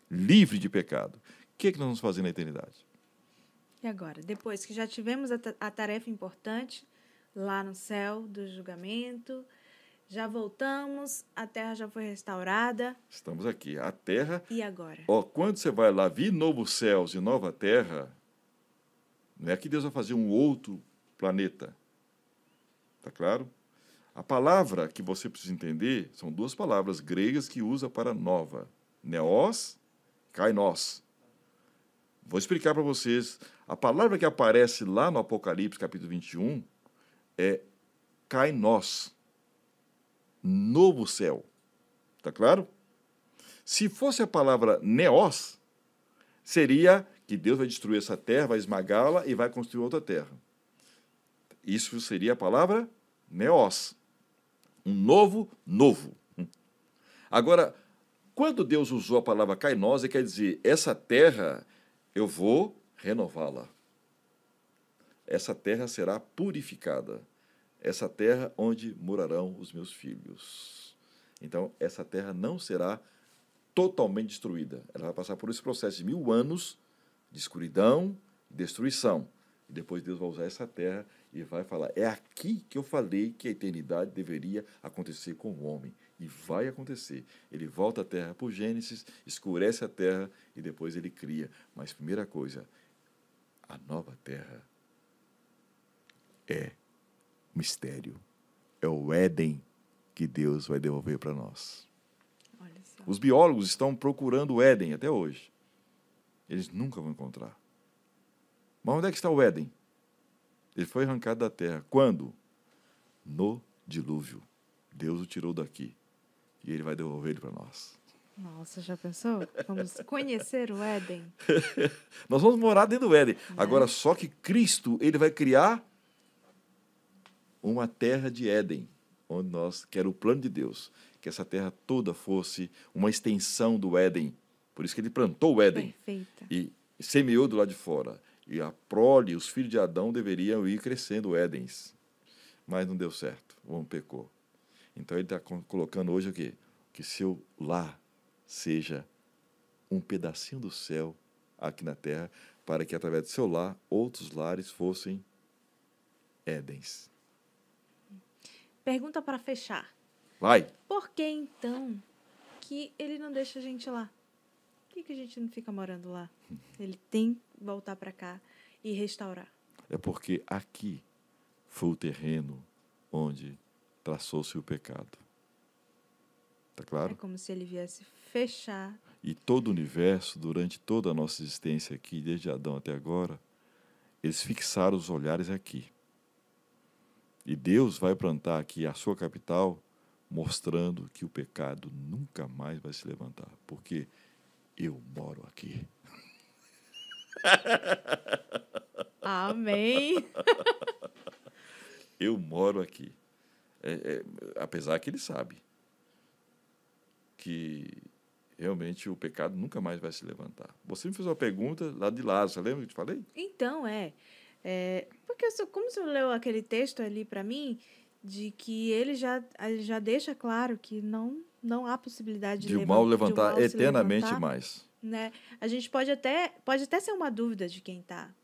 livre de pecado. O que nós vamos fazer na eternidade? E agora, depois que já tivemos a tarefa importante lá no céu do julgamento, já voltamos, a terra já foi restaurada. Estamos aqui, a terra. E agora? Quando você vai lá, vir novos céus e nova terra, não é que Deus vai fazer um outro planeta. Está claro? A palavra que você precisa entender são duas palavras gregas que usa para nova. Neos, kainos. Vou explicar para vocês A palavra que aparece lá no Apocalipse, capítulo 21, é kainos, novo céu. Está claro? Se fosse a palavra neos, seria que Deus vai destruir essa terra, vai esmagá-la e vai construir outra terra. Isso seria a palavra neos, um novo. Agora, quando Deus usou a palavra kainos, quer dizer, essa terra eu vou renová-la. Essa terra será purificada. Essa terra onde morarão os meus filhos. Então, essa terra não será totalmente destruída. Ela vai passar por esse processo de 1000 anos de escuridão, destruição. E depois Deus vai usar essa terra e vai falar, é aqui que eu falei que a eternidade deveria acontecer com o homem. E vai acontecer. Ele volta à terra por Gênesis, escurece a terra e depois ele cria. Mas, primeira coisa, a nova terra é mistério. É o Éden que Deus vai devolver para nós. Olha só. Os biólogos estão procurando o Éden até hoje. Eles nunca vão encontrar. Mas onde é que está o Éden? Ele foi arrancado da terra. Quando? No dilúvio. Deus o tirou daqui. E ele vai devolver ele para nós. Nossa, já pensou? Vamos conhecer o Éden. Nós vamos morar dentro do Éden. Agora, só que Cristo, ele vai criar uma terra de Éden, onde que era o plano de Deus, que essa terra toda fosse uma extensão do Éden. Por isso que ele plantou o Éden. Perfeita. E semeou do lado de fora. E a prole, os filhos de Adão deveriam ir crescendo Édens. Mas não deu certo, o homem pecou. Então ele está colocando hoje o quê? Que seu lar seja um pedacinho do céu aqui na terra, para que através do seu lar, outros lares fossem Édens. Pergunta para fechar. Vai! Por que, então, que ele não deixa a gente lá? Por que a gente não fica morando lá? Ele tem que voltar para cá e restaurar. É porque aqui foi o terreno onde traçou-se o pecado. Está claro? É como se ele viesse fechar. E todo o universo, durante toda a nossa existência aqui, desde Adão até agora, eles fixaram os olhares aqui. E Deus vai plantar aqui a sua capital, mostrando que o pecado nunca mais vai se levantar. Porque eu moro aqui. Amém. Eu moro aqui. Apesar que ele sabe que realmente o pecado nunca mais vai se levantar. Você me fez uma pergunta lá de Lázaro, você lembra que eu te falei? Então, porque como você leu aquele texto ali para mim, de que ele já deixa claro que não há possibilidade de o mal levantar de o mal eternamente levantar, mais. Né? A gente pode até ser uma dúvida de quem está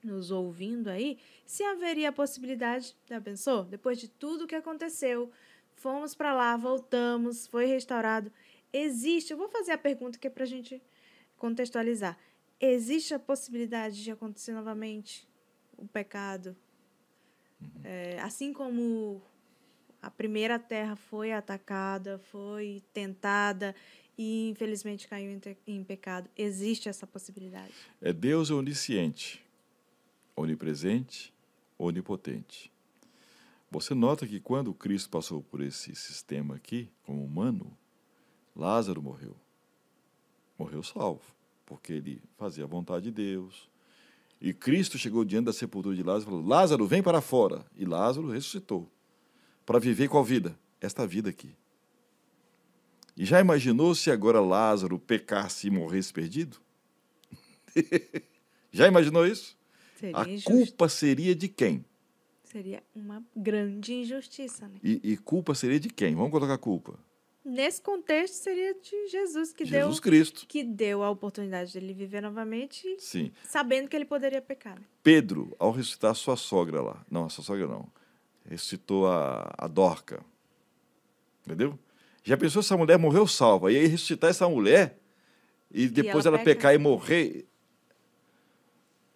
nos ouvindo aí, se haveria a possibilidade, já pensou? Depois de tudo que aconteceu, fomos para lá, voltamos, foi restaurado. Existe, eu vou fazer a pergunta que é para a gente contextualizar. Existe a possibilidade de acontecer novamente o pecado? Assim como a primeira terra foi atacada, foi tentada e infelizmente caiu em pecado, existe essa possibilidade? Deus é onisciente, onipresente, onipotente. Você nota que quando Cristo passou por esse sistema aqui, como humano, Lázaro morreu. Morreu salvo, porque ele fazia a vontade de Deus. E Cristo chegou diante da sepultura de Lázaro e falou, Lázaro, vem para fora. E Lázaro ressuscitou. Para viver qual vida? Esta vida aqui. E já imaginou se agora Lázaro pecasse e morresse perdido? Já imaginou isso? Seria A injusto. culpa seria de quem? Seria uma grande injustiça, né? E culpa seria de quem? Vamos colocar a culpa. Nesse contexto, seria de Jesus, Jesus Cristo. que deu a oportunidade dele viver novamente, Sim. sabendo que ele poderia pecar. Né? Pedro, ao ressuscitar a sua sogra lá, não, a sua sogra não, ressuscitou a Dorca, entendeu? Já pensou se essa mulher morreu salva, e aí ressuscitar essa mulher, e depois ela pecar e morrer?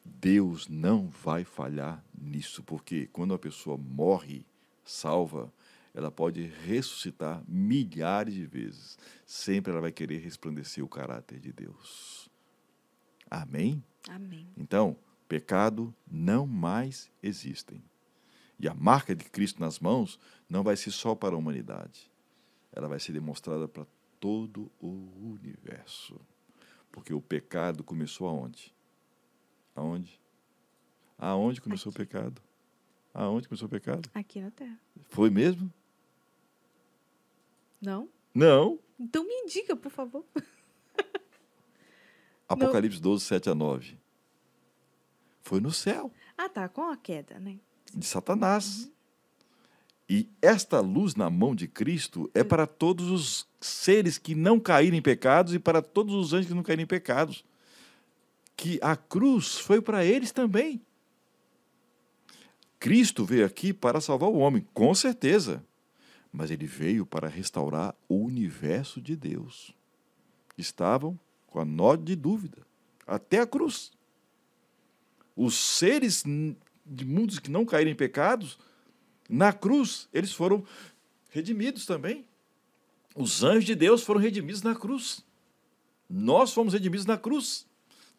Deus não vai falhar nisso, porque quando a pessoa morre salva, ela pode ressuscitar milhares de vezes. Sempre ela vai querer resplandecer o caráter de Deus. Amém? Amém. Então, pecado não mais existem. E a marca de Cristo nas mãos não vai ser só para a humanidade. Ela vai ser demonstrada para todo o universo. Porque o pecado começou aonde? Aonde? Aonde começou o pecado? Aonde começou o pecado? Aqui na Terra. Foi mesmo? Não? Não. Então me indica, por favor. Apocalipse 12, 7 a 9. Foi no céu, Ah, tá, com a queda, né? de Satanás. E esta luz na mão de Cristo é para todos os seres que não caíram em pecados e para todos os anjos que não caíram em pecados. Que a cruz foi para eles também. Cristo veio aqui para salvar o homem, com certeza. Mas ele veio para restaurar o universo de Deus. Estavam com a nó de dúvida, até a cruz. Os seres de mundos que não caíram em pecados, na cruz, eles foram redimidos também. Os anjos de Deus foram redimidos na cruz. Nós fomos redimidos na cruz.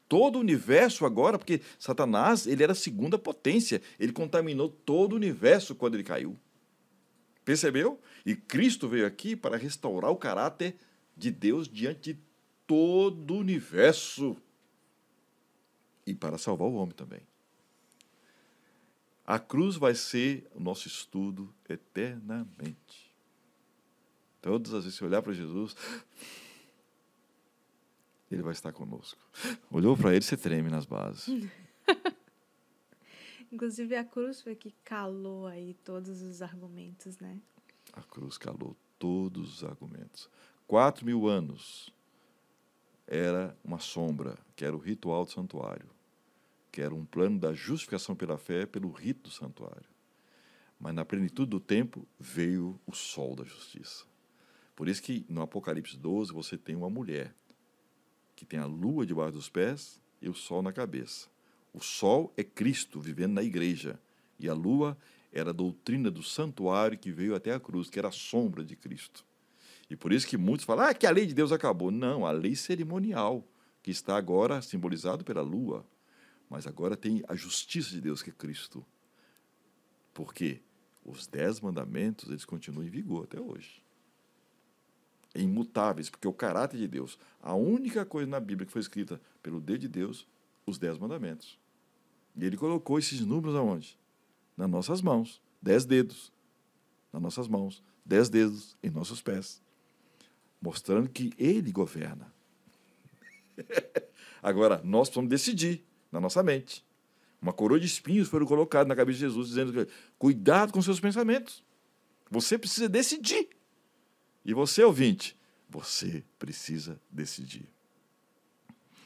Todo o universo agora, porque Satanás, ele era a segunda potência, ele contaminou todo o universo quando ele caiu. Percebeu? E Cristo veio aqui para restaurar o caráter de Deus diante de todo o universo. E para salvar o homem também. A cruz vai ser o nosso estudo eternamente. Todas as vezes que você olhar para Jesus, ele vai estar conosco. Olhou para ele, você treme nas bases. Inclusive a cruz foi que calou aí todos os argumentos, né? A cruz calou todos os argumentos. 4.000 anos era uma sombra, que era o ritual do santuário, que era um plano da justificação pela fé pelo rito do santuário. Mas na plenitude do tempo veio o sol da justiça. Por isso que no Apocalipse 12 você tem uma mulher que tem a lua debaixo dos pés e o sol na cabeça. O sol é Cristo vivendo na igreja e a lua era a doutrina do santuário que veio até a cruz, que era a sombra de Cristo. E por isso que muitos falam que a lei de Deus acabou. Não, a lei cerimonial, que está agora simbolizado pela lua. Mas agora tem a justiça de Deus, que é Cristo. Por quê? Os 10 mandamentos, eles continuam em vigor até hoje. Imutáveis, porque o caráter de Deus, a única coisa na Bíblia que foi escrita pelo dedo de Deus, os 10 mandamentos. E ele colocou esses números aonde? Nas nossas mãos. 10 dedos nas nossas mãos. 10 dedos em nossos pés. Mostrando que ele governa. Agora, nós precisamos decidir na nossa mente. Uma coroa de espinhos foram colocados na cabeça de Jesus, dizendo que cuidado com seus pensamentos. Você precisa decidir. E você, ouvinte, você precisa decidir.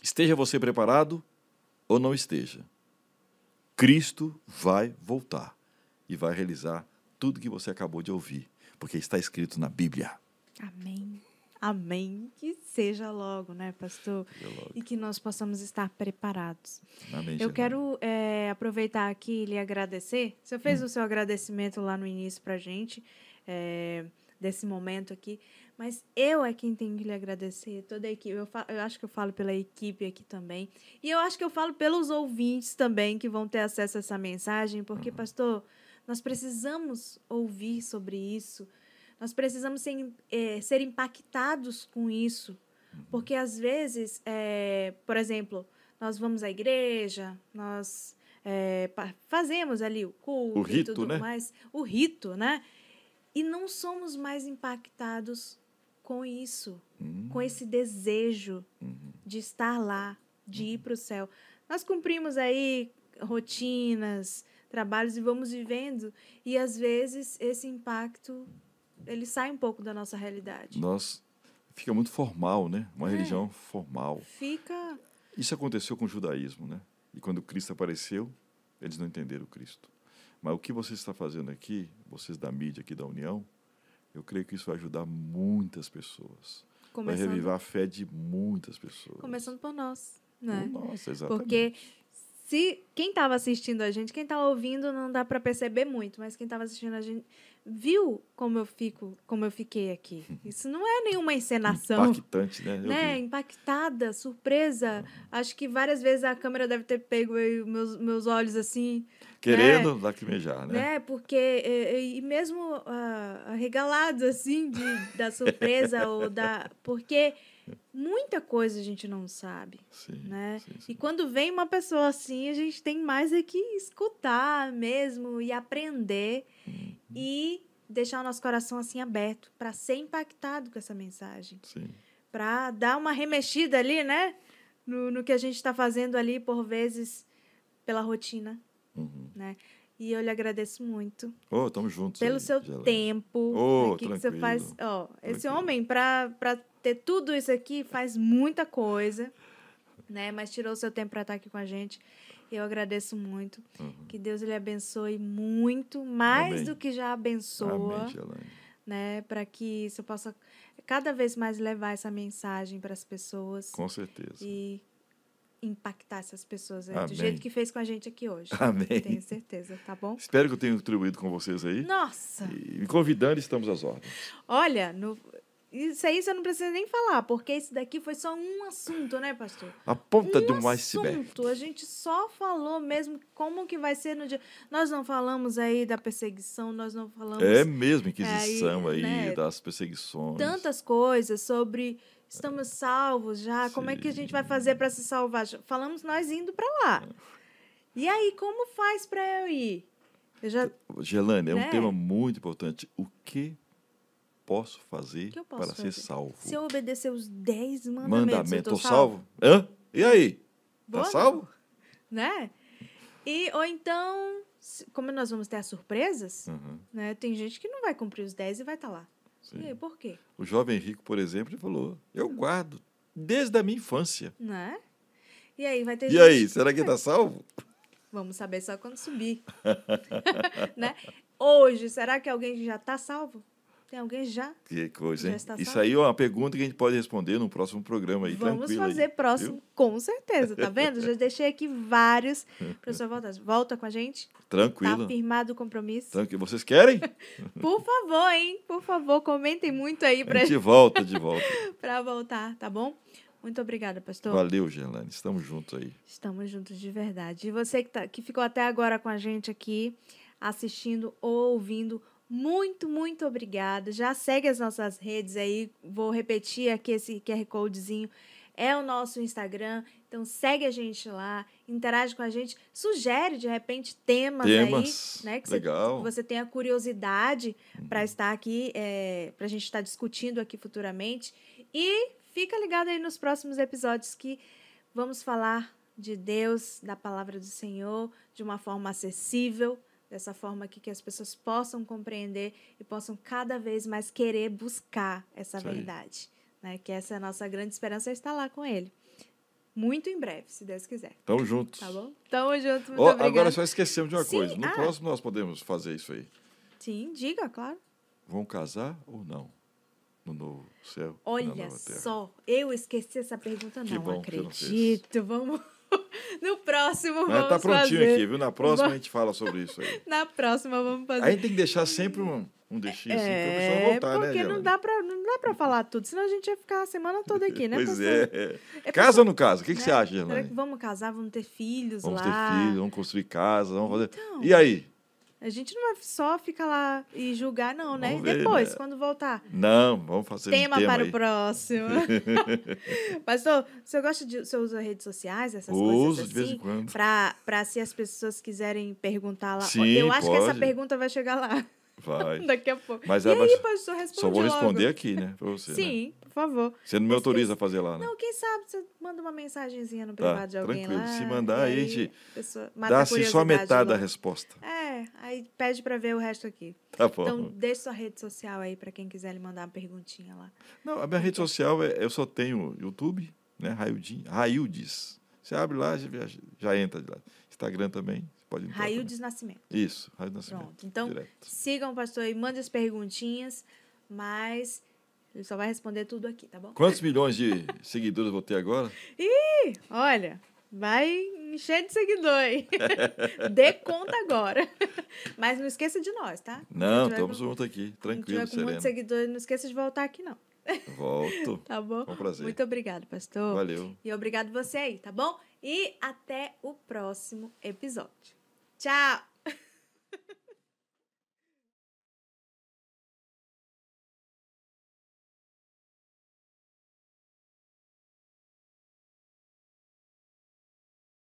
Esteja você preparado ou não esteja. Cristo vai voltar e vai realizar tudo que você acabou de ouvir, porque está escrito na Bíblia. Amém. Amém. Que seja logo, né, pastor? Logo. E que nós possamos estar preparados. Amém, Eu Germana. quero aproveitar aqui e lhe agradecer. Você fez o seu agradecimento lá no início para a gente, desse momento aqui. Mas eu é quem tenho que lhe agradecer, toda a equipe. Eu acho que eu falo pela equipe aqui também. E eu acho que eu falo pelos ouvintes também que vão ter acesso a essa mensagem. Porque, pastor, nós precisamos ouvir sobre isso. Nós precisamos ser impactados com isso. Porque, às vezes, por exemplo, nós vamos à igreja, nós fazemos ali o culto O rito, e tudo né? mais. O rito, né? E não somos mais impactados com isso, com esse desejo de estar lá, de ir para o céu. Nós cumprimos aí rotinas, trabalhos e vamos vivendo. E, às vezes, esse impacto ele sai um pouco da nossa realidade. Fica muito formal, né? Uma religião formal. Fica... Isso aconteceu com o judaísmo, né? E quando Cristo apareceu, eles não entenderam Cristo. Mas o que você está fazendo aqui, vocês da mídia aqui da União, eu creio que isso vai ajudar muitas pessoas. Vai revivar a fé de muitas pessoas. Começando por nós, né? Por nós, exatamente. Porque Se quem estava assistindo a gente, quem está ouvindo não dá para perceber muito, mas quem estava assistindo a gente viu como eu fiquei aqui. Isso não é nenhuma encenação. Impactante, né? Eu Né? vi. Impactada, surpresa. Acho que várias vezes a câmera deve ter pego aí meus olhos assim. Querendo lacrimejar, né? Né? Porque, e mesmo arregalado, assim, da surpresa, porque muita coisa a gente não sabe, Sim, né? sim, sim. E quando vem uma pessoa assim, a gente tem mais é que escutar mesmo e aprender e deixar o nosso coração assim aberto para ser impactado com essa mensagem, Sim. para dar uma remexida ali, né? No que a gente está fazendo ali, por vezes, pela rotina, né? E eu lhe agradeço muito Ô, tamo juntos pelo aí, seu Gelane. tempo, Ô, aqui que você tranquilo, faz. Ó, esse tranquilo. homem, para ter tudo isso aqui, faz muita coisa, né? Mas tirou o seu tempo para estar aqui com a gente. Eu agradeço muito. Que Deus lhe abençoe muito, mais Amém. do que já abençoa, Amém, Gelane. né? Para que isso possa cada vez mais levar essa mensagem para as pessoas Com certeza. e impactar essas pessoas, do Amém. jeito que fez com a gente aqui hoje. Amém. Tenho certeza, tá bom? Espero que eu tenha contribuído com vocês aí. Nossa! E me convidando, estamos às ordens. Olha, isso aí você não precisa nem falar, porque esse daqui foi só um assunto, né, pastor? A ponta de um assunto. iceberg. A gente só falou mesmo como que vai ser no dia. Nós não falamos aí da perseguição, nós não falamos É mesmo, Inquisição aí, né, das perseguições. tantas coisas sobre estamos salvos já, como é que a gente vai fazer para se salvar? Falamos nós indo para lá. E aí, como faz para eu ir? Eu já Gelane, é né? um tema muito importante. O que posso fazer O que eu posso para fazer? ser salvo? Se eu obedecer os 10 mandamentos, eu tô Tô salvo? Hã? E aí? Boa, Tá salvo? né? Ou então, como nós vamos ter as surpresas, Uhum, né? Tem gente que não vai cumprir os 10 e vai estar lá. sim. E aí, por quê? O jovem rico, por exemplo, ele falou: eu guardo desde a minha infância. Né? E aí vai ter E gente... aí, será que está salvo? Vamos saber só quando subir. Né? Hoje, será que alguém já está salvo? Tem alguém já? Que coisa, Já hein? está Isso salvo? aí é uma pergunta que a gente pode responder no próximo programa aí, Vamos tranquilo fazer aí, próximo, viu? com certeza, tá vendo? Já deixei aqui vários para você voltar. Volta com a gente? Tranquilo. Tá firmado o compromisso? Tranquilo. Vocês querem? Por favor, hein? Por favor, comentem muito aí A gente volta de volta. para voltar, tá bom? Muito obrigada, pastor. Valeu, Gelane. Estamos juntos aí. Estamos juntos de verdade. E você que ficou até agora com a gente aqui, assistindo ou ouvindo, muito, muito obrigada. Já segue as nossas redes aí. Vou repetir aqui esse QR Codezinho. É o nosso Instagram. Então, segue a gente lá, interage com a gente, sugere, de repente, temas aí, né? Que legal. você tenha curiosidade para estar aqui, para a gente estar discutindo aqui futuramente. E fica ligado aí nos próximos episódios que vamos falar de Deus, da palavra do Senhor, de uma forma acessível, dessa forma aqui que as pessoas possam compreender e possam cada vez mais querer buscar essa verdade. Né? Que essa é a nossa grande esperança, é estar lá com Ele. Muito em breve, se Deus quiser. Tamo juntos. Tá bom? Tamo junto, muito obrigada. Agora só esquecemos de uma Sim, coisa. No próximo nós podemos fazer isso aí. Sim, diga, claro. Vão casar ou não? No novo céu e na Olha nova terra. só, eu esqueci essa pergunta, Que não bom que você não fez. acredito. Vamos no próximo, Mas vamos tá prontinho fazer. aqui, viu? Na próxima a gente fala sobre isso aí. Na próxima vamos fazer. A gente tem que deixar sempre um deixinho assim pra pessoa voltar, né, porque Gelane? não dá pra falar tudo, senão a gente ia ficar a semana toda aqui, né, Pois pastor? é. Casa ou não casa? O que Né? você acha, Será Gelane? que vamos casar, vamos ter filhos Vamos lá? ter filhos, vamos construir casa, vamos fazer... Então. E aí? A gente não vai só ficar lá e julgar, não, né? Vamos ver, Depois, né? quando voltar. Não, vamos fazer Tema um tema para aí. o próximo. Pastor, você usa redes sociais, essas coisas Uso assim? de vez em quando. Pra se as pessoas quiserem perguntar lá. Sim, eu acho que essa pode. pergunta vai chegar lá Vai. daqui a pouco. Mas e ela aí, vai- pastor, responde Só vou responder logo. aqui, né? Pra você, né? Sim, por favor. Você não me autoriza a fazer lá, né? Não, quem sabe você manda uma mensagenzinha no Tá, privado de alguém tranquilo. lá. Se mandar, e aí a gente a pessoa mata Dá a assim só curiosidade metade da logo. resposta. Aí pede pra ver o resto aqui. Tá bom. Então, deixe sua rede social aí pra quem quiser lhe mandar uma perguntinha lá. Não, a minha rede social, eu só tenho YouTube, né? Raildes. Você abre lá, já entra de lá. Instagram também, você pode entrar. Raildes Nascimento. também. Isso, Raildes Nascimento. Pronto. Então, Direto. sigam o pastor aí, mande as perguntinhas, mas ele só vai responder tudo aqui, tá bom? Quantos milhões de seguidores eu vou ter agora? Olha, vai em me encher de seguidor aí. Dê conta agora. Mas não esqueça de nós, tá? Não, estamos juntos aqui. Se Tranquilo, tiver com sereno. muitos seguidores, não esqueça de voltar aqui, não. Volto. Tá bom? Com prazer. Muito obrigada, pastor. Valeu. E obrigado você aí, tá bom? E até o próximo episódio. Tchau!